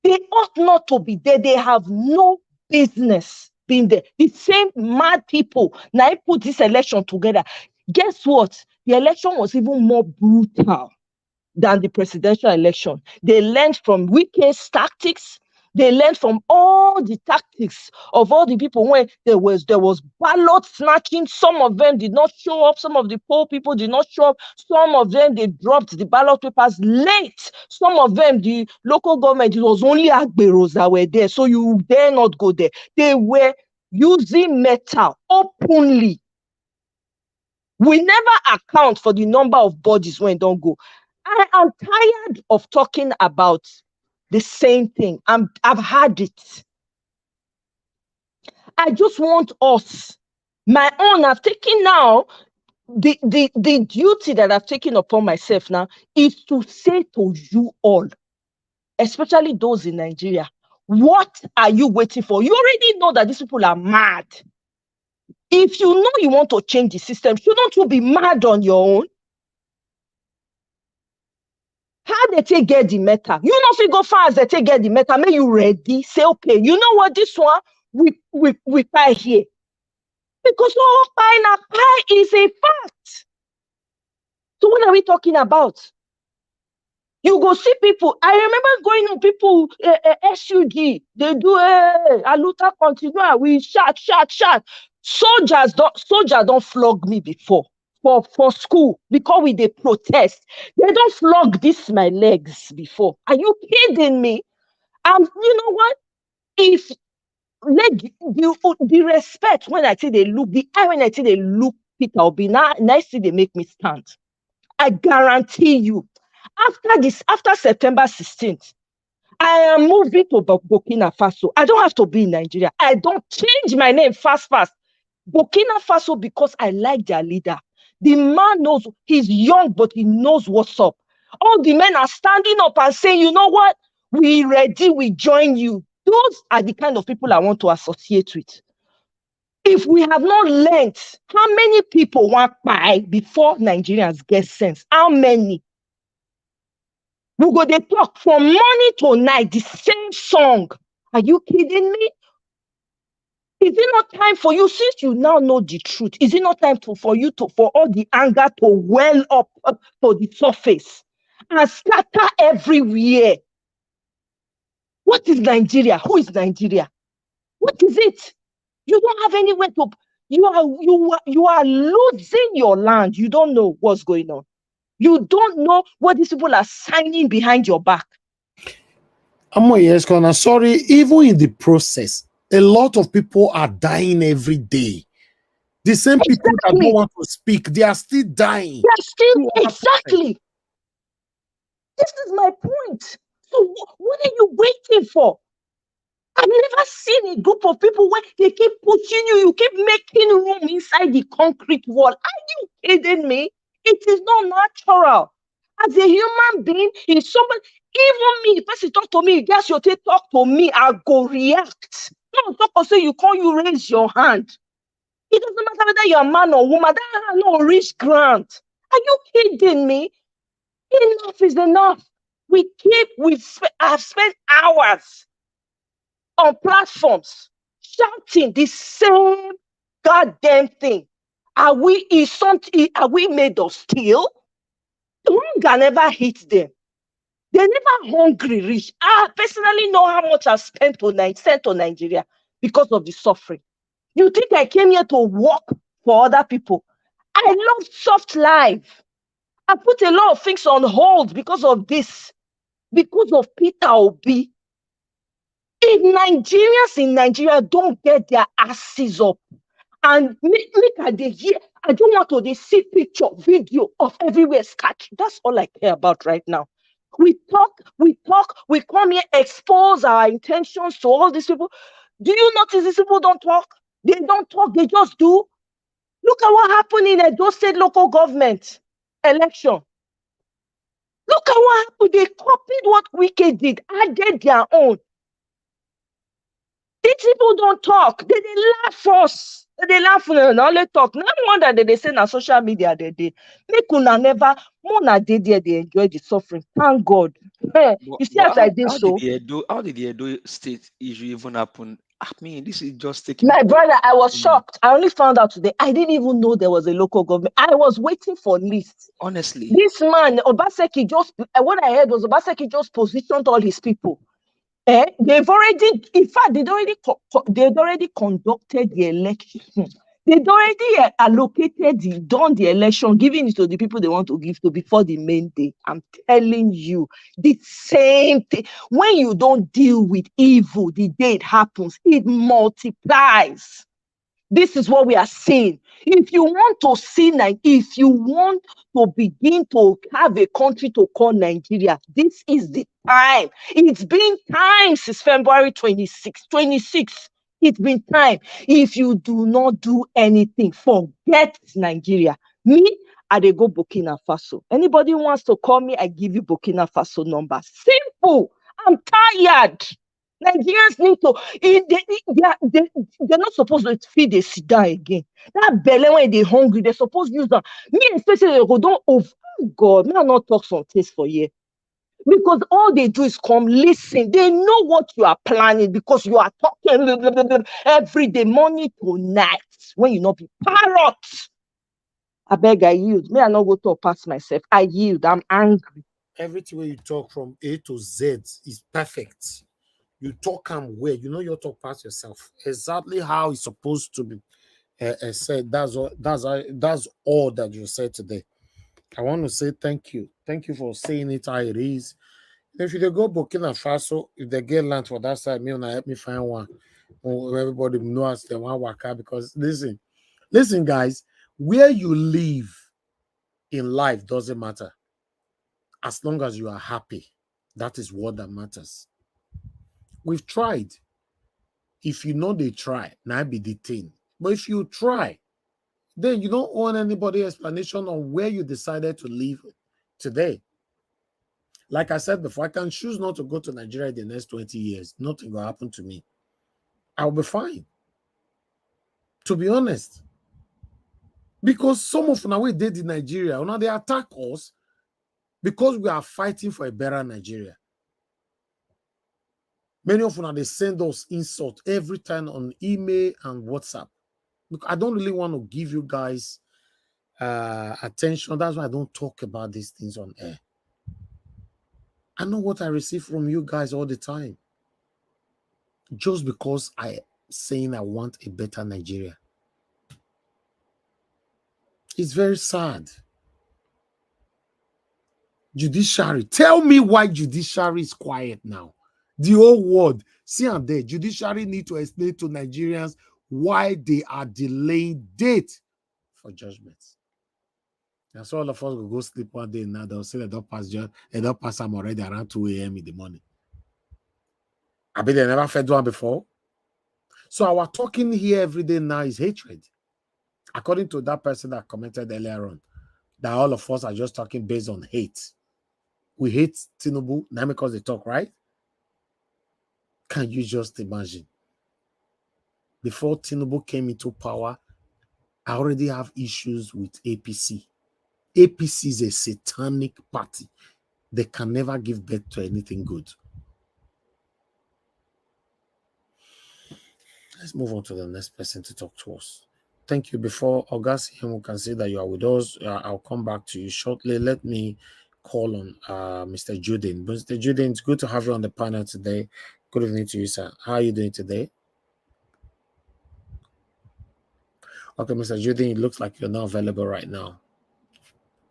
They ought not to be there. They have no business being there. The same mad people now put this election together. Guess what? The election was even more brutal than the presidential election. They learned from Wike's tactics. They learned from all the tactics of all the people when there was ballot snatching. Some of them did not show up. Some of the poor people did not show up. Some of them, they dropped the ballot papers late. Some of them, the local government, it was only Agberos that were there. So you dare not go there. They were using metal openly. We never account for the number of bodies when don't go. I am tired of talking about the same thing. I've had it. I just want us, my own, I've taken now, the duty that I've taken upon myself now is to say to you all, especially those in Nigeria, what are you waiting for? You already know that these people are mad. If you know you want to change the system, shouldn't you be mad on your own? How they take get the matter? You know if you go far as they take get the matter, make you ready. Say, okay, you know what, this one, we pay here. Because all pie is a fact. So what are we talking about? You go see people. I remember going on people, SUG, they do Aluta continue, we shout. Soldiers don't flog me before. For school, because we they protest. They don't flog this my legs before. Are you kidding me? And you know what? If the respect when I say they look, the eye when I say they look Peter Obi, now see they make me stand. I guarantee you, after September 16th, I am moving to Burkina Faso. I don't have to be in Nigeria. I don't change my name fast. Burkina Faso, because I like their leader. The man knows, he's young, but he knows what's up. All the men are standing up and saying, you know what? We ready, we join you. Those are the kind of people I want to associate with. If we have not learned, how many people want by before Nigerians get sense? How many? We go, they talk from morning to night, the same song. Are you kidding me? Is it not time for you, since you now know the truth, is it not time for all the anger to well up to the surface and scatter everywhere? What is Nigeria? Who is Nigeria? What is it? You don't have anywhere to. You are losing your land. You don't know what's going on. You don't know what these people are signing behind your back. Yes, Connor, sorry, even in the process, a lot of people are dying every day. The same people that don't want to speak, they are still dying. They're still, exactly. This is my point. So what are you waiting for? I've never seen a group of people where they keep pushing you, you keep making room inside the concrete wall. Are you kidding me? It is not natural. As a human being, if somebody, even me, if person talk to me, guess you talk to me, I go react. No, talk or say you call you raise your hand. It doesn't matter whether you're a man or woman, that hand no reach ground. Are you kidding me? Enough is enough. I've spent hours on platforms shouting the same goddamn thing. Are we made of steel? Hunger never hit them. They never hungry reach. I personally know how much I've sent to Nigeria because of the suffering. You think I came here to work for other people? I love soft life. I put a lot of things on hold because of this, because of Peter Obi. If Nigerians in Nigeria don't get their asses up and make at the year, I don't want to see picture, video of everywhere scattered. That's all I care about right now. We talk, we come here, expose our intentions to all these people. Do you notice these people don't talk? They don't talk, they just do. Look at what happened in Edo State local government election. Look at what happened. They copied what Wike did, added their own. These people don't talk. They laugh us. They laugh now. Only talk. No wonder they say on social media they did. Make una never more na dey there. They enjoy the suffering. Thank God. You see, as I did so. How did the Edo State issue even happen? I mean, this is just taking. My brother, I was shocked. I only found out today. I didn't even know there was a local government. I was waiting for lists. Honestly, this man Obaseki what I heard was Obaseki just positioned all his people. They've already, in fact, they'd already conducted the election. They'd already allocated done the election, giving it to the people they want to give to before the main day. I'm telling you, the same thing. When you don't deal with evil, the day it happens, it multiplies. This is what we are saying. If you want to see, if you want to begin to have a country to call Nigeria, this is the time. It's been time since February 26. It's been time. If you do not do anything, forget Nigeria. Me, I dey go Burkina Faso. Anybody wants to call me, I give you Burkina Faso number. Simple. I'm tired. Nigerians need to, they're not supposed to feed a sit down again. That belly when they're hungry, they're supposed to use them. Me especially, they go, oh God, me not talk some taste for you. Because all they do is come listen. They know what you are planning because you are talking every day, morning to night. When you not be parrots. I beg, I yield. Me, I not go talk past myself. I yield. I'm angry. Everything where you talk from A to Z is perfect. You talk and where you know your talk past yourself. Exactly how it's supposed to be said. That's all that you said today. I want to say thank you. Thank you for saying it how it is. If you go Burkina Faso, if they get land for that side, me help me find one. Everybody knows they want waka because listen, guys, where you live in life doesn't matter. As long as you are happy, that is what that matters. We've tried. If you know they try, now be detained. But if you try, then you don't owe anybody explanation on where you decided to live today. Like I said before, I can choose not to go to Nigeria the next 20 years. Nothing will happen to me. I'll be fine. To be honest. Because some of them we did in Nigeria, now they attack us because we are fighting for a better Nigeria. Many of them, they send us insult every time on email and WhatsApp. Look, I don't really want to give you guys attention. That's why I don't talk about these things on air. I know what I receive from you guys all the time. Just because I saying I want a better Nigeria. It's very sad. Judiciary. Tell me why judiciary is quiet now. The whole world. See and there, judiciary need to explain to Nigerians why they are delaying date for judgments. And so all of us will go sleep one day now. They'll say they don't pass them already around 2 a.m. in the morning. I bet they never fed one before. So our talking here every day now is hatred. According to that person that commented earlier on, that all of us are just talking based on hate. We hate Tinubu now because they talk, right? Can you just imagine? Before Tinubu came into power, I already have issues with APC. APC is a satanic party. They can never give birth to anything good. Let's move on to the next person to talk to us. Thank you. Before August, you can see that you are with us. I'll come back to you shortly. Let me call on Mr. Judin. Mr. Judin, it's good to have you on the panel today. Good evening to you, sir. How are you doing today? Okay, Mr. Judin, it looks like you're not available right now.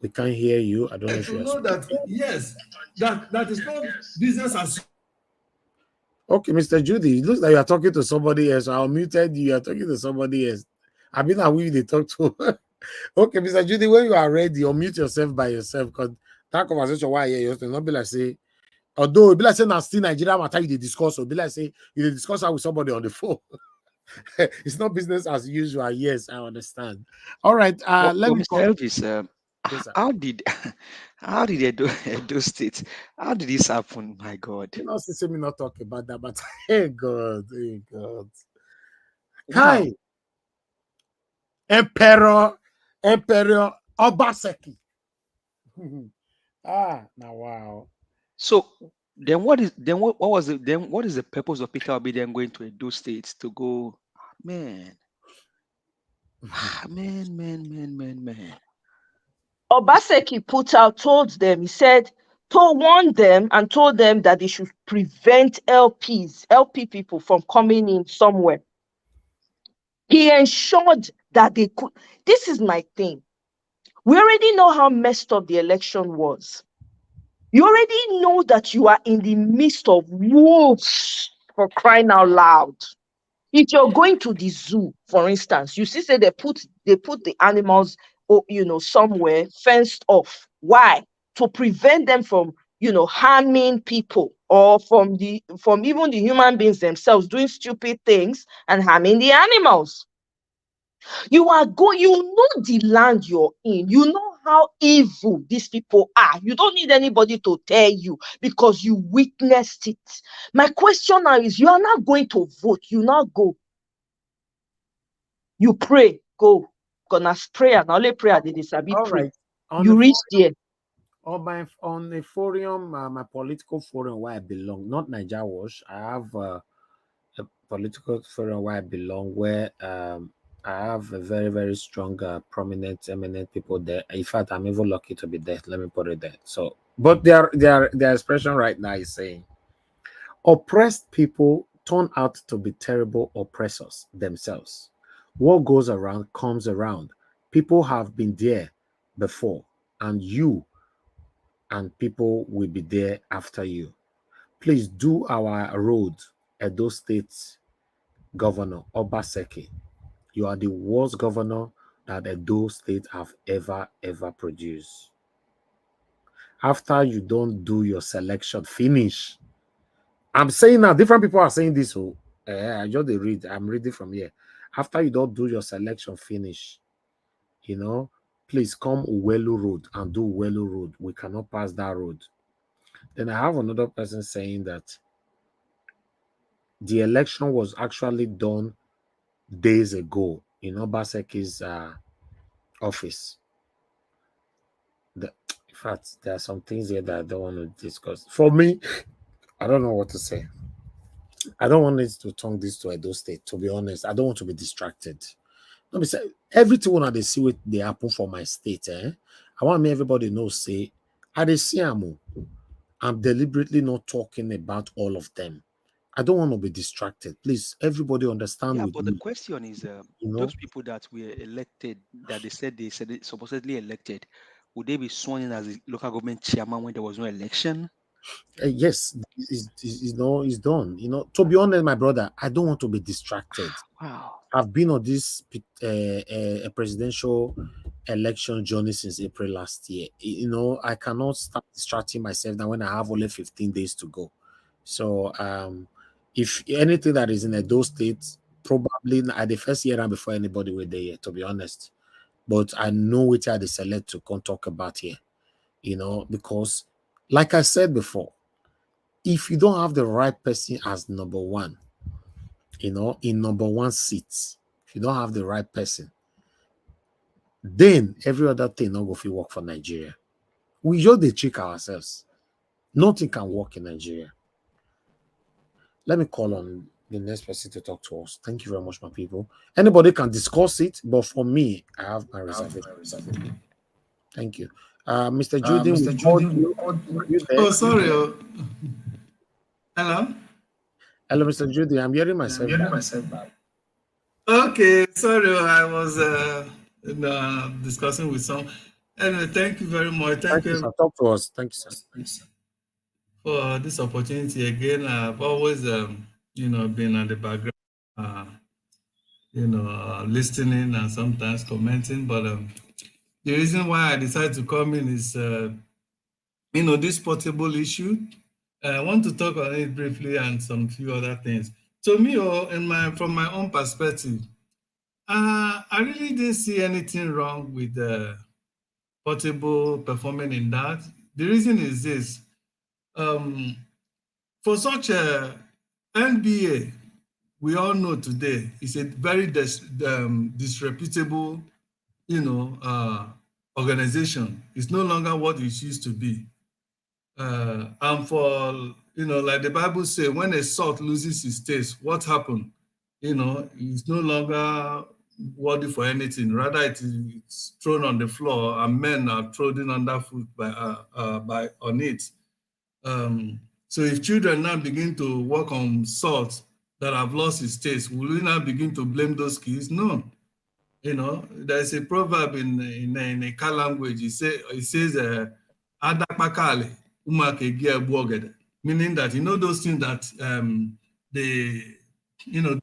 We can't hear you. I don't know if you're know that, yes, that is not business as. Okay, Mr. Judy, it looks like you are talking to somebody else. I unmuted you. You are talking to somebody else. I mean, who they talk to? Okay, Mr. Judy, when you are ready, unmute yourself by yourself because that conversation why you will not be like say, although it be like say now still Nigeria matter you discuss, or be like say you discuss with somebody on the phone. It's not business as usual. Yes, I understand. All right, let me Mr. Elvis, yes, how did Edo State? How did this happen? My God. You know, say me not talk about that, but hey God. Wow. Kai. Emperor Obaseki. Now wow. So then what is the purpose of Peter Obi then going to Edo State to go? Man. Man. Obaseki put out, told them, he said, warned them and told them that they should prevent LP people from coming in somewhere. He ensured that they could. This is my thing. We already know how messed up the election was. You already know that you are in the midst of wolves, for crying out loud. If you're going to the zoo, for instance, you see, say they put the animals, somewhere fenced off. Why? To prevent them from, harming people, or from even the human beings themselves doing stupid things and harming the animals. You know the land you're in. You know how evil these people are. You don't need anybody to tell you because you witnessed it. My question now is, you are not going to vote. You now go. You pray, go. Gonna prayer. Now only prayer they disabi pray. Right. You reach there. On a forum, my political forum where I belong, not Niger Wash. I have a political forum where I belong, where I have a very, very strong, prominent, eminent people there. In fact, I'm even lucky to be there. Let me put it there. So, but their expression right now is saying, oppressed people turn out to be terrible oppressors themselves. What goes around comes around. People have been there before, and you and people will be there after you. Please do our road, Edo State Governor Obaseki. You are the worst governor that Edo State have ever produced. After you don't do your selection, finish. I'm saying now, different people are saying this. So I just read. I'm reading from here. After you don't do your selection, finish. Please come Uwelu Road and do Uwelu Road. We cannot pass that road. Then I have another person saying that the election was actually done days ago in Obaseki's office. In fact, there are some things here that I don't want to discuss. For me, I don't know what to say. I don't want it to turn this to Edo State, to be honest. I don't want to be distracted. Let me say, everything when they see what they happen for my state, I want everybody know, say, I'm deliberately not talking about all of them. I don't want to be distracted. Please, everybody understand Yeah, with but me. the question is, those people that were elected, that they said supposedly elected, would they be sworn in as a local government chairman when there was no election? Yes, it's done. To be honest, my brother, I don't want to be distracted. Wow. I've been on this presidential election journey since April last year. I cannot start distracting myself now when I have only 15 days to go. So, if anything that is in those states, probably at the first year and before anybody were there, to be honest. But I know which are the select to come talk about here, because like I said before, if you don't have the right person as number one, in number one seats, if you don't have the right person, then every other thing not go fit work for Nigeria. We just dey trick ourselves. Nothing can work in Nigeria. Let me call on the next person to talk to us. Thank you very much, my people. Anybody can discuss it, but for me, I have my reservation. Thank you. Mr. Judy, we called you. You there? Oh, sorry. Hello? Hello, Mr. Judy. I'm hearing myself. Okay, sorry. I was discussing with some. Anyway, thank you very much. Thank you, sir. Talk to us. Thank you, sir. For this opportunity again. I've always, been at the background, listening and sometimes commenting. But the reason why I decided to come in is, this portable issue. I want to talk on it briefly and some few other things. To me, from my own perspective, I really didn't see anything wrong with portable performing in that. The reason is this. For such a NBA, we all know today is a very disreputable, organization. It's no longer what it used to be. And for, like the Bible says, when a salt loses its taste, what happened? It's no longer worthy for anything. Rather, it's thrown on the floor, and men are trodden underfoot on it. So if children now begin to work on salt that have lost its taste, will we now begin to blame those kids? No. There's a proverb in a Car language. It says, "Adakpakale umake buogede," meaning that those things that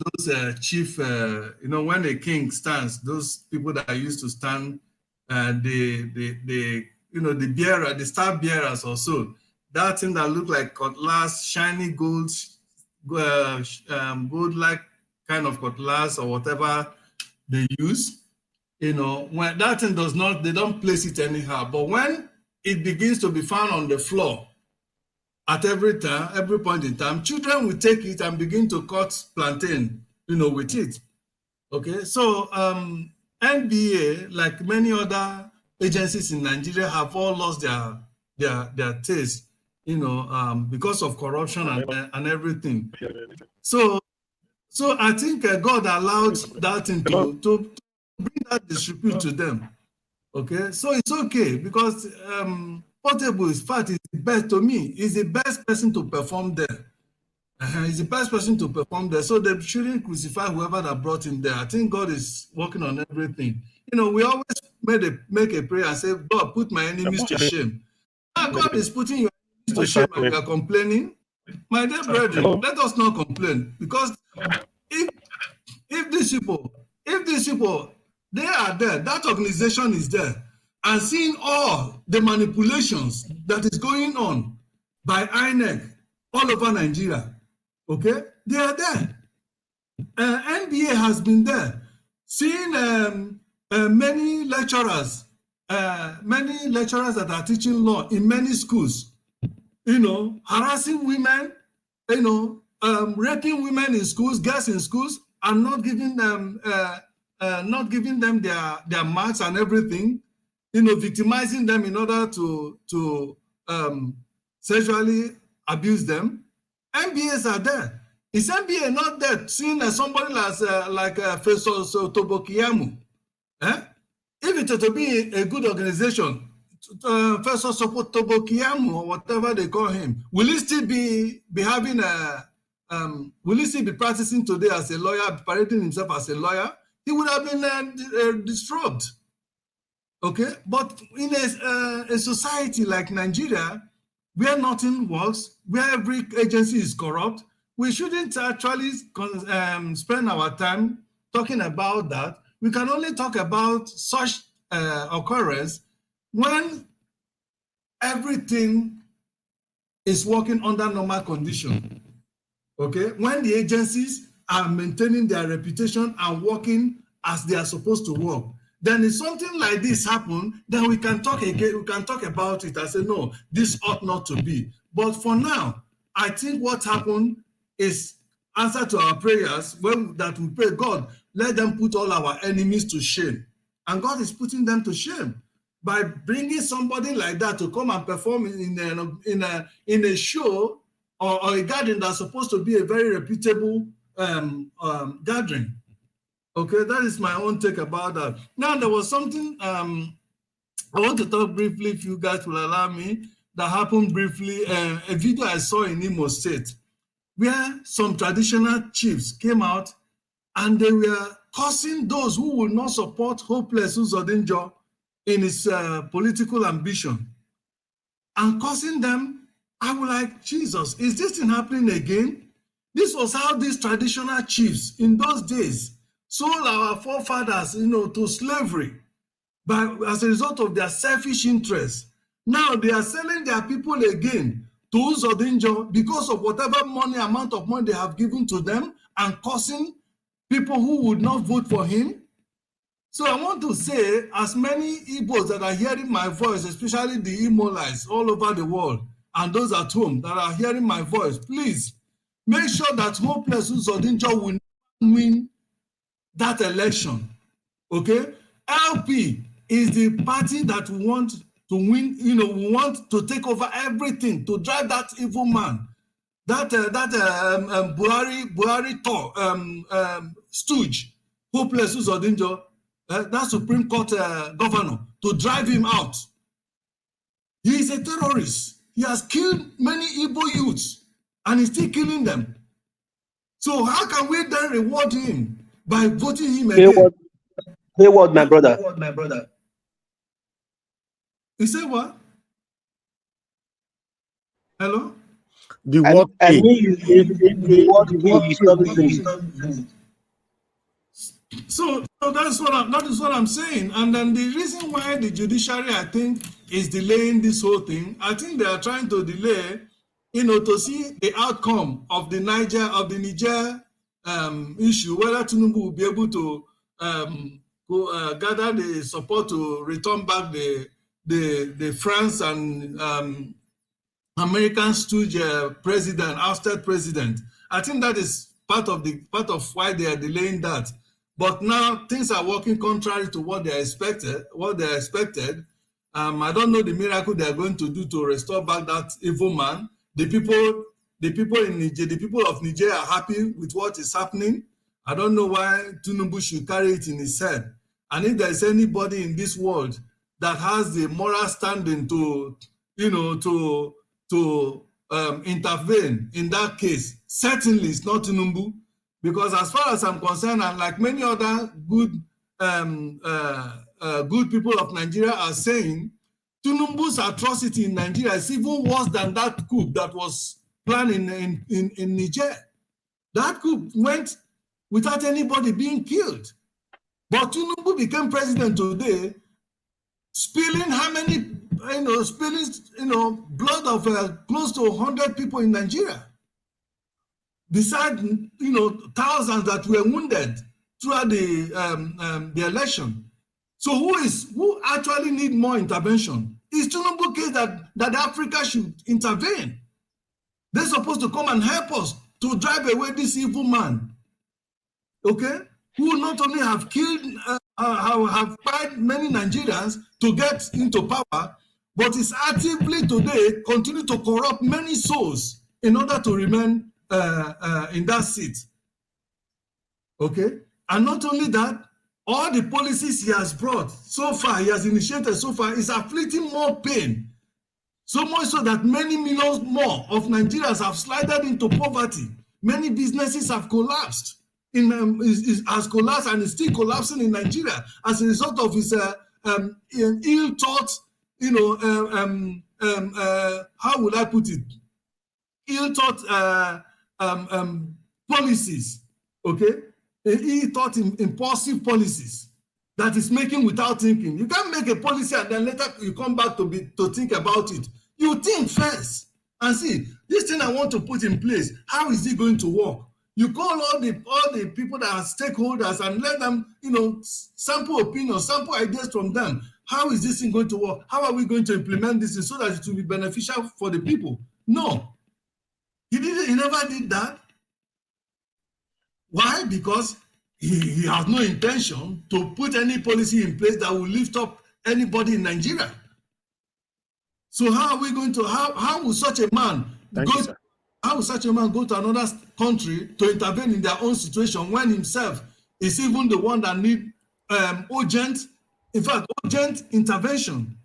those chief, when a king stands, those people that used to stand, the bearer, the staff bearers or so, that thing that looked like cutlass, shiny gold, gold-like kind of cutlass or whatever they use, when that thing they don't place it anyhow. But when it begins to be found on the floor at every point in time, children will take it and begin to cut plantain, with it. Okay, so NBA, like many other agencies in Nigeria, have all lost their taste, because of corruption and everything. So I think God allowed that thing to bring that disrepute to them. Okay, so it's okay because Portable is the best to me. Is the best person to perform there. He's the best person to perform there. So they shouldn't crucify whoever that brought him there. I think God is working on everything. We always make a prayer and say, God, put my enemies to shame. Now God is putting your enemies to shame and you are complaining. My dear brethren, let us not complain, because if these people, they are there, that organization is there, and seeing all the manipulations that is going on by INEC all over Nigeria, okay, they are there. NBA has been there, seeing many lecturers that are teaching law in many schools, harassing women, raping women in schools, girls in schools, and not giving them their marks and everything, victimizing them in order to sexually abuse them. MBAs are there. Is MBA not there? Seeing somebody like Festus Tobokiamu, if it to be a good organization, Festus Tobokiamu or whatever they call him, will he still be having will he still be practicing today as a lawyer, parading himself as a lawyer? He would have been disrobed. Okay, but in a society like Nigeria, where nothing works, where every agency is corrupt. We shouldn't actually spend our time talking about that. We can only talk about such occurrence when everything is working under normal condition. Okay, when the agencies are maintaining their reputation and working as they are supposed to work, then if something like this happen, then we can talk again. We can talk about it and say, no, this ought not to be. But for now, I think what happened is answer to our prayers that we pray, God, let them put all our enemies to shame. And God is putting them to shame by bringing somebody like that to come and perform in a show or a gathering that's supposed to be a very reputable gathering. Okay, that is my own take about that. Now, there was something I want to talk briefly, if you guys will allow me, that happened briefly. A video I saw in Imo State, where some traditional chiefs came out and they were cursing those who will not support Hopeless Uzodinjo in his political ambition. And cursing them, I was like, Jesus, is this thing happening again? This was how these traditional chiefs in those days sold our forefathers, to slavery as a result of their selfish interests. Now they are selling their people again to Uzodinjo because of whatever amount of money they have given to them and causing people who would not vote for him. So I want to say, as many Igbos that are hearing my voice, especially the Imolites all over the world, and those at home that are hearing my voice, please make sure that Hopeless Uzodinjo will win that election. Okay? LP is the party that we want to win, we want to take over everything, to drive that evil man, that Buhari stooge, Hopeless Uzodinjo, that Supreme Court governor, to drive him out. He is a terrorist. He has killed many Igbo youths and he's still killing them. So how can we then reward him by voting him again? Hayward, my brother. You say what? Hello? The word So that is what I'm saying. And then the reason why the judiciary, I think, is delaying this whole thing, I think they are trying to delay, to see the outcome of the Niger issue, whether Tinubu will be able to gather the support to return back the France and American stooge president, ousted president. I think that is part of why they are delaying that. But now things are working contrary to what they expected. I don't know the miracle they are going to do to restore back that evil man. The people in Niger, the people of Niger are happy with what is happening. I don't know why Tinubu should carry it in his head. And if there is anybody in this world that has the moral standing to intervene in that case, certainly it's not Tinubu, because as far as I'm concerned, and like many other good people of Nigeria are saying, Tinubu's atrocity in Nigeria is even worse than that coup that was planned in Niger. That coup went without anybody being killed. But Tinubu became president today, spilling how many, blood of close to 100 people in Nigeria. Besides, thousands that were wounded throughout the election. So who actually need more intervention? It's Tinubu case that Africa should intervene. They're supposed to come and help us to drive away this evil man. Okay? Who not only have killed, have fired many Nigerians to get into power, but is actively today continue to corrupt many souls in order to remain in that seat. Okay? And not only that, all the policies he has brought so far, he has initiated so far, is afflicting more pain. So much so that many millions more of Nigerians have slided into poverty. Many businesses have collapsed. Has collapsed and is still collapsing in Nigeria as a result of his ill-thought, how would I put it? Ill-thought policies, okay? Ill-thought impulsive policies that is making without thinking. You can't make a policy and then later you come back to think about it. You think first and see, this thing I want to put in place, how is it going to work? You call all the people that are stakeholders and let them, sample opinions, sample ideas from them. How is this thing going to work? How are we going to implement this so that it will be beneficial for the people? No. He never did that. Why? Because he has no intention to put any policy in place that will lift up anybody in Nigeria. So how are we going to, how will such a man go to another country to intervene in their own situation when himself is even the one that need urgent intervention?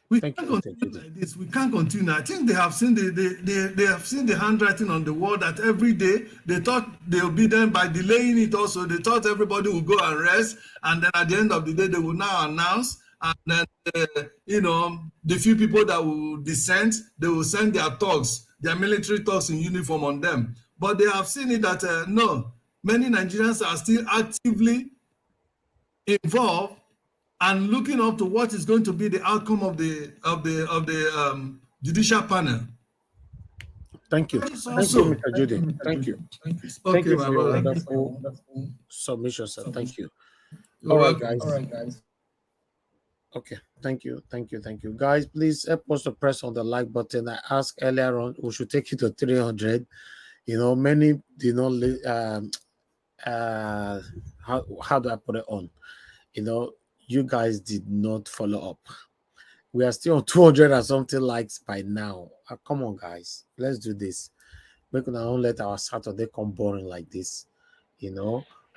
We can't continue like this. We can't continue. I think they have seen they have seen the handwriting on the wall that every day they thought they'll be there by delaying it. Also, they thought everybody would go and rest, and then at the end of the day, they will now announce. And then the few people that will dissent, they will send their thugs, their military thugs in uniform on them. But they have seen it that no, many Nigerians are still actively involved and looking up to what is going to be the outcome of the judicial panel. Thank you. Thank you, Mr. Judy. Thank you. Thank you for your wonderful submission, sir. Thank you. All right, guys. Okay. Thank you. Guys, please help us to press on the like button. I asked earlier on, we should take it to 300. Many do not, how do I put it on? You guys did not follow up. We are still on 200 and something likes by now. Come on, guys. Let's do this. We can not let our Saturday come boring like this.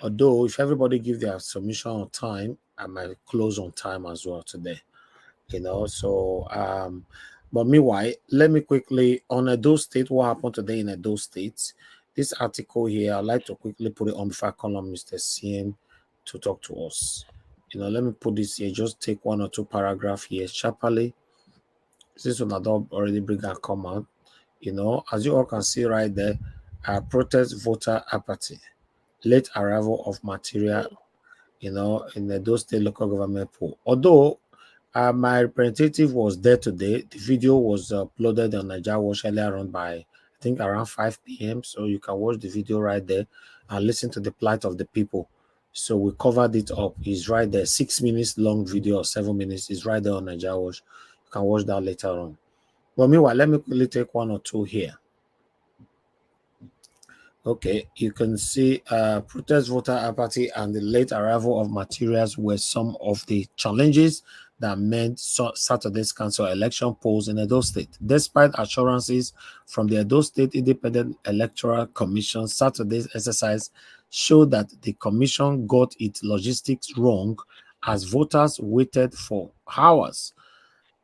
Although if everybody give their submission on time, I might close on time as well today. But meanwhile, let me quickly on Edo State, what happened today in Edo State. This article here, I'd like to quickly put it on before I call on Mr. CM to talk to us. Let me put this here, just take one or two paragraphs here sharply. This one I don't already bring a comment. As you all can see right there, protest voter apathy, late arrival of material, in those state local government pool. Although my representative was there today, the video was uploaded on Nigeria Watch earlier on by, I think, around 5 p.m. So you can watch the video right there and listen to the plight of the people. So we covered it up. It's right there. 6 minutes long video or 7 minutes is right there on Nigeria Watch. You can watch that later on. But meanwhile, let me quickly take one or two here. Okay, you can see protest voter apathy and the late arrival of materials were some of the challenges that meant Saturday's council election polls in Edo State. Despite assurances from the Edo State Independent Electoral Commission, Saturday's exercise showed that the commission got its logistics wrong as voters waited for hours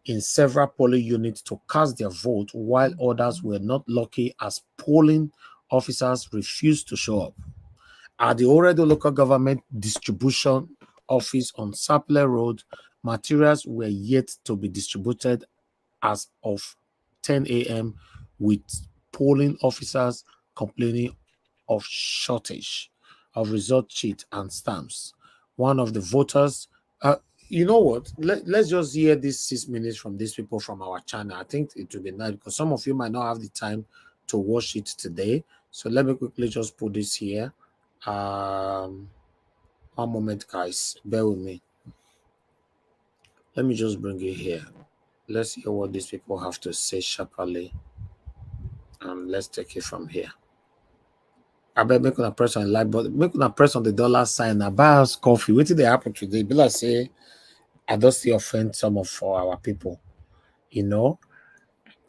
in several polling units to cast their vote, while others were not lucky as polling officers refused to show up. At the Oredo Local Government Distribution Office on Sapler Road, materials were yet to be distributed as of 10 a.m. with polling officers complaining of shortage of result sheet and stamps. One of the voters, you know what? Let's just hear these 6 minutes from these people from our channel. I think it will be nice because some of you might not have the time to watch it today. So let me quickly just put this here. One moment, guys. Bear with me. Let me just bring it here. Let's hear what these people have to say sharply. And let's take it from here. I bet make una press on the like button. Make una press on the dollar sign. I buy us coffee. What did they happen today? Be like say, I don't see offend some of our people.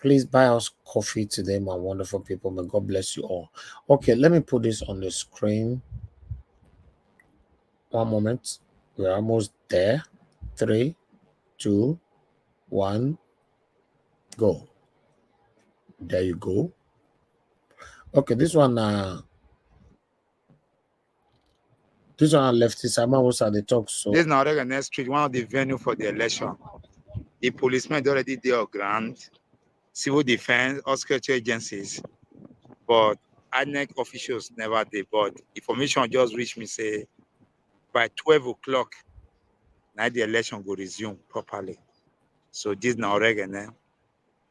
Please buy us coffee today, my wonderful people. May God bless you all. Okay, let me put this on the screen. One moment. We're almost there. 3, 2, 1, go. There you go. Okay, this one This one left his was at the talk. So this is now next street, one of the venue for the election. The policemen already there on ground, civil defense, all security agencies, but INEC officials never did. But information just reached me say by 12 o'clock, now the election will resume properly. So this now Oregon.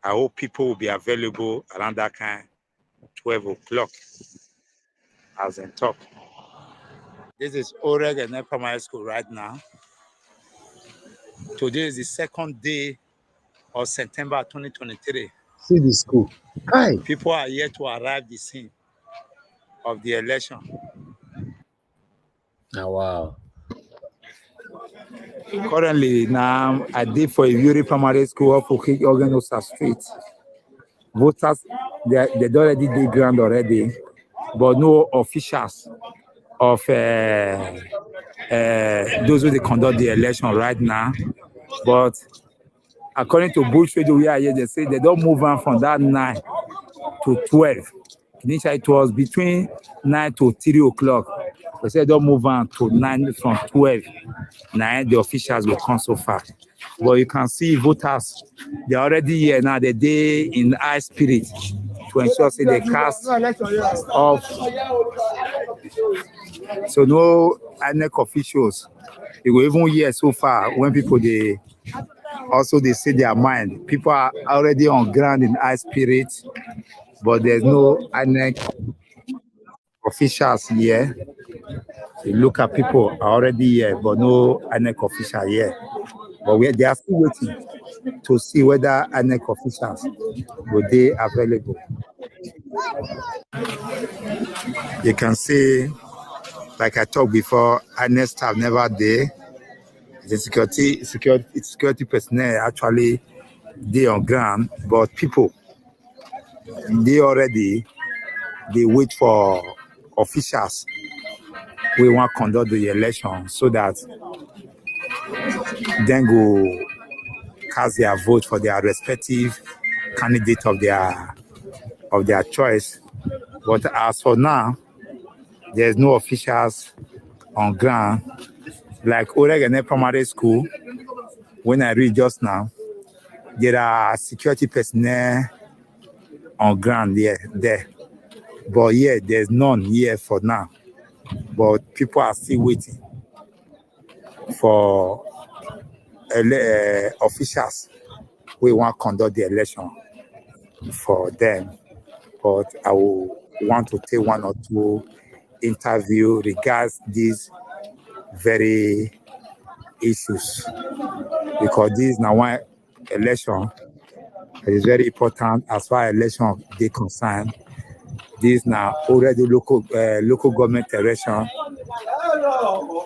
I hope people will be available around that kind 12 o'clock as in talk. This is Oregon Primary School right now. Today is the second day of September 2023. see the school. Hi. People are yet to arrive the scene of the election. Oh, wow. Currently, now I did for a Yuri Primary School off Okik Organosa Street. Voters, they already did ground already, but no officials of those who they conduct the election right now. But according to Bush Radio, we are here, they say they don't move on from that 9 to 12. Initially, it was between 9 to 3 o'clock. They said don't move on to 9 from 12. 9, the officials will come so far. But you can see voters, they're already here now, the day in high spirit to ensure say they cast off. So no INEC officials, they go even here so far when people they say their mind. People are already on ground in high spirit, but there's no INEC officials here. You look at people are already here, but no INEC official here. But they are still waiting to see whether INEC officials will be available. You can see, like I talked before, INEC staff never there. The security personnel actually they on ground, but people they wait for officials. We want to conduct the election so that then go cast their vote for their respective candidate of their choice. But as for now, there's no officials on ground. Like Oregon Primary School, when I read just now, there are security personnel on ground there. But yeah, there's none here for now. But people are still waiting for officials we want to conduct the election for them. But I will want to take one or two interview regards these very issues, because this is now one election that is very important as far as election they concerned. This now already local government election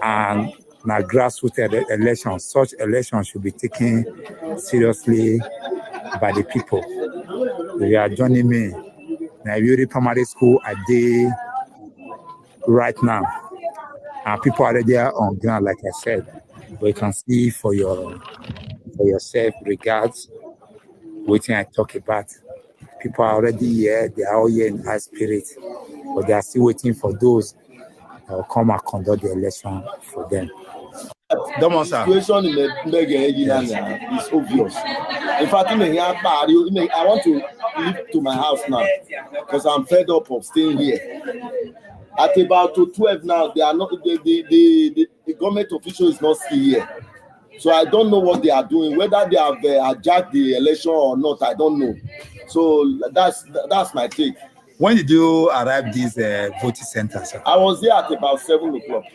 and now grassroots election. Such elections should be taken seriously by the people. They are joining me. Now, Yuri Primary School are there right now, and people are there on ground, like I said. But you can see for yourself regards what I talk about. People are already here, they are all here in high spirit, but they are still waiting for those that will come and conduct the election for them. The situation in the is obvious. In fact, I want to leave to my house now because I'm fed up of staying here. At about 12 now, they are not the government official is not still here. So I don't know what they are doing, whether they have adjourned the election or not, I don't know. So that's my take. When did you arrive this voting center, sir? I was there at about 7 o'clock.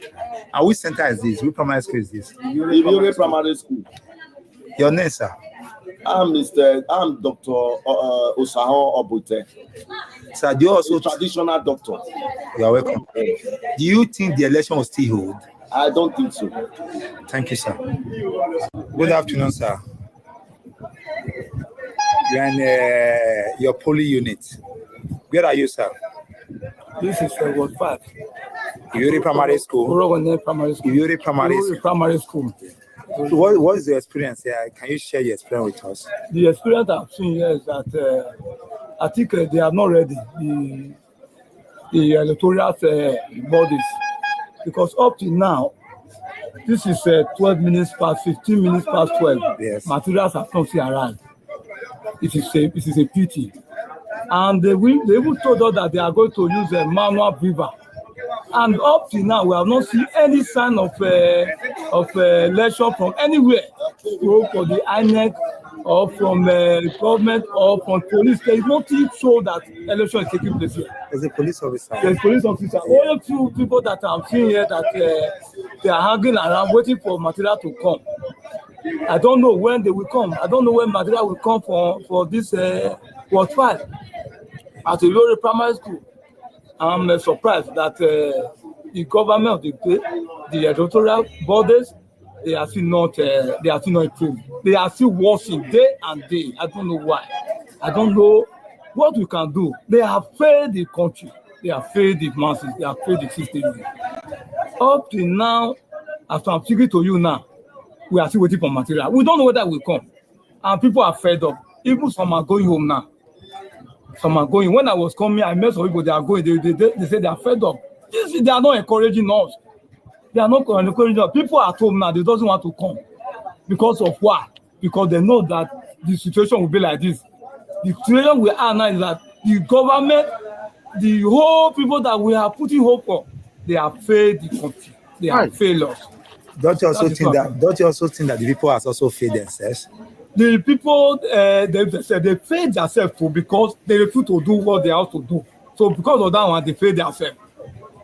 And which center is this? Which primary school is this? Yuri Primary School. Your name, sir? I'm Dr. Osahon Obute. Sir, do you also a traditional doctor? You are welcome. Do you think the election will still hold? I don't think so. Thank you, sir. Good afternoon, sir. You're in your poly unit. Where are you, sir? This is Ward 5. Yuri Primary School. Primary School. Yuri Primary School. So what is the experience here? Can you share your experience with us? The experience I've seen here is that I think they are not ready. The electoral bodies because up to now, this is 12 minutes past, 15 minutes past 12. Yes. Materials have not yet arrived. It is a pity. And they even told us that they are going to use a manual beaver. And up to now, we have not seen any sign of election from anywhere, so for the INEC or from government or from police. There is nothing show that election is taking place here. There's a police officer. There's police officer. Only few people that I'm seeing here that they are hanging around waiting for material to come. I don't know when they will come. I don't know when material will come for this Ward 5 at a very primary school. I'm surprised that the government of the state, the electoral bodies, they are still not improved. They are still worsening day and day. I don't know why. I don't know what we can do. They have failed the country. They have failed the masses. They have failed the system. Up to now, after I'm speaking to you now, we are still waiting for material. We don't know whether it will come. And people are fed up. Even some are going home now. Some are going. When I was coming, I met some people, they are going. They say they are fed up. They are not encouraging us. They are not encouraging us. People at home now, they don't want to come. Because of why? Because they know that the situation will be like this. The situation we are now is that the government, the whole people that we are putting hope for, they have failed the country. They have failed us. Don't you also think that the people have also failed themselves? The people, they failed themselves too because they refuse to do what they have to do. So because of that one, they failed themselves.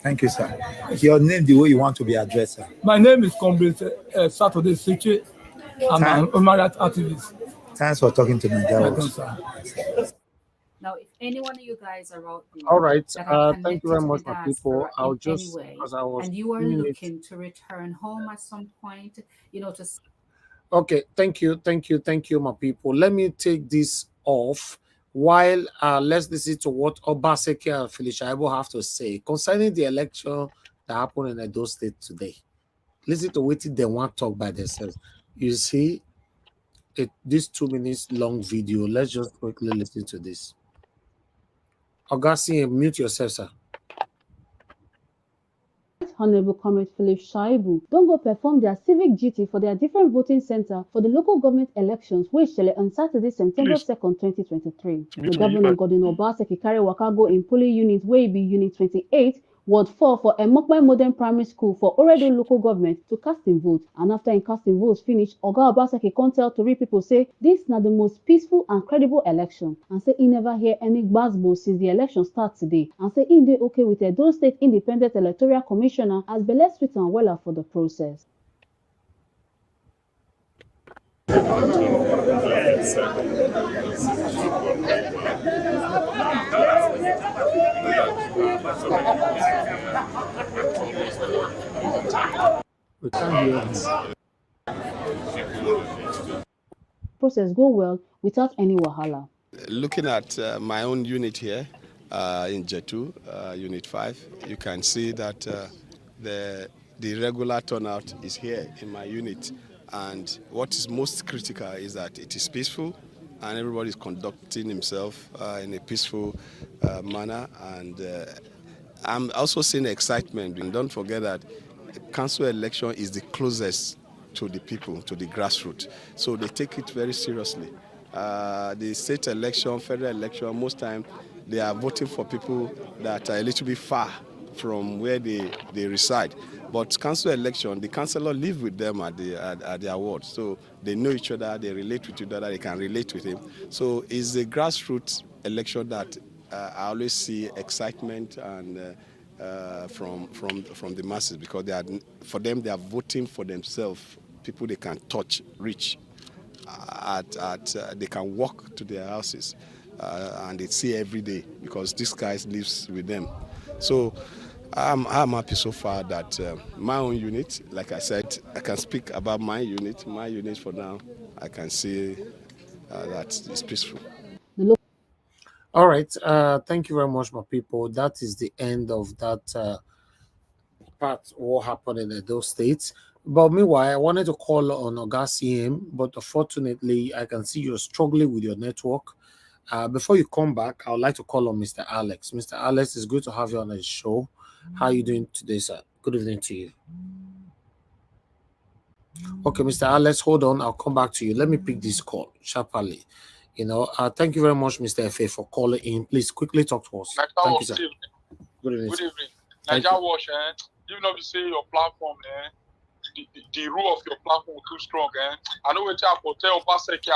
Thank you, sir. Your name, the way you want to be addressed, sir. My name is Comrade Saturday Siche. I'm an human rights activist. Thanks for talking to me. Now, if any one of you guys are out there, all right, that thank you very much, my people. I'll just, anyway, as I was, and you are looking to return home at some point, you know, to. Okay, thank you, my people. Let me take this off while let's listen to what Obaseki and Felicia Ibo have to say concerning the election that happened in Edo State today. Listen to what they want to talk by themselves. You see, this 2 minutes long video. Let's just quickly listen to this. Augustine, mute yourself, sir. Honorable Comrade Philip Shaibu don't go perform their civic duty for their different voting center for the local government elections which shall on Saturday, September 2nd, 2023. The Governor Gov Obaseki carry waka go in polling unit wey be Unit 28, Ward 4 for Emokpai Modern Primary School for Oredo local government to cast im vote. And after im casting votes finish, Oga Obaseki come tell tori pipo say dis na the most peaceful and credible election and say he never hear any gbasgbos since the election start today and say he dey okay with Edo State Independent Electoral Commissioner as belle sweet and wella for the process. We can't hear him. Process go well without any wahala. Looking at my own unit here in Jetu, Unit 5, you can see that the regular turnout is here in my unit. And what is most critical is that it is peaceful and everybody is conducting himself in a peaceful manner. And I'm also seeing excitement. And don't forget that council election is the closest to the people, to the grassroots. So they take it very seriously. The state election, federal election, most times they are voting for people that are a little bit far from where they reside. But council election, the councillor live with them at their ward. So they know each other, they relate with each other, they can relate with him. So it's a grassroots election that I always see excitement and from the masses, because for them they are voting for themselves, people they can touch, reach, they can walk to their houses and they see every day because this guy lives with them. So I'm happy so far that my own unit, like I said, I can speak about my unit. My unit for now, I can see that it's peaceful. All right. Thank you very much, my people. That is the end of that part, what happened in those states. But meanwhile, I wanted to call on Oga CM, but unfortunately, I can see you're struggling with your network. Before you come back, I would like to call on Mr. Alex. Mr. Alex, it's good to have you on the show. How are you doing today, sir? Good evening to you. Okay, Mr. Alex, hold on. I'll come back to you. Let me pick this call sharply. Thank you very much, Mr. FA, for calling in. Please quickly talk to us. Thank you, sir. Good evening. Good evening. Nigeria Watch, even though you say your platform, the rule of your platform too strong. I know what you for tell Obaseki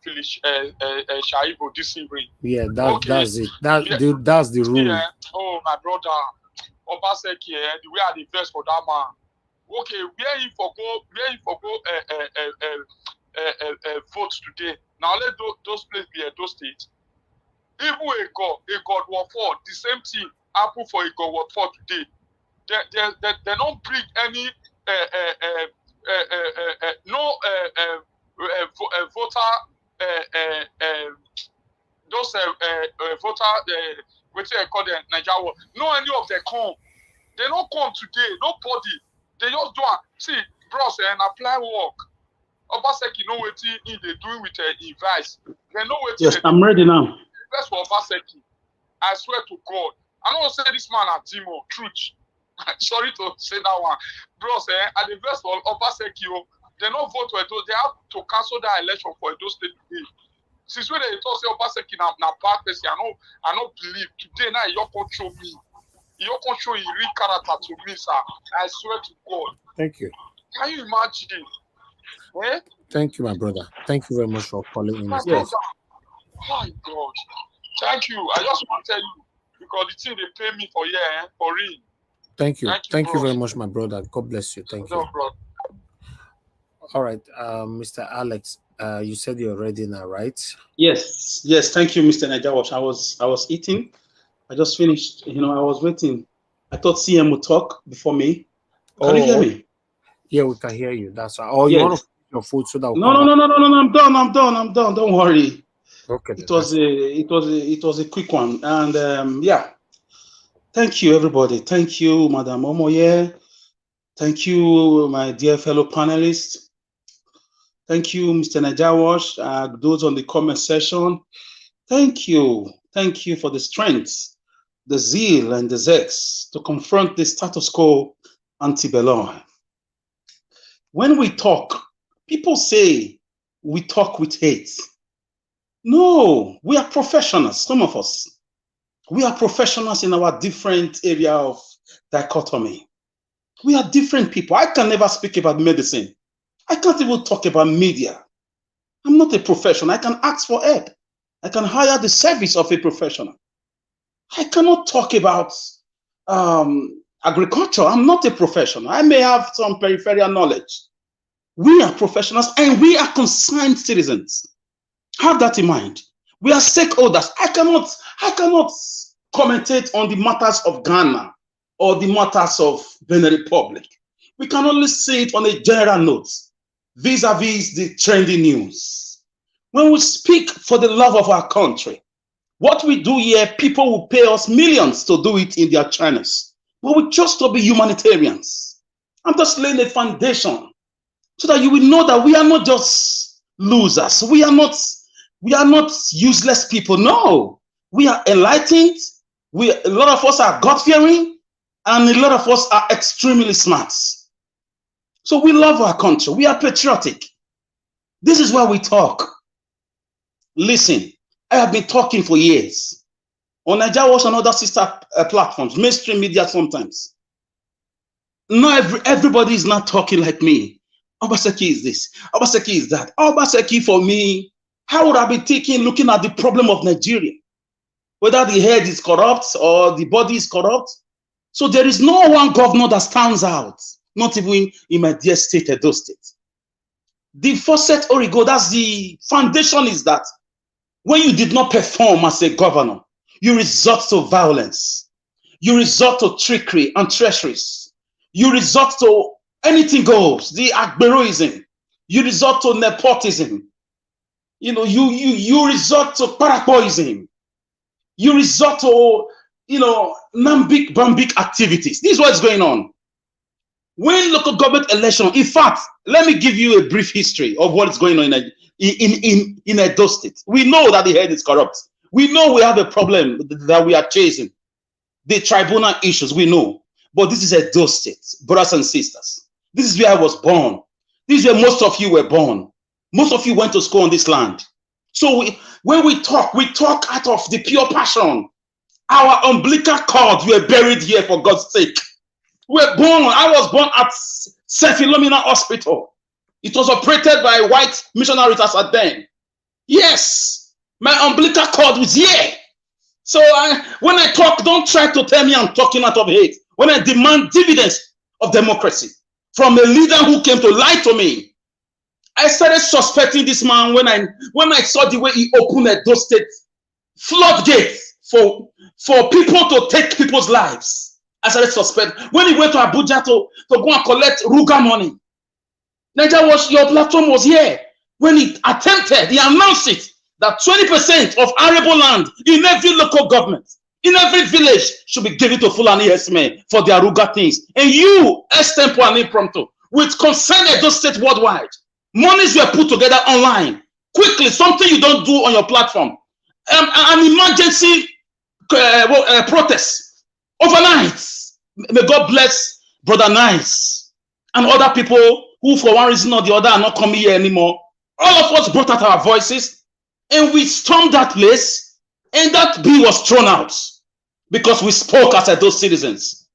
Phyllis Shaibu this evening. Yeah, that's it. That's the rule. Oh, my brother, Obaseki, the way I invest for that man. Okay, where you for go vote today. Now let those places be those states. Even a God war for the same thing happen for a God war for today. They don't bring any voter those voter what you call them Nigeria. No any of them come. They don't come today. Nobody. They just do it. See, bros, and apply work. Obaseki know what they doing with advice. They know what. Yes, I'm ready now. That's for Obaseki. I swear to God. I don't say this man a demon. Truth. Sorry to say that one. Bros, at the best for Obaseki, they don't vote for Edo. They have to cancel that election for Edo State today. Since when they talk say Obaseki na bad person, I don't believe. Today now you can't show me. You can't show you real character to me, sir. I swear to God. Thank you. Can you imagine? Thank you, my brother. Thank you very much for calling in. My brother. Oh my God. Thank you. I just want to tell you because the thing they pay me for for real. Thank you. Thank you very much, my brother. God bless you. Thank you. Bro. All right, Mr. Alex, you said you're ready now, right? Yes. Thank you, Mr. Najawash. I was eating. I just finished. I was waiting. I thought CM would talk before me. Can you hear me? Yeah, we can hear you. That's right. Oh, you want to finish your food so that No. I'm done. Don't worry. Okay. It was a quick one, and thank you, everybody. Thank you, Madam Omoye. Thank you, my dear fellow panelists. Thank you, Mr. Najawash. Those on the comment section. Thank you for the strength, the zeal, and the zest to confront the status quo ante-bellum. When we talk, people say we talk with hate. No, we are professionals, some of us. We are professionals in our different area of dichotomy. We are different people. I can never speak about medicine. I can't even talk about media. I'm not a professional. I can ask for help. I can hire the service of a professional. I cannot talk about agriculture. I'm not a professional. I may have some peripheral knowledge. We are professionals and we are concerned citizens. Have that in mind. We are stakeholders. I cannot commentate on the matters of Ghana or the matters of Benin Republic. We can only see it on a general note, vis-a-vis the trending news. When we speak for the love of our country, what we do here, people will pay us millions to do it in their channels. But we just to be humanitarians. I'm just laying a foundation so that you will know that we are not just losers. We are not useless people. No, we are enlightened. A lot of us are God-fearing, and a lot of us are extremely smart. So we love our country. We are patriotic. This is why we talk. Listen, I have been talking for years on Nigeria Watch and other sister platforms, mainstream media sometimes. Not everybody is not talking like me. Obaseki is this, Obaseki is that. Obaseki for me, how would I be looking at the problem of Nigeria? Whether the head is corrupt or the body is corrupt. So there is no one governor that stands out, not even in my dear state, Edo State. The faucet origo, that's the foundation, is that when you did not perform as a governor, you resort to violence. You resort to trickery and treacheries. You resort to anything goes, the agberoism. You resort to nepotism. You resort to parapoism. You resort to, nambic, bambic activities. This is what's going on. When local government election, in fact, let me give you a brief history of what is going on in Edo State. We know that the head is corrupt. We know we have a problem that we are chasing. The tribunal issues, we know. But this is Edo State, brothers and sisters. This is where I was born. This is where most of you were born. Most of you went to school on this land. So when we talk out of the pure passion. Our umbilical cord were buried here for God's sake. I was born at St. Philomena Hospital. It was operated by white missionaries at then. Yes, my umbilical cord was here. So when I talk, don't try to tell me I'm talking out of hate. When I demand dividends of democracy from a leader who came to lie to me, I started suspecting this man when I saw the way he opened those state floodgates for people to take people's lives. I started suspecting. When he went to Abuja to go and collect Ruga money, your platform was here. When he announced it, that 20% of arable land in every local government, in every village, should be given to Fulani Esme for their Ruga things. And you, extempo and impromptu, with concern Edo State worldwide, monies were put together online, quickly, something you don't do on your platform. An emergency protest overnight. May God bless Brother Nice and other people who, for one reason or the other, are not coming here anymore. All of us brought out our voices and we stormed that place, and that bill was thrown out because we spoke as those citizens.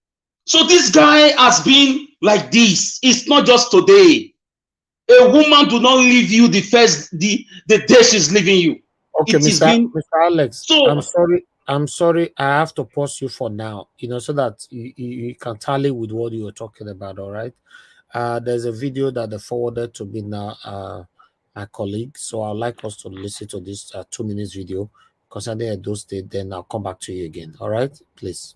So this guy has been like this. It's not just today. A woman do not leave you the day she's leaving you. Okay, Mr. Alex, so, I'm sorry. I have to pause you for now, so that you can tally with what you were talking about, all right? There's a video that they forwarded to me now, my colleague. So I'd like us to listen to this 2 minutes video concerning Edo State, then I'll come back to you again, all right? Please.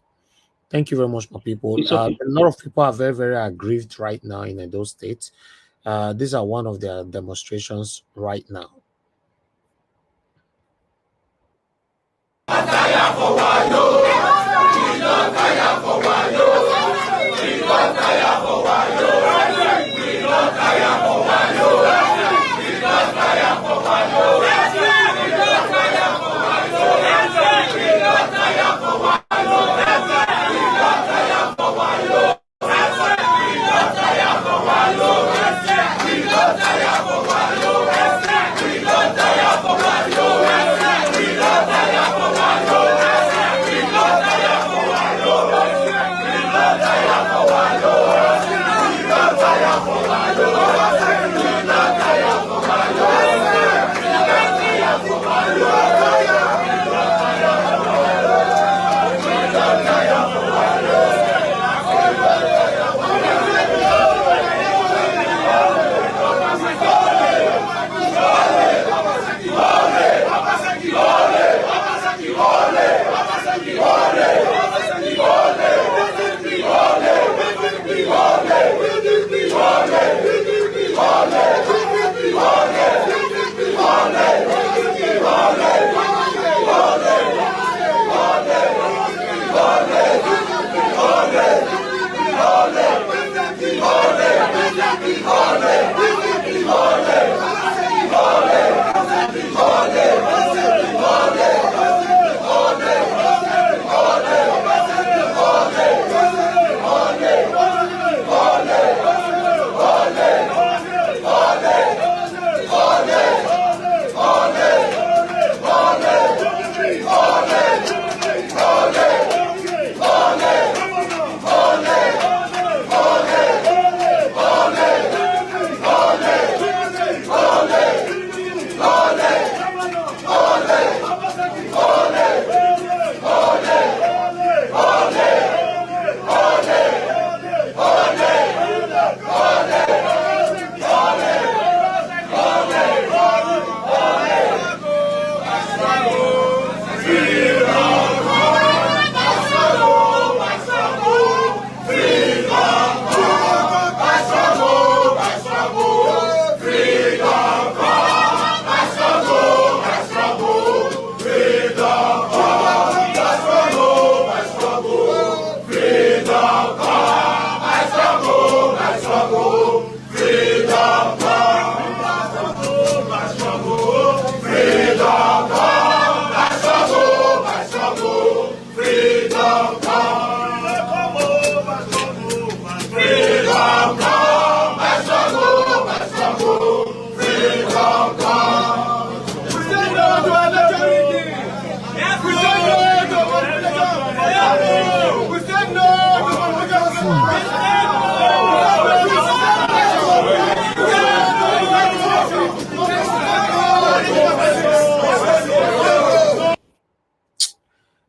Thank you very much, my people. Okay. A lot of people are very, very aggrieved right now in Edo State. These are one of their demonstrations right now.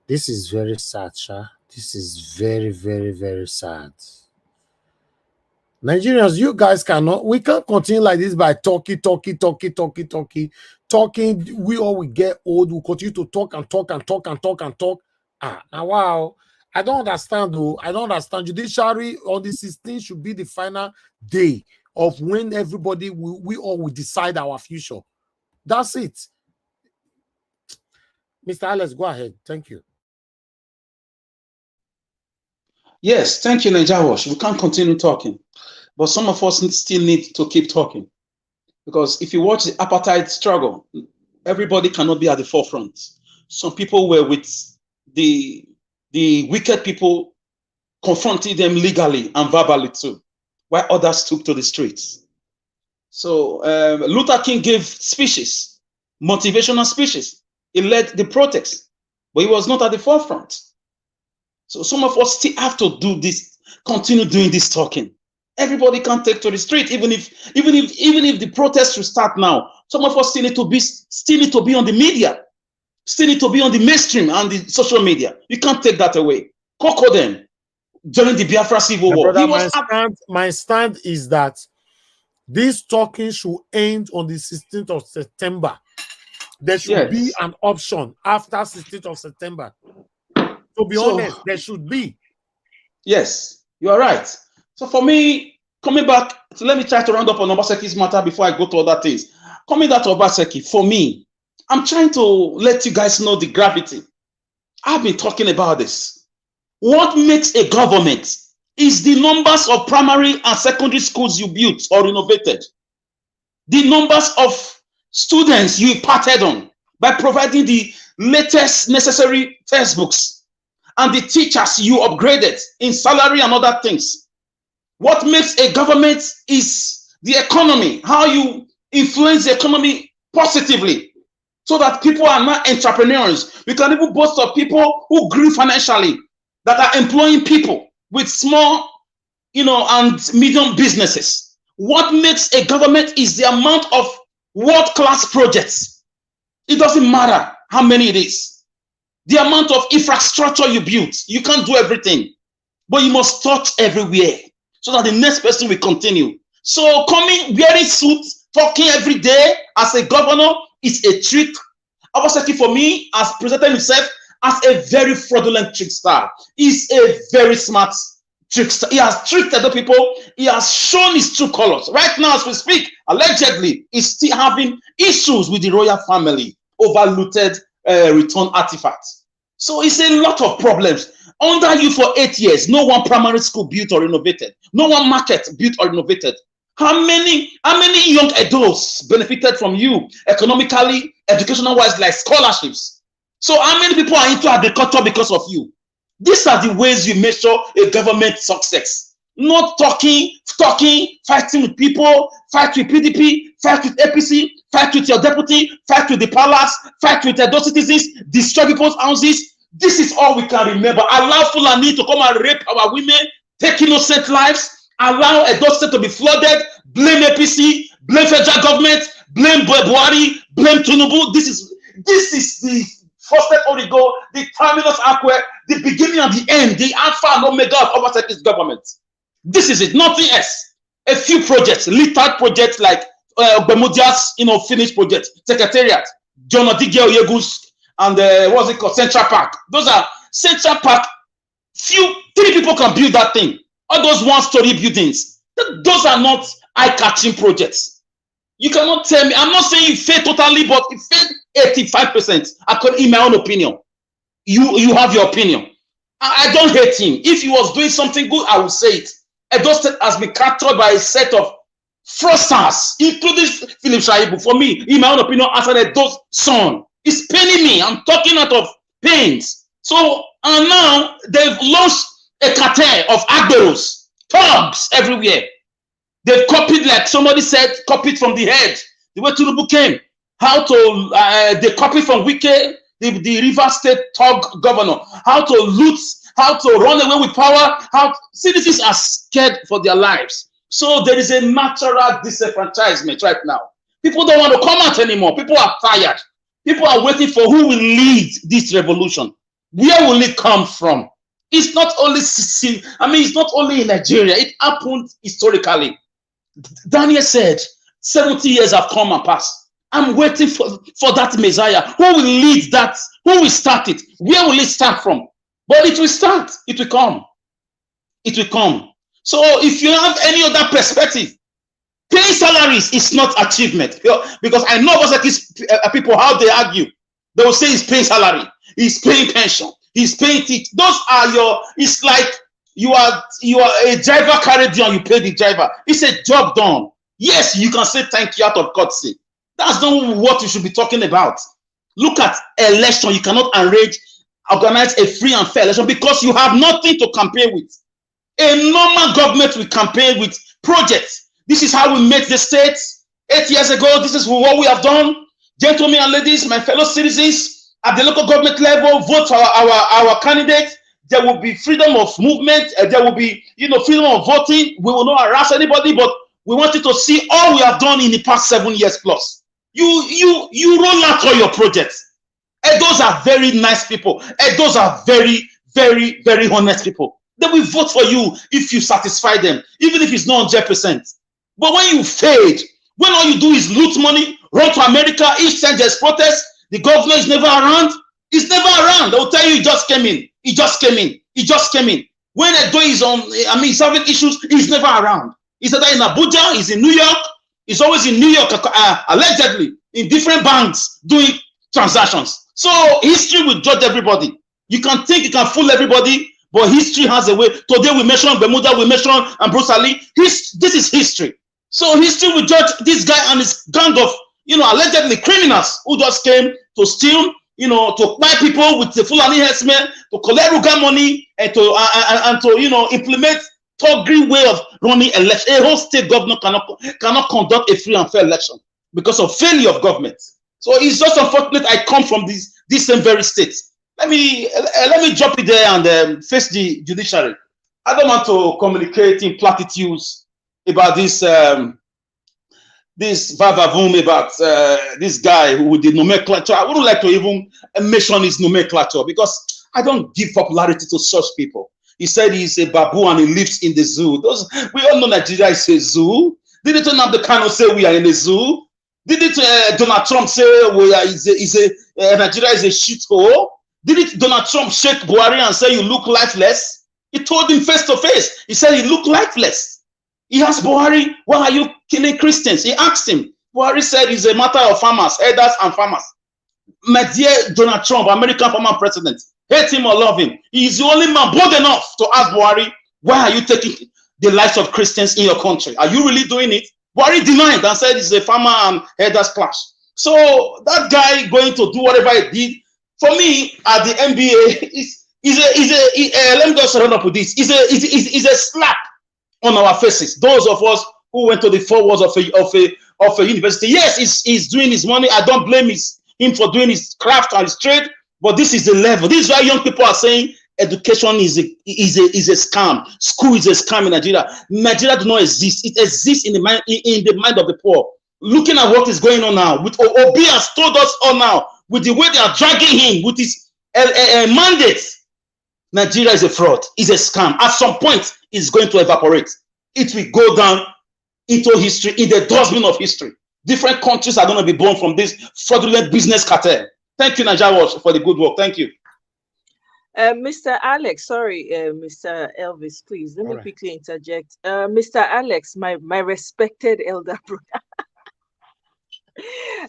This is very sad, Sha. This is very, very, very sad. Nigerians, you guys cannot, we can't continue like this by talking. We all will get old, we'll continue to talk. Ah, now wow. I don't understand though. I don't understand. Judiciary on the 16th should be the final day of when everybody we all will decide our future. That's it. Mr. Alex, go ahead. Thank you. Yes, thank you, Najawash. We can't continue talking, but some of us still need to keep talking, because if you watch the apartheid struggle, everybody cannot be at the forefront. Some people were with the wicked people, confronting them legally and verbally too, while others took to the streets. So Luther King gave speeches, motivational speeches. He led the protests, but he was not at the forefront. So some of us still have to do this, continue doing this talking. Everybody can take to the street, even if the protests should start now. Some of us still need to be on the media, still need to be on the mainstream and the social media. You can't take that away. Coco them during the Biafra Civil War. Brother, my stand is that this talking should end on the 16th of September. There should be an option after 16th of September. To be honest, there should be. Yes, you are right. So for me, coming back, so let me try to round up on Obaseki's matter before I go to other things. Coming back to Obaseki, for me, I'm trying to let you guys know the gravity. I've been talking about this. What makes a government is the numbers of primary and secondary schools you built or renovated. The numbers of students you imparted on by providing the latest necessary textbooks, and the teachers you upgraded in salary and other things. What makes a government is the economy, how you influence the economy positively so that people are not entrepreneurs. We can even boast of people who grew financially, that are employing people with small, and medium businesses. What makes a government is the amount of world-class projects. It doesn't matter how many it is. The amount of infrastructure you built. You can't do everything, but you must touch everywhere so that the next person will continue. So coming, wearing suits, talking every day as a governor is a trick. Obaseki, for me, has presented himself as a very fraudulent trickster. He's a very smart trickster. He has tricked other people. He has shown his true colors. Right now, as we speak, allegedly, he's still having issues with the royal family over looted return artifacts. So it's a lot of problems. Under you for 8 years, no one primary school built or renovated. No one market built or renovated. How many young adults benefited from you economically, educational-wise, like scholarships? So how many people are into agriculture because of you? These are the ways you measure a government success. Not talking, fighting with people, fight with PDP, fight with APC, fight with your deputy, fight with the palace, fight with those citizens, destroy people's houses. This is all we can remember. Allow Fulani to come and rape our women, take innocent lives, allow Edo State to be flooded, blame APC, blame federal government, blame Buhari, blame Tinubu. This is the first step of the goal, the terminus acque, the beginning and the end, the alpha and omega of Obaseki's government. This is it, nothing else. A few projects, littered projects like Bemudia's, finished project, Secretariat, John Odigio Yegus, and what's it called, Central Park. Those are Central Park. Three people can build that thing. All those one-story buildings, those are not eye-catching projects. You cannot tell me. I'm not saying it failed totally, but it failed 85%. In my own opinion, you have your opinion. I don't hate him. If he was doing something good, I will say it. Edo State has been captured by a set of fraudsters, including Philip Shaibu. For me, in my own opinion, as an Edo's son, it's paining me. I'm talking out of pains. So, and now they've launched a cartel of agberos, thugs everywhere. They've copied, like somebody said, copied from the head, the way Tinubu came. They copied from Wike, the River State thug governor, how to loot, how to run away with power, citizens are scared for their lives. So there is a natural disenfranchisement right now. People don't want to come out anymore. People are tired. People are waiting for who will lead this revolution. Where will it come from? It's not only, it's not only in Nigeria. It happened historically. Daniel said, 70 years have come and passed. I'm waiting for that Messiah. Who will lead that? Who will start it? Where will it start from? But it will start. It will come. It will come. So if you have any other perspective, paying salaries is not achievement. Because I know people, how they argue. They will say he's paying salary, he's paying pension, he's paying it. Those are it's like you are a driver carried you and you pay the driver. It's a job done. Yes, you can say thank you out of courtesy. That's not what you should be talking about. Look at election. You cannot organize a free and fair election because you have nothing to campaign with. A normal government will campaign with projects. This is how we made the states 8 years ago. This is what we have done. Gentlemen and ladies, my fellow citizens, at the local government level, vote for our candidates. There will be freedom of movement. There will be, freedom of voting. We will not harass anybody, but we wanted to see all we have done in the past 7 years plus. You roll out all your projects. And those are very nice people. And those are very, very, very honest people. They will vote for you if you satisfy them, even if it's not 100%. But when you fade, when all you do is loot money, run to America, each time there's protest, the governor is never around. He's never around. They'll tell you he just came in. He just came in. He just came in. When Edo is he's having issues, he's never around. He's either in Abuja, he's in New York. He's always in New York, allegedly, in different banks doing transactions. So history will judge everybody. You can think you can fool everybody, but history has a way. Today we mention Bermuda, we mention Bruce Ali. This is history. So history will judge this guy and his gang of, allegedly criminals who just came to steal, to buy people with the Fulani herdsmen, to collect Ruga money, and to implement thuggery way of running election. A whole state governor cannot conduct a free and fair election because of failure of government. So it's just unfortunate I come from this same very state. Let me drop it there and face the judiciary. I don't want to communicate in platitudes about this vavavoom about this guy with the nomenclature. I wouldn't like to even mention his nomenclature because I don't give popularity to such people. He said he's a babu and he lives in the zoo. We all know Nigeria is a zoo. Did it Nnamdi Kanu say we are in a zoo? Did it Donald Trump say Nigeria is a shithole? Did it Donald Trump shake Buhari and say you look lifeless? He told him face to face. He said he looked lifeless. He asked Buhari, why are you killing Christians? He asked him. Buhari said it's a matter of farmers, elders and farmers. My dear Donald Trump, American former president, hate him or love him, he is the only man bold enough to ask Buhari, why are you taking the lives of Christians in your country? Are you really doing it? Buhari denied and said it's a farmer and elders clash. So that guy going to do whatever he did, for me, at the NBA, let me just run up with this. Is a slap on our faces. Those of us who went to the 4 walls of a university. Yes, he's doing his money. I don't blame him for doing his craft and his trade. But this is the level. This is why young people are saying education is a scam. School is a scam in Nigeria. Nigeria does not exist. It exists in the mind of the poor. Looking at what is going on now, with Obi has told us all now, with the way they are dragging him with his mandates, Nigeria is a fraud, is a scam. At some point, it's going to evaporate. It will go down into history, in the dustbin of history. Different countries are going to be born from this fraudulent business cartel. Thank you, Nigeria, for the good work. Thank you. Mr. Alex, sorry, Mr. Elvis, please, let me quickly interject. Mr. Alex, my respected elder brother.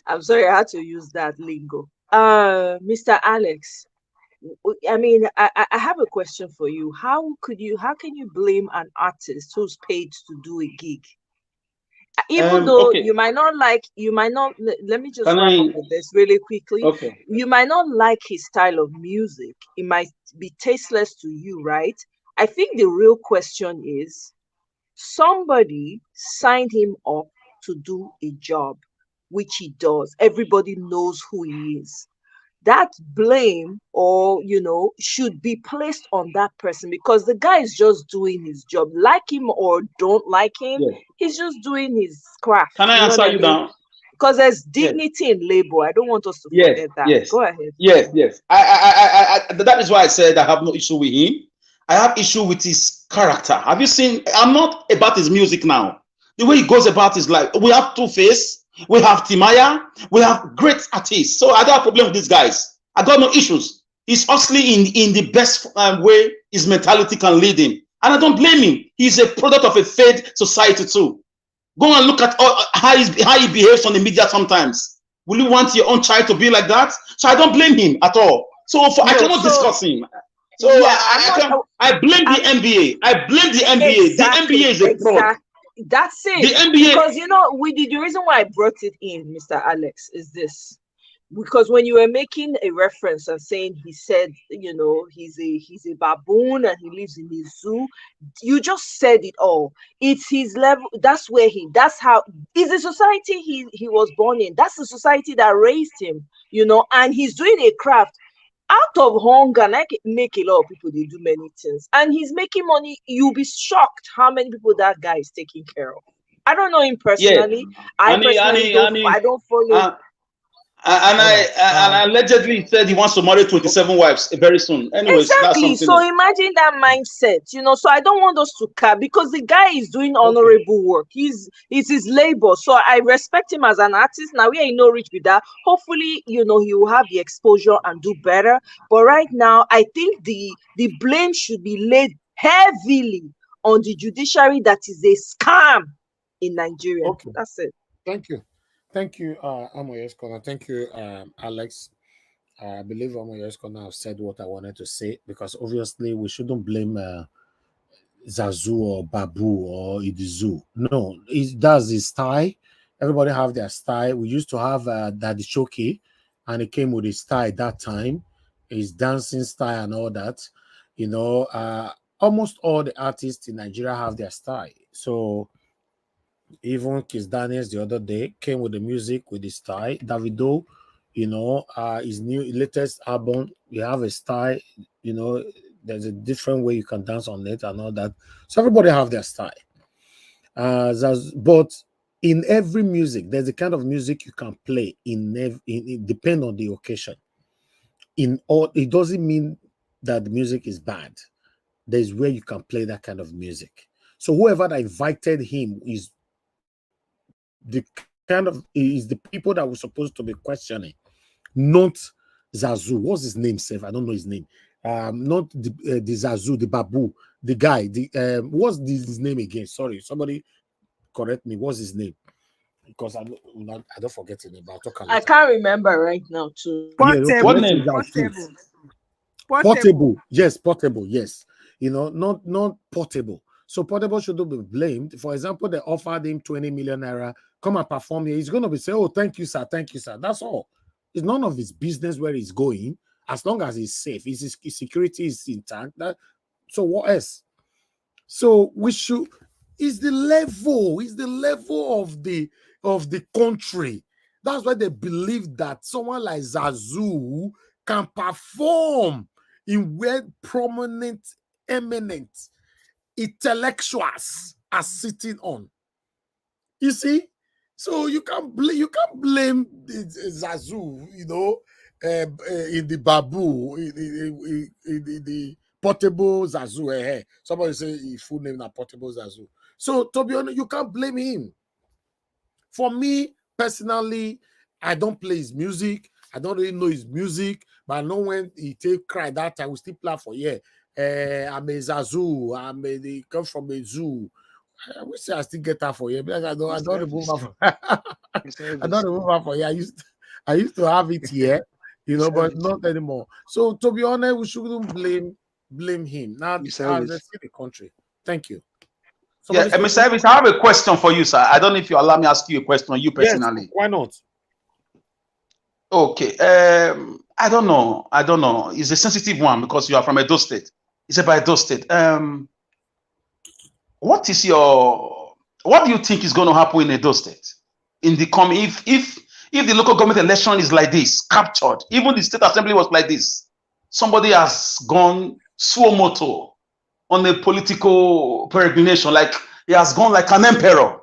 I'm sorry, I had to use that lingo. Mr. Alex, I mean, I have a question for you. How can you blame an artist who's paid to do a gig? Even though you might not, let me just wrap up with this really quickly. Okay. You might not like his style of music. It might be tasteless to you, right? I think the real question is, somebody signed him up to do a job, which he does. Everybody knows who he is. That blame should be placed on that person because the guy is just doing his job. Like him or don't like him, he's just doing his craft. Can I answer you now? Because there's dignity in labor. I don't want us to Yes, forget that. yes, Go ahead. yes. That is why I said I have no issue with him. I have issue with his character. Have you seen? I'm not about his music now. The way he goes about his life. We have Two-Face, we have Timaya, we have great artists. So I don't have a problem with these guys. I got no issues. He's hustling in the best way his mentality can lead him. And I don't blame him. He's a product of a failed society too. Go and look at how he behaves on the media sometimes. Will you want your own child to be like that? So I don't blame him at all. So I cannot discuss him. So Yeah, I blame the NBA. I blame the NBA. Exactly, The NBA is a fraud. That's it. The NBA, because the reason why I brought it in, Mr. Alex, is this. Because when you were making a reference and saying he said, he's a baboon and he lives in his zoo, you just said it all. It's his level. That's how is the society he was born in. That's the society that raised him, and he's doing a craft out of hunger. And I can make a lot of people, they do many things, and he's making money. You'll be shocked how many people that guy is taking care of. I don't know him personally. I don't follow. And allegedly said he wants to marry 27 wives very soon. Anyways, exactly. That's so imagine that mindset, So I don't want us to care because the guy is doing honorable work. It's his labor. So I respect him as an artist. Now we ain't no rich with that. Hopefully, he will have the exposure and do better. But right now, I think the blame should be laid heavily on the judiciary that is a scam in Nigeria. Okay. That's it. Thank you. Thank you, Amoyes Corner. Thank you, Alex. I believe Amoyes Corner have said what I wanted to say because obviously we shouldn't blame Zazoo or Babu or Idizu. No, that's his style. Everybody have their style. We used to have Daddy Choki, and it came with his style that time, his dancing style and all that. Almost all the artists in Nigeria have their style. So even Kiss Daniels the other day came with the music with his style. Davido, his latest album, you have a style, there's a different way you can dance on it and all that. So everybody have their style. But in every music, there's a kind of music you can play it depend on the occasion. It doesn't mean that the music is bad. There's where you can play that kind of music. So whoever that invited him is the people that we're supposed to be questioning, not Zazoo. What's his name, Seth? I don't know his name. Not the Zazoo, the Babu, the guy. What's his name again? Sorry, somebody correct me. What's his name? Because I don't forget his name. But I'll talk about I can't remember right now too. What name? Portable. Yes, Portable. Yes, not Portable. So Portable shouldn't be blamed. For example, they offered him 20 million naira, come and perform here. He's going to be saying, oh, thank you, sir. Thank you, sir. That's all. It's none of his business where he's going, as long as he's safe. His security is intact. So what else? So it's the level of the country. That's why they believe that someone like Zazoo can perform in where prominent, eminent intellectuals are sitting on. You see, so you can't blame Zazoo, in the Babu, in the Portable Zazoo. Somebody say his full name is Portable Zazoo. So to be honest, you can't blame him. For me personally, I don't play his music. I don't really know his music, but I know when he cry that time, we still play for I'm a Zazoo. They come from a zoo. I wish I still get that for you. I don't remove her. I don't remove her for you. I used to have it here, but not anymore. So to be honest, we shouldn't blame him. Now, let's see the country. Thank you. Mr. Elvis, I have a question for you, sir. I don't know if you allow me to ask you a question on you personally. Yes, why not? Okay. I don't know. It's a sensitive one because you are from Edo State. It's about Edo State. What do you think is going to happen in Edo State in the coming? If the local government election is like this, captured, even the state assembly was like this, somebody has gone suo moto on a political peregrination, like he has gone like an emperor.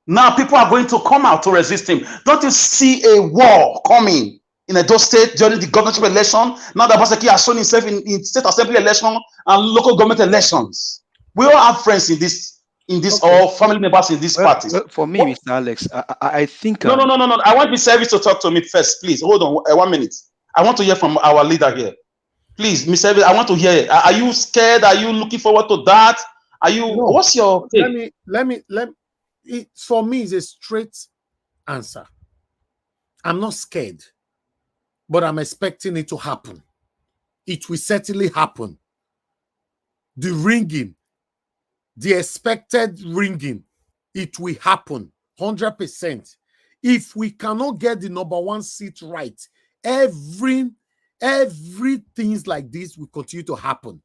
Now people are going to come out to resist him. Don't you see a war coming in Edo State during the governorship election? Now that Obaseki has shown himself in state assembly election and local government elections. We all have friends in this, Okay. or family members in these parties. Well, for me, Mr. Alex, I think No. I want the service to talk to me first, please. Hold on 1 minute. I want to hear from our leader here. Please, Miss Service, I want to hear it. Are you scared? Are you looking forward to that? Are you? No. What's your take? Let me. For me, it's a straight answer. I'm not scared, but I'm expecting it to happen. It will certainly happen. The ringing, the expected ringing, it will happen 100%. If we cannot get the #1 seat right, everything like this will continue to happen.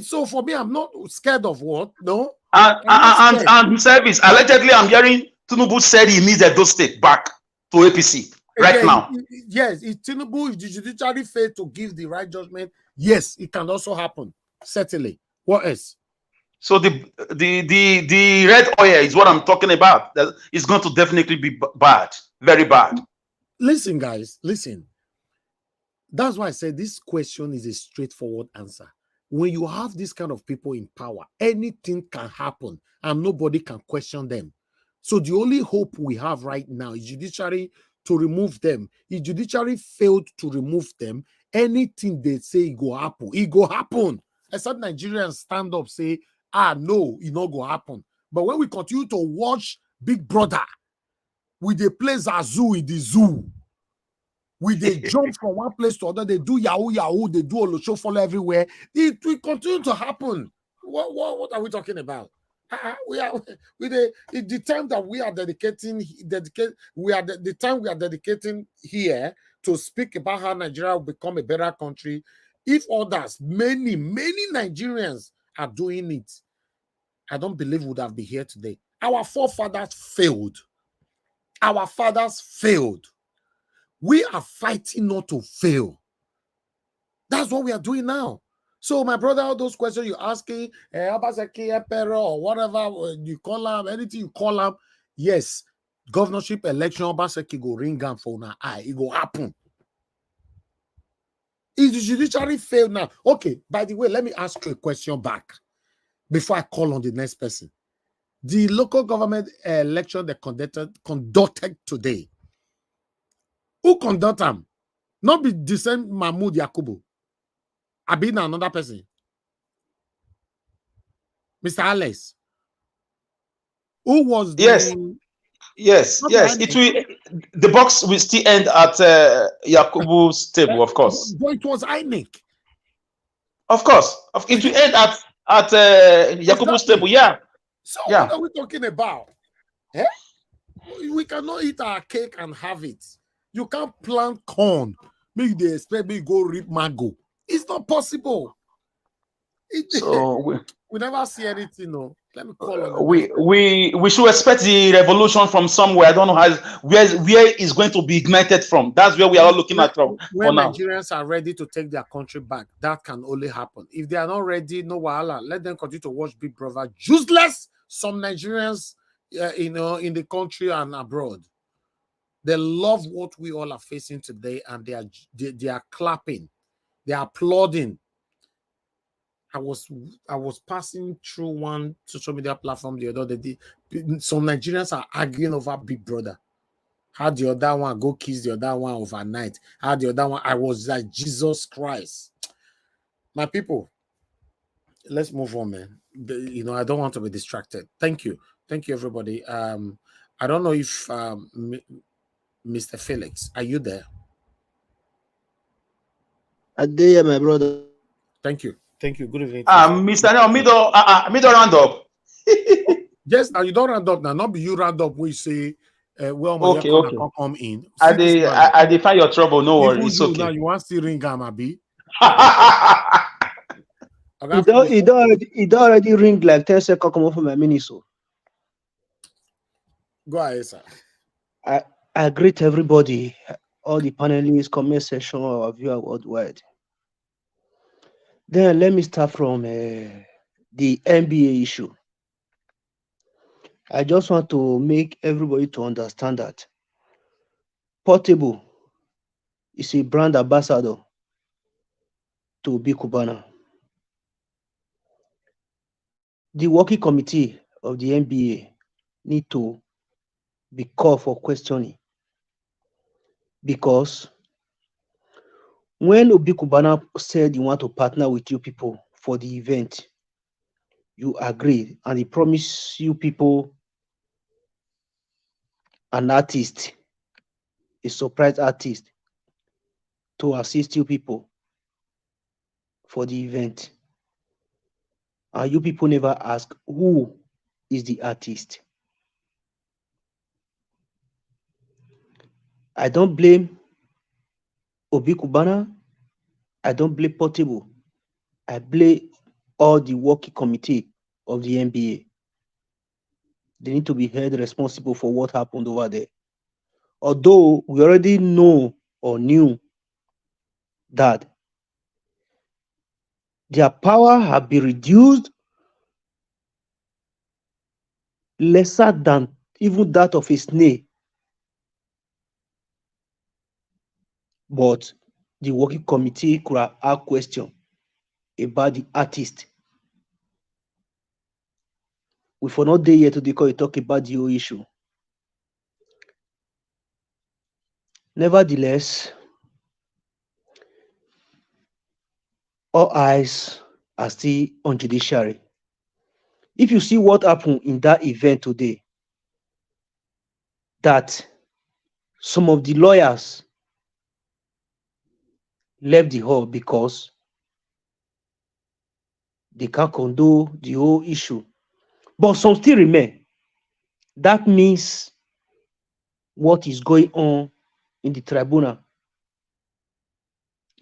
So for me, I'm not scared of what? No. And service, allegedly, I'm hearing Tinubu said he needs Edo State back to APC right now. Yes, if Tinubu, if the judiciary failed to give the right judgment, yes, it can also happen. Certainly. What else? So the red oil is what I'm talking about. That is going to definitely be bad, very bad. Listen, guys, listen. That's why I said this question is a straightforward answer. When you have this kind of people in power, anything can happen and nobody can question them. So the only hope we have right now is judiciary to remove them. If judiciary failed to remove them, anything they say it go happen. It go happen. Except Nigerians stand up, say, no, it not go happen. But when we continue to watch Big Brother, we they play Zazoo in the zoo. They jump from one place to another, they do yahoo, they do all the show follow everywhere. It will continue to happen. What are we talking about? The time that we are dedicating here to speak about how Nigeria will become a better country. If others, many Nigerians are doing it, I don't believe we would have been here today. Our forefathers failed. Our fathers failed. We are fighting not to fail. That's what we are doing now. So, my brother, all those questions you're asking, Obaseki, Epero, or whatever you call them, anything you call them, yes, governorship election, Obaseki go ring down for an eye. It go happen. Is the judiciary failed now? Okay, by the way, let me ask you a question back before I call on the next person. The local government election they conducted today, who conducted them? Not be the same Mahmoud Yakubu. I been another person. Mr. Alex. Who was the... Yes. It will. The box will still end at Yakubu's table, of course. But it was INEC. Of course. It will end at Yakubu's table, yeah. So what are we talking about? We cannot eat our cake and have it. You can't plant corn. Maybe they expect me to go reap mango. It's not possible. We never see anything. No. Let me call on we should expect the revolution from somewhere. I don't know where it's going to be ignited from. That's where we are all looking at from. When Nigerians are ready to take their country back, that can only happen. If they are not ready, no wahala. Let them continue to watch Big Brother. Useless. Some Nigerians, in the country and abroad, they love what we all are facing today, and they are clapping, they are applauding. I was passing through one social media platform the other day. Some Nigerians are arguing over Big Brother. How the other one go kiss the other one overnight? How the other one? I was like, Jesus Christ, my people. Let's move on, man. I don't want to be distracted. Thank you, everybody. I don't know if Mr. Felix, are you there? I dare, my brother. Thank you. Good evening. Mr. No, middle round up. Yes, now you don't round up now. Not be you round up. We say, okay. Can't come in. I define your trouble. No worries. It's okay. Now you want to ring Abi? It already ring like 10 seconds come off of my mini so. Go ahead, sir. I greet everybody, all the panelists, comment section, or viewer worldwide. Then let me start from the NBA issue. I just want to make everybody to understand that Portable is a brand ambassador to Obi Kubana. The working committee of the NBA need to be called for questioning because when Obi Kubana said he want to partner with you people for the event, you agreed and he promised you people an artist, a surprise artist to assist you people for the event. And you people never ask who is the artist. I don't blame Obi Kubana. I don't blame Portable. I blame all the working committee of the NBA. They need to be held responsible for what happened over there. Although we already know or knew that their power have been reduced lesser than even that of a snail. But the working committee could have asked questions about the artist. We for not there yet to talk about the whole issue. Nevertheless, all eyes are still on judiciary. If you see what happened in that event today, that some of the lawyers left the hall because they can't condone the whole issue, but some still remain. That means what is going on in the tribunal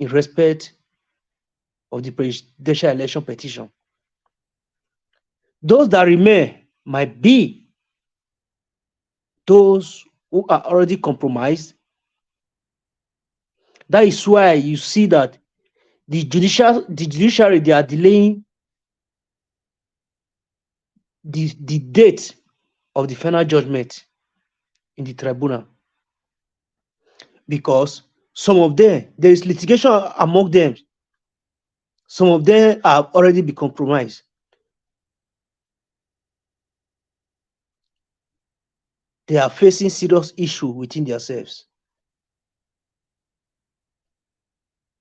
in respect of the presidential election petition. Those that remain might be those who are already compromised. That is why you see that the judiciary, they are delaying the date of the final judgment in the tribunal, because some of them, there is litigation among them. Some of them have already been compromised. They are facing serious issue within themselves.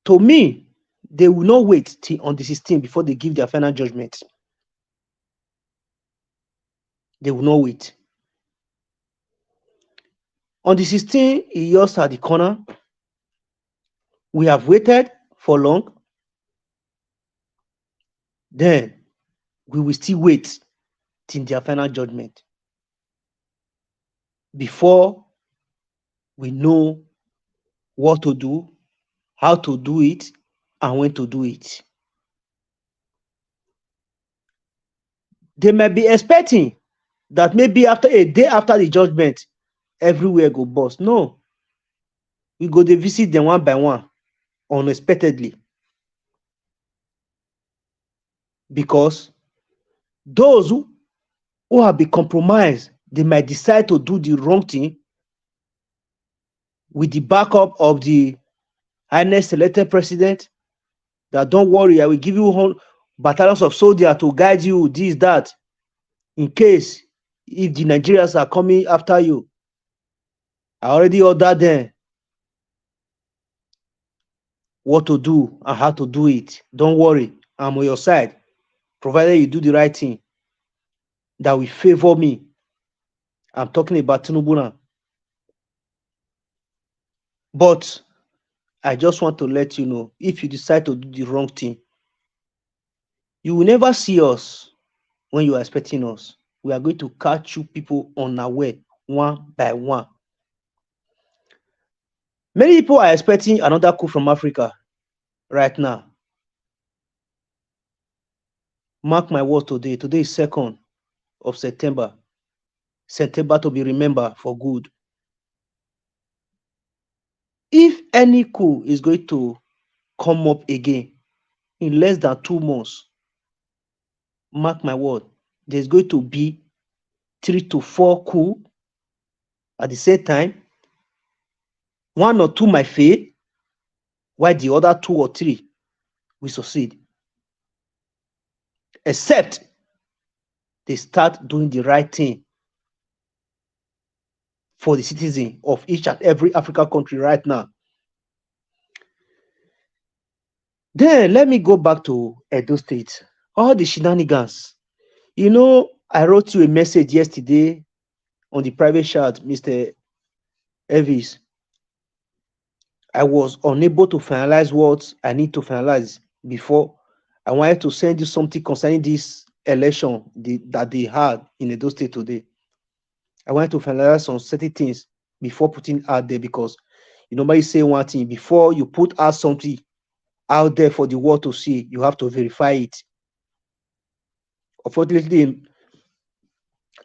To me, they will not wait till on the 16th before they give their final judgment. They will not wait. On the 16th, he just at the corner. We have waited for long. Then we will still wait till their final judgment before we know what to do, how to do it, and when to do it. They might be expecting that maybe after a day after the judgment, everywhere go bust. No. We go to visit them one by one, unexpectedly. Because those who have been compromised, they might decide to do the wrong thing with the backup of the highest selected president. That don't worry, I will give you battalions of soldiers to guide you, this, that, in case if the Nigerians are coming after you. I already ordered them what to do and how to do it. Don't worry, I'm on your side, provided you do the right thing that will favor me. I'm talking about Tinubu now. But I just want to let you know, if you decide to do the wrong thing, you will never see us when you are expecting us. We are going to catch you people unaware, one by one. Many people are expecting another coup from Africa right now. Mark my words today. Today is 2nd of September. September to be remembered for good. If any coup is going to come up again in less than 2 months, mark my word, there's going to be 3 to 4 coup at the same time. 1 or 2 might fail, while the other 2 or 3 will succeed. Except they start doing the right thing for the citizen of each and every African country right now. Then let me go back to Edo State. All the shenanigans. You know, I wrote you a message yesterday on the private chat, Mr. Elvis. I was unable to finalize what I need to finalize before. I wanted to send you something concerning this election that they had in Edo State today. I wanted to finalize some certain things before putting out there, because you normally say one thing before you put out something out there for the world to see. You have to verify it. Unfortunately,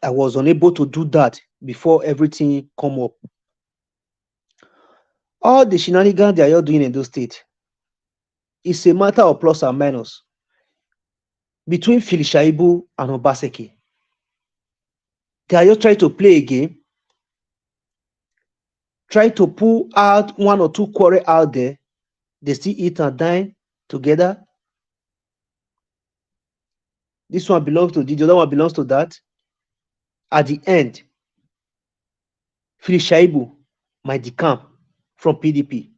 I was unable to do that before everything come up. All the shenanigans they are doing in those states, it's a matter of plus and minus between Shaibu and Obaseki. They are just trying to play a game, try to pull out 1 or 2 quarrel out there. They still eat and dine together. This one belongs to this, the other one belongs to that. At the end, Shaibu might decamp from PDP.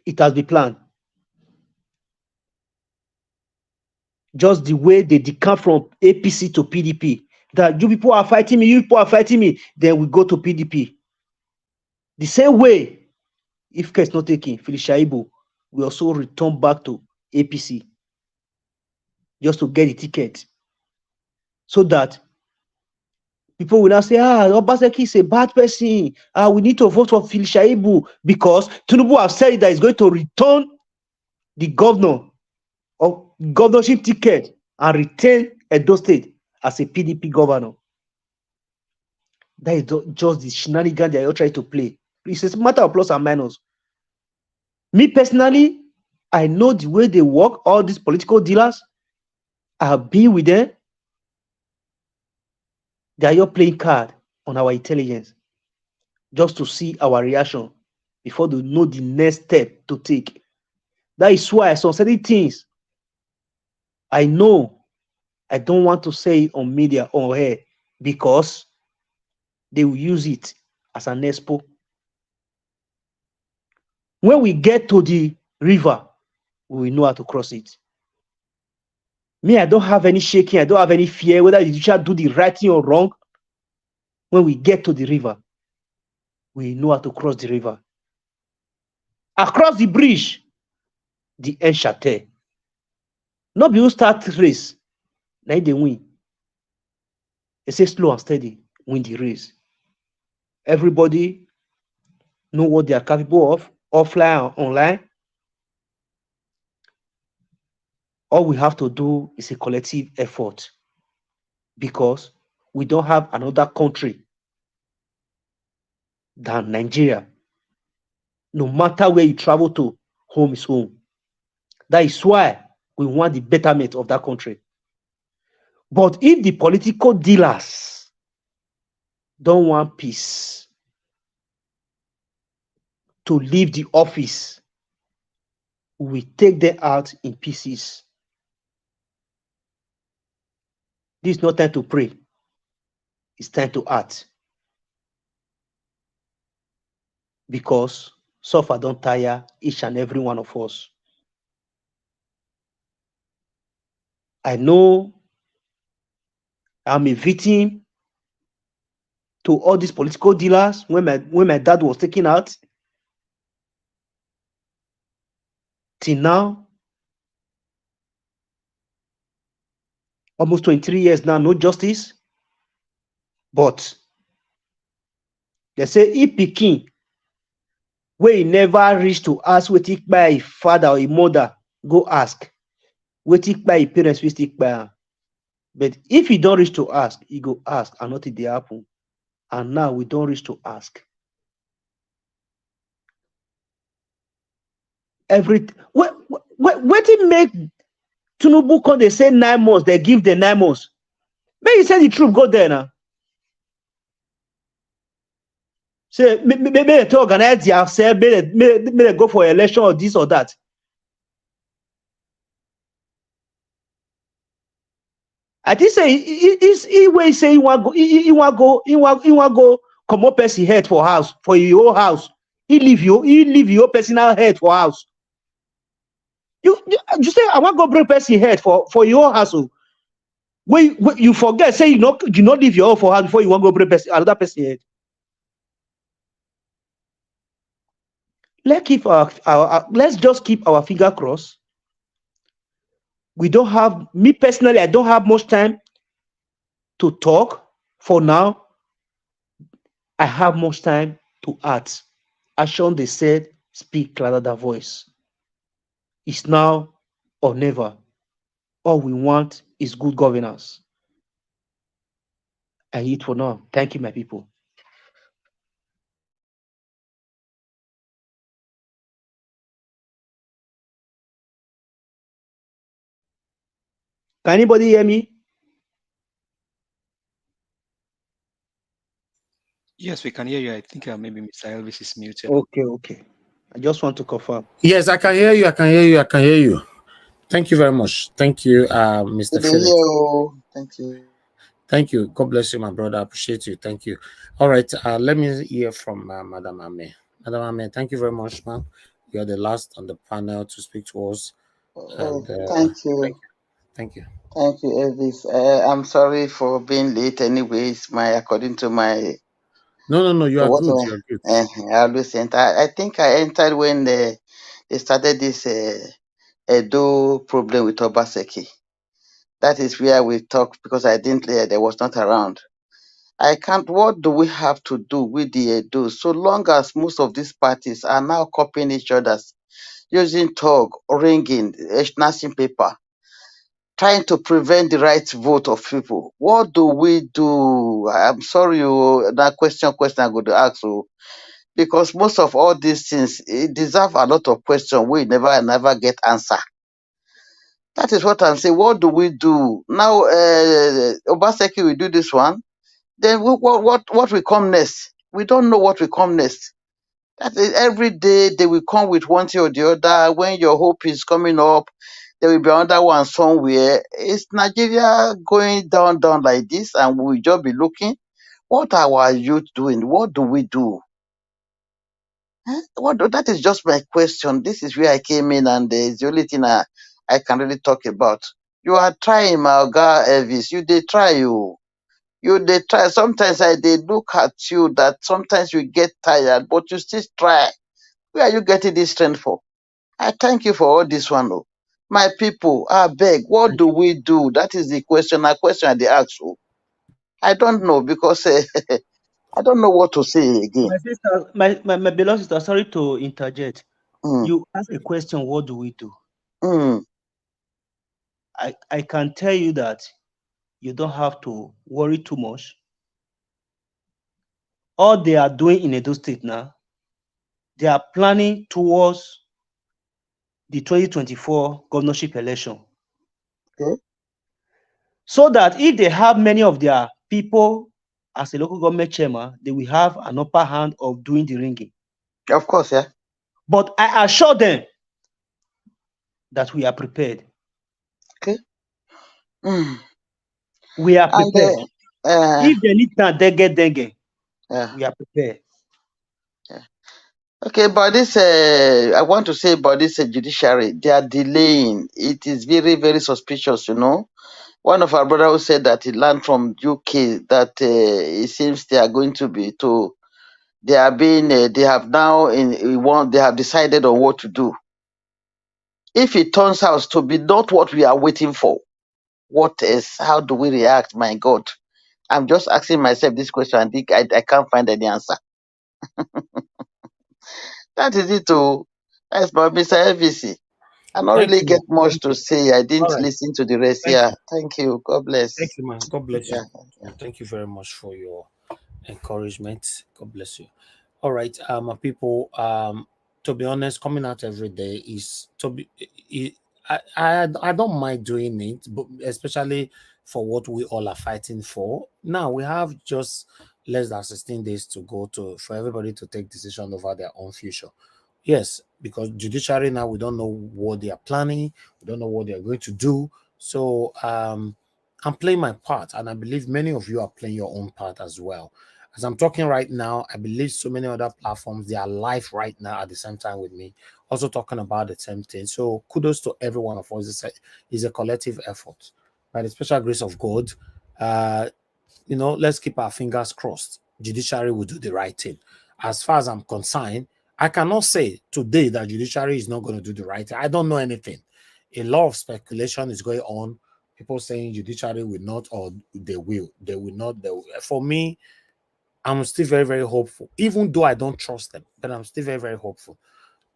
It has been planned. Just the way they decamp from APC to PDP. That you people are fighting me, you people are fighting me, then we go to PDP. The same way, if care is not taken, Shaibu will also return back to APC just to get the ticket. So that people will not say, Obaseki is a bad person. We need to vote for Shaibu because Tinubu has said that he's going to return the governor or governorship ticket and retain Edo State as a PDP governor. That is just the shenanigans they are trying to play. It's a matter of plus and minus. Me personally, I know the way they work, all these political dealers. I have been with them. They are just playing card on our intelligence just to see our reaction before they know the next step to take. That is why some certain things I know I don't want to say on media or air because they will use it as an expo. When we get to the river, we will know how to cross it. Me, I don't have any shaking, I don't have any fear whether the judicial do the right thing or wrong. When we get to the river, we know how to cross the river. Across the bridge, the end shall tell. Not be who start race, now they win. They say slow and steady, win the race. Everybody know what they are capable of, offline and online. All we have to do is a collective effort because we don't have another country than Nigeria. No matter where you travel to, home is home. That is why we want the betterment of that country. But if the political dealers don't want peace to leave the office, we take them out in pieces. This is not time to pray. It's time to act. Because suffer don't tire each and every one of us. I know I'm a victim to all these political dealers when my dad was taken out. Till now, almost 23 years now, no justice. But they say if pikin wey never reach to ask wetin kpai a father or a mother, go ask wetin kpai a parents fit still kpai am. But if he don't reach to ask, he go ask and nothing dey happen. And now we don't reach to ask. Wetin make Tinubu come dey say 9 months, they give the 9 months. May you send the troop go there now. Say, maybe to organize themselves, maybe go for election or this or that. I think say he way say he want go come up person head for house for your house. He leave your personal head for house. You say I want go bring person head for your house. When you forget say you not leave your own for house before you want go bring person another person head. Let's just keep our finger crossed. We don't have, me personally, I don't have much time to talk for now. I have much time to act. As Sean they said, speak louder than voice. It's now or never. All we want is good governance. I eat for now. Thank you, my people. Can anybody hear me? Yes, we can hear you. I think maybe Mr. Elvis is muted. Okay. I just want to confirm. Yes, I can hear you. I can hear you. Thank you very much. Thank you, Mr. Philip. Thank you. Thank you. God bless you, my brother. I appreciate you. Thank you. All right. Let me hear from Madam Ame. Madam Ame, thank you very much, ma'am. You are the last on the panel to speak to us. And, Thank you. Thank you. Thank you, Elvis. I'm sorry for being late. Anyways, according to my. No. You are good. You are good. I always enter. I think I entered when they started this Edo problem with Obaseki. That is where we talked because I didn't. There was not around. I can't. What do we have to do with the Edo? So long as most of these parties are now copying each other's, using talk, ringing, snatching paper, trying to prevent the right vote of people. What do we do? I'm sorry, that question I'm going to ask you, because most of all these things deserve a lot of questions we never get answer. That is what I'm saying. What do we do now? Obaseki will do this one. Then what will come next? We don't know what will come next. That is, every day they will come with one thing or the other. When your hope is coming up, there will be another one somewhere. Is Nigeria going down like this, and we will just be looking? What are our youth doing? What do we do? That is just my question. This is where I came in, and it's the only thing I can really talk about. You are trying, my guy Elvis. You they try you. They try. Sometimes they look at you that sometimes you get tired, but you still try. Where are you getting this strength for? I thank you for all this one. Oh. My people, I beg, what do we do? That is the question. A question they ask you. I don't know because I don't know what to say again. My sister, my beloved sister, sorry to interject. You ask a question, what do we do? I can tell you that you don't have to worry too much. All they are doing in Edo State now, they are planning towards the 2024 governorship election. Okay. So that if they have many of their people as a local government chairman, they will have an upper hand of doing the ringing. Of course, yeah. But I assure them that we are prepared. Okay. We are prepared. If they need dengue, we are prepared. Yeah. Okay, but this, I want to say about this judiciary, they are delaying. It is very, very suspicious, you know. One of our brothers who said that he learned from UK that it seems they are going to be they are being, they have now they have decided on what to do. If it turns out to be not what we are waiting for, what is? How do we react? My God, I'm just asking myself this question. I think I can't find any answer. That is it. That's about Mr. FVC. I don't really get much to say. I didn't listen to the rest. Thank you. Thank you. God bless. Thank you, man. God bless you. Yeah. Thank you very much for your encouragement. God bless you. All right, my people. To be honest, coming out every day is I don't mind doing it, but especially for what we all are fighting for. Now we have just less than 16 days to go to for everybody to take decision over their own future. Yes, because judiciary now we don't know what they are planning, we don't know what they are going to do. So I'm playing my part, and I believe many of you are playing your own part as well. As I'm talking right now, I believe so many other platforms they are live right now at the same time with me, also talking about the same thing. So kudos to every one of us. It's a collective effort. By the special grace of God, uh, let's keep our fingers crossed. Judiciary will do the right thing. As far as I'm concerned, I cannot say today that judiciary is not going to do the right thing. I don't know anything. A lot of speculation is going on. People saying judiciary will not, or they will. They will not. They will. For me, I'm still very, very hopeful. Even though I don't trust them, but I'm still very, very hopeful.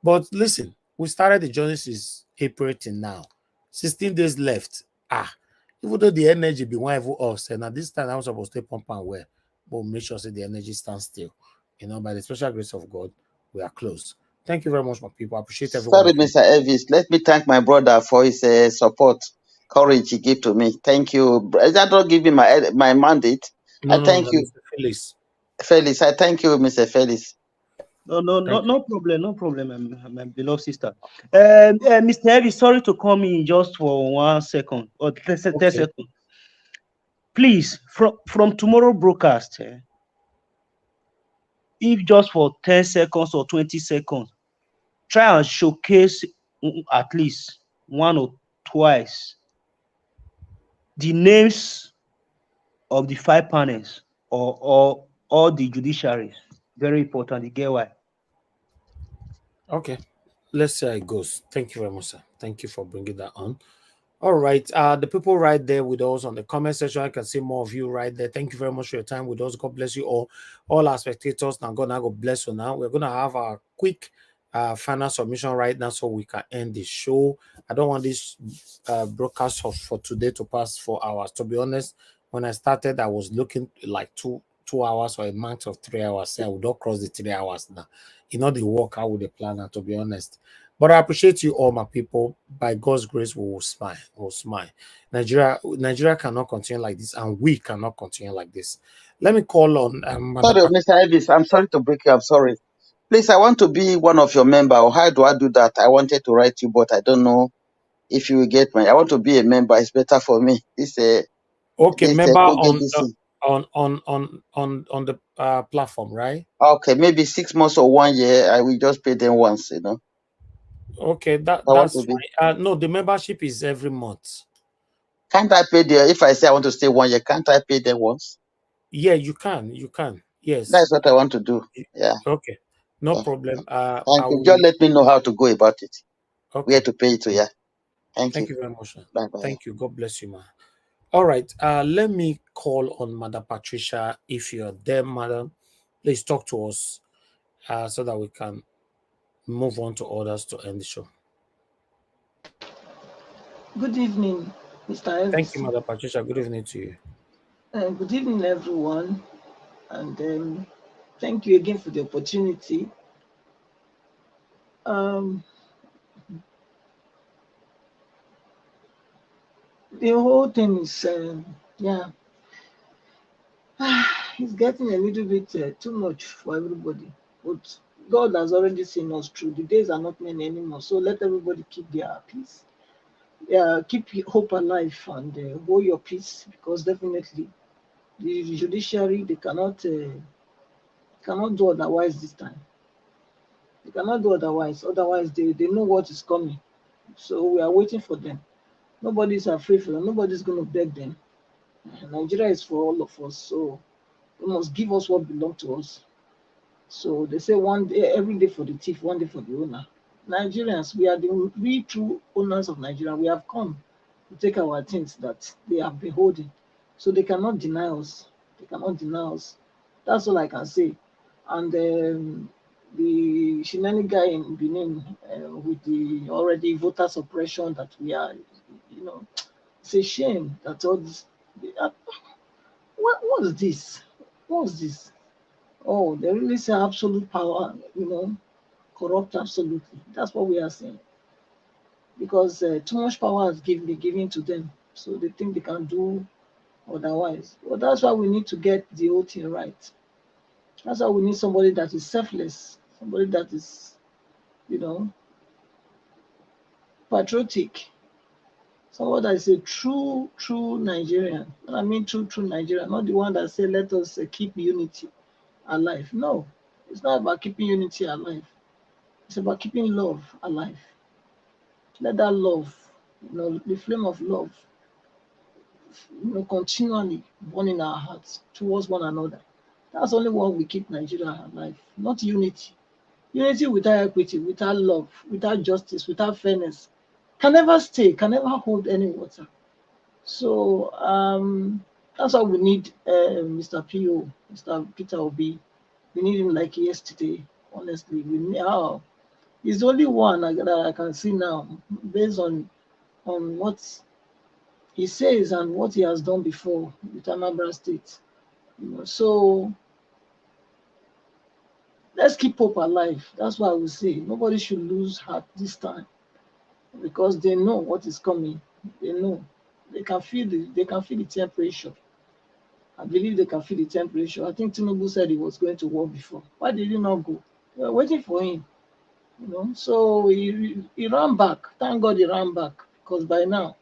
But listen, we started the journey since April till now. 16 days left. Even though the energy be one evil us, and at this time I'm supposed to pump and wear, but make sure say the energy stands still. By the special grace of God, we are close. Thank you very much, my people. I appreciate everyone. Sorry, Mr. Elvis. Let me thank my brother for his support, courage he gave to me. Thank you. That don't give me my mandate. No, Thank you, Mr. Felix. Felix. I thank you, Mr. Felix. No problem, no problem, my beloved sister. Mr. Evie, sorry to come in just for 1 second or 10 seconds. Please, from tomorrow broadcast, if just for 10 seconds or 20 seconds, try and showcase at least one or twice the names of the 5 panels or the judiciaries. Very important. You get why? Okay, let's see how it goes. Thank you very much, sir. Thank you for bringing that on. All right, the people right there with us on the comment section, I can see more of you right there. Thank you very much for your time with us. God bless you all our spectators. Now, God bless you. Now we're gonna have our quick final submission right now, so we can end the show. I don't want this broadcast for today to pass 4 hours. To be honest, when I started, I was looking like two hours or a month of 3 hours. Say I would not cross the 3 hours now. The work out with the planner, to be honest. But I appreciate you all, my people. By God's grace, we will smile. We'll smile. Nigeria cannot continue like this, and we cannot continue like this. Let me call on Sorry, Mr. Elvis. I'm sorry to break you. I'm sorry. Please, I want to be one of your member. Or how do I do that? I wanted to write you, but I don't know if you will get me. I want to be a member. It's better for me. Member on the platform, right? Okay, maybe 6 months or 1 year. I will just pay them once. Okay, that's fine. No, the membership is every month. Can't I pay there? If I say I want to stay 1 year, can't I pay them once? Yeah, you can. You can. Yes. That's what I want to do. Yeah. Okay. No problem. Thank you. Just let me know how to go about it. Okay. Where to pay it to, yeah. Thank you. Thank you very much. Bye-bye. Thank you. God bless you, man. All right. Let me call on Madam Patricia. If you're there, madam, please talk to us so that we can move on to others to end the show. Good evening, Mr. Elvis. Thank you, Madam Patricia. Good evening to you. Good evening, everyone. And thank you again for the opportunity. The whole thing is, it's getting a little bit too much for everybody. But God has already seen us through. The days are not many anymore. So let everybody keep their peace. Keep your hope alive and hold your peace, because definitely the judiciary, they cannot do otherwise this time. They cannot do otherwise. Otherwise, they know what is coming. So we are waiting for them. Nobody's afraid for them. Nobody's going to beg them. Nigeria is for all of us. So they must give us what belongs to us. So they say one day, every day for the thief, one day for the owner. Nigerians, we are the true owners of Nigeria. We have come to take our things that they have been holding. So they cannot deny us. They cannot deny us. That's all I can say. And the Shinani guy in Benin with the already voter suppression that we are, it's a shame that all this. What's this? What's this? Oh, they really say absolute power, corrupt absolutely. That's what we are saying. because too much power has been given to them. So they think they can do otherwise. But that's why we need to get the whole thing right. That's why we need somebody that is selfless, somebody that is, patriotic, someone that is a true Nigerian. And I mean true Nigerian, not the one that say let us keep unity alive. No, it's not about keeping unity alive. It's about keeping love alive. Let that love, the flame of love, continually burn in our hearts towards one another. That's only what will keep Nigeria alive, not unity. Unity without equity, without love, without justice, without fairness can never stay, can never hold any water. So that's why we need Mr. P.O., Mr. Peter Obi. We need him like yesterday, honestly. He's the only one that I can see now, based on what he says and what he has done before with Anambra State. So let's keep hope alive. That's why I would say nobody should lose heart this time, because they know what is coming. They know. They can feel the temperature. I believe they can feel the temperature. I think Tinubu said he was going to war before. Why did he not go? They were waiting for him. So he ran back. Thank God he ran back, because by now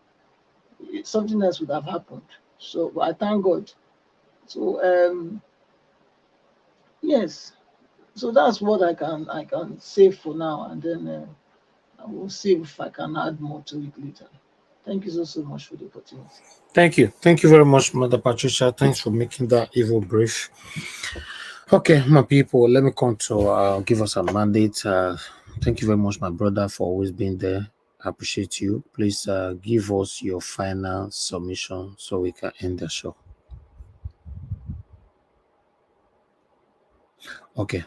something else would have happened. So I thank God. So yes. So that's what I can say for now, and then I will see if I can add more to it later. Thank you so much for the opportunity. Thank you. Thank you very much, Mother Patricia. Thanks for making that evil brief. Okay, my people, let me come to give us a mandate. Thank you very much, my brother, for always being there. I appreciate you. Please give us your final submission so we can end the show. Okay,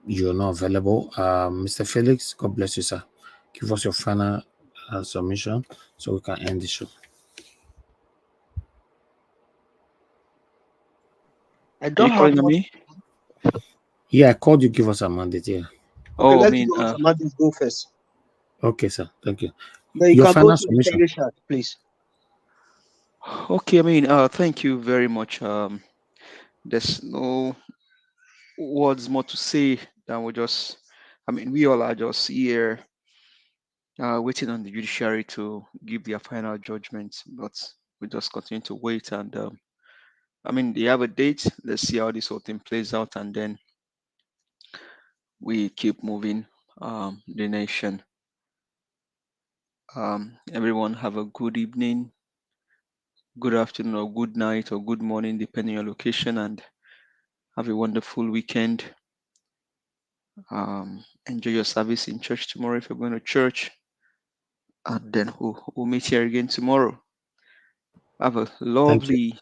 you're not available. Mr. Felix, God bless you, sir. Give us your final submission so we can end the show. I don't have much. Me? Yeah, I called you. Give us a mandate. Yeah. Okay, let's give us a mandate. Go first. Okay, sir. Thank you. Then you your can final go to submission, Richard, please. Okay, thank you very much. There's no words more to say than we all are just here waiting on the judiciary to give their final judgment, but we just continue to wait and they have a date. Let's see how this whole thing plays out, and then we keep moving the nation. Everyone have a good evening, good afternoon, or good night, or good morning, depending on your location, and have a wonderful weekend. Enjoy your service in church tomorrow if you're going to church, and then we'll meet here again tomorrow. Have a lovely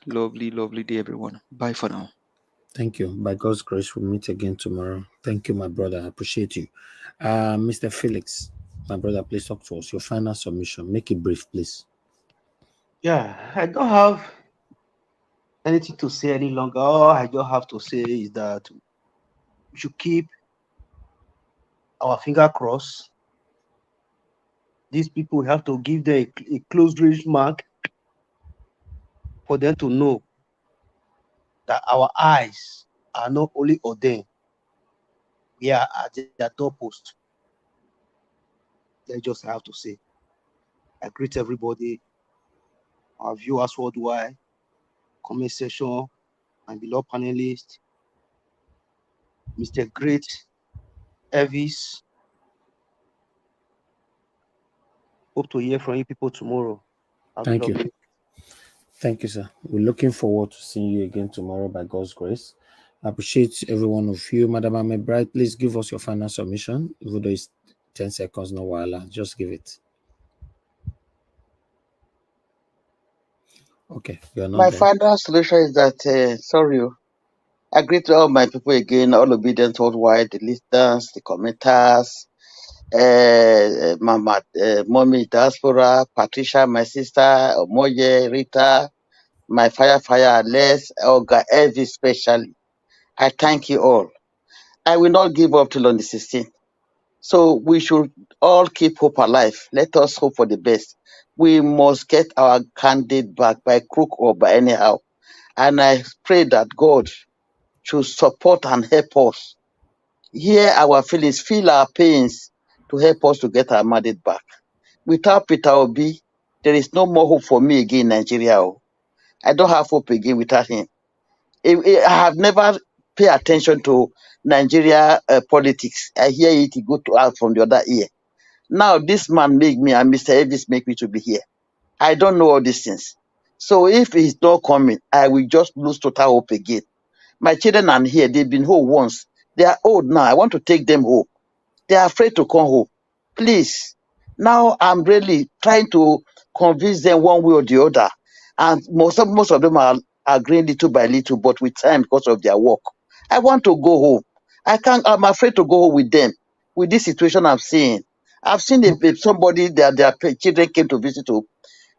day, everyone. Bye for now. Thank you. By God's grace, we'll meet again tomorrow. Thank you, my brother. I appreciate you. Mr. Felix, my brother, please talk to us. Your final submission. Make it brief, please. Yeah, I don't have anything to say any longer. All I just have to say is that we should keep our finger crossed. These people, we have to give them a close range mark for them to know that our eyes are not only ordained, we are at their doorpost. That's just I have to say. I greet everybody, our viewers worldwide, comment section, my beloved panelists, Mr. Great, Elvis. Hope to hear from you people tomorrow. Thank you. Thank you, sir. We're looking forward to seeing you again tomorrow by God's grace. I appreciate every one of you. Madam Ahmed Bright, please give us your final submission. Even though it's 10 seconds, no while, just give it. Okay, you're not My there. final solution is that, I greet all my people again, all obedient worldwide, the listeners, the commenters, Mama, Mommy Diaspora, Patricia, my sister, Omoye, Rita, my fire, Les, Olga, Elvis especially. I thank you all. I will not give up till on the 16th. So we should all keep hope alive. Let us hope for the best. We must get our candidate back by crook or by anyhow. And I pray that God should support and help us. Hear our feelings, feel our pains to help us to get our mandate back. Without Peter Obi, there is no more hope for me again in Nigeria. I don't have hope again without him. I have never paid attention to Nigeria politics. I hear it go to out from the other ear. Now this man make me and Mr. Elvis make me to be here. I don't know all these things. So if he's not coming, I will just lose total hope again. My children are here. They've been home once. They are old now. I want to take them home. They are afraid to come home. Please. Now I'm really trying to convince them one way or the other. And most of them are agreeing little by little, but with time because of their work. I want to go home. I'm afraid to go home with them, with this situation I'm seeing. I've seen somebody that their children came to visit home.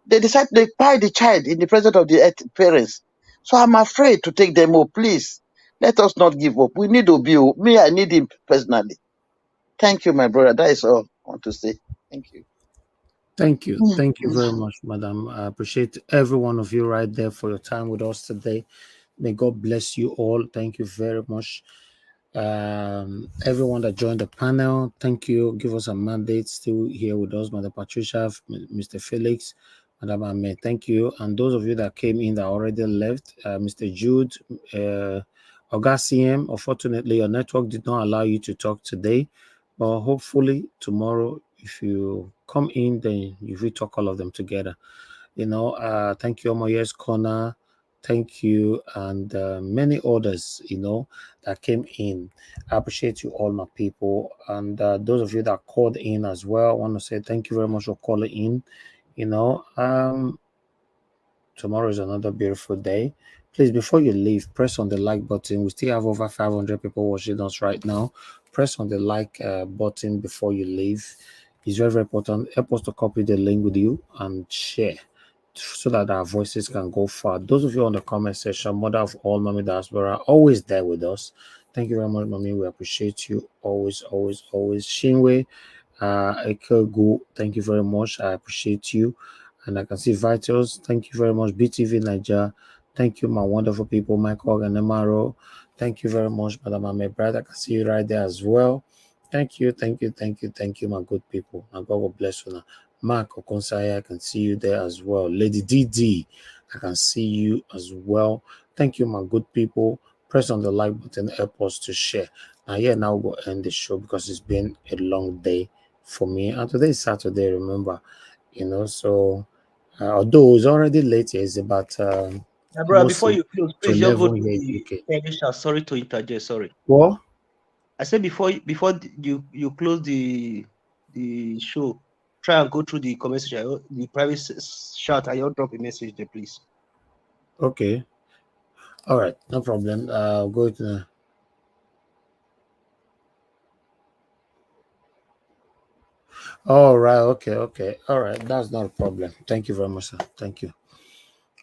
They decided they buy the child in the presence of the parents. So I'm afraid to take them home. Please, let us not give up. We need Obi. Me, I need him personally. Thank you, my brother. That is all I want to say. Thank you. Thank you. Thank you very much, madam. I appreciate every one of you right there for your time with us today. May God bless you all. Thank you very much. Everyone that joined the panel, thank you. Give us a mandate still here with us, Madam Patricia, Mr. Felix, Madam Ame, thank you. And those of you that came in that already left, Mr. Jude, Ogaciem, unfortunately your network did not allow you to talk today, but hopefully tomorrow if you come in, then you will talk all of them together. Thank you, Omoyes Corner. Thank you, and many others, that came in. I appreciate you all, my people. And those of you that called in as well, I want to say thank you very much for calling in. Tomorrow is another beautiful day. Please, before you leave, press on the like button. We still have over 500 people watching us right now. Press on the like button before you leave. It's very, very important. Help us to copy the link with you and share, so that our voices can go far. Those of you on the comment section, mother of all, Mommy Diaspora, always there with us. Thank you very much, Mommy. We appreciate you always, always, always. Shinwe, Ekegu, thank you very much. I appreciate you. And I can see Vitals. Thank you very much. BTV Niger. Thank you, my wonderful people, Michael and Emaro. Thank you very much, Madam Ame Brad. I can see you right there as well. Thank you, thank you, thank you, thank you, my good people. And God will bless you now. Mark Okonsaya, I can see you there as well. Lady DD, I can see you as well. Thank you, my good people. Press on the like button, help us to share. Now we'll end the show because it's been a long day for me. And today is Saturday, remember, so although it's already late, it's about bro, before you close, please just go to the Judicial. Sorry to interject, sorry. What? I said before you close the show, try and go through the comment section, the private chat, and you'll drop a message there, please. Okay. All right, no problem. Go to. All right. Okay. All right, that's not a problem. Thank you very much, sir. Thank you.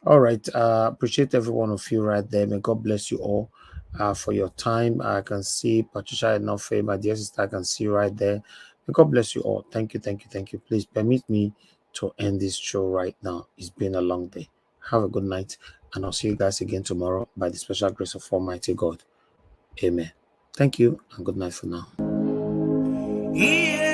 All right. Appreciate every one of you right there. May God bless you all for your time. I can see Patricia Enofe, my dear sister. I can see you right there. May God bless you all. Thank you. Please permit me to end this show right now. It's been a long day. Have a good night, and I'll see you guys again tomorrow by the special grace of Almighty God. Amen. Thank you, and good night for now. Yeah.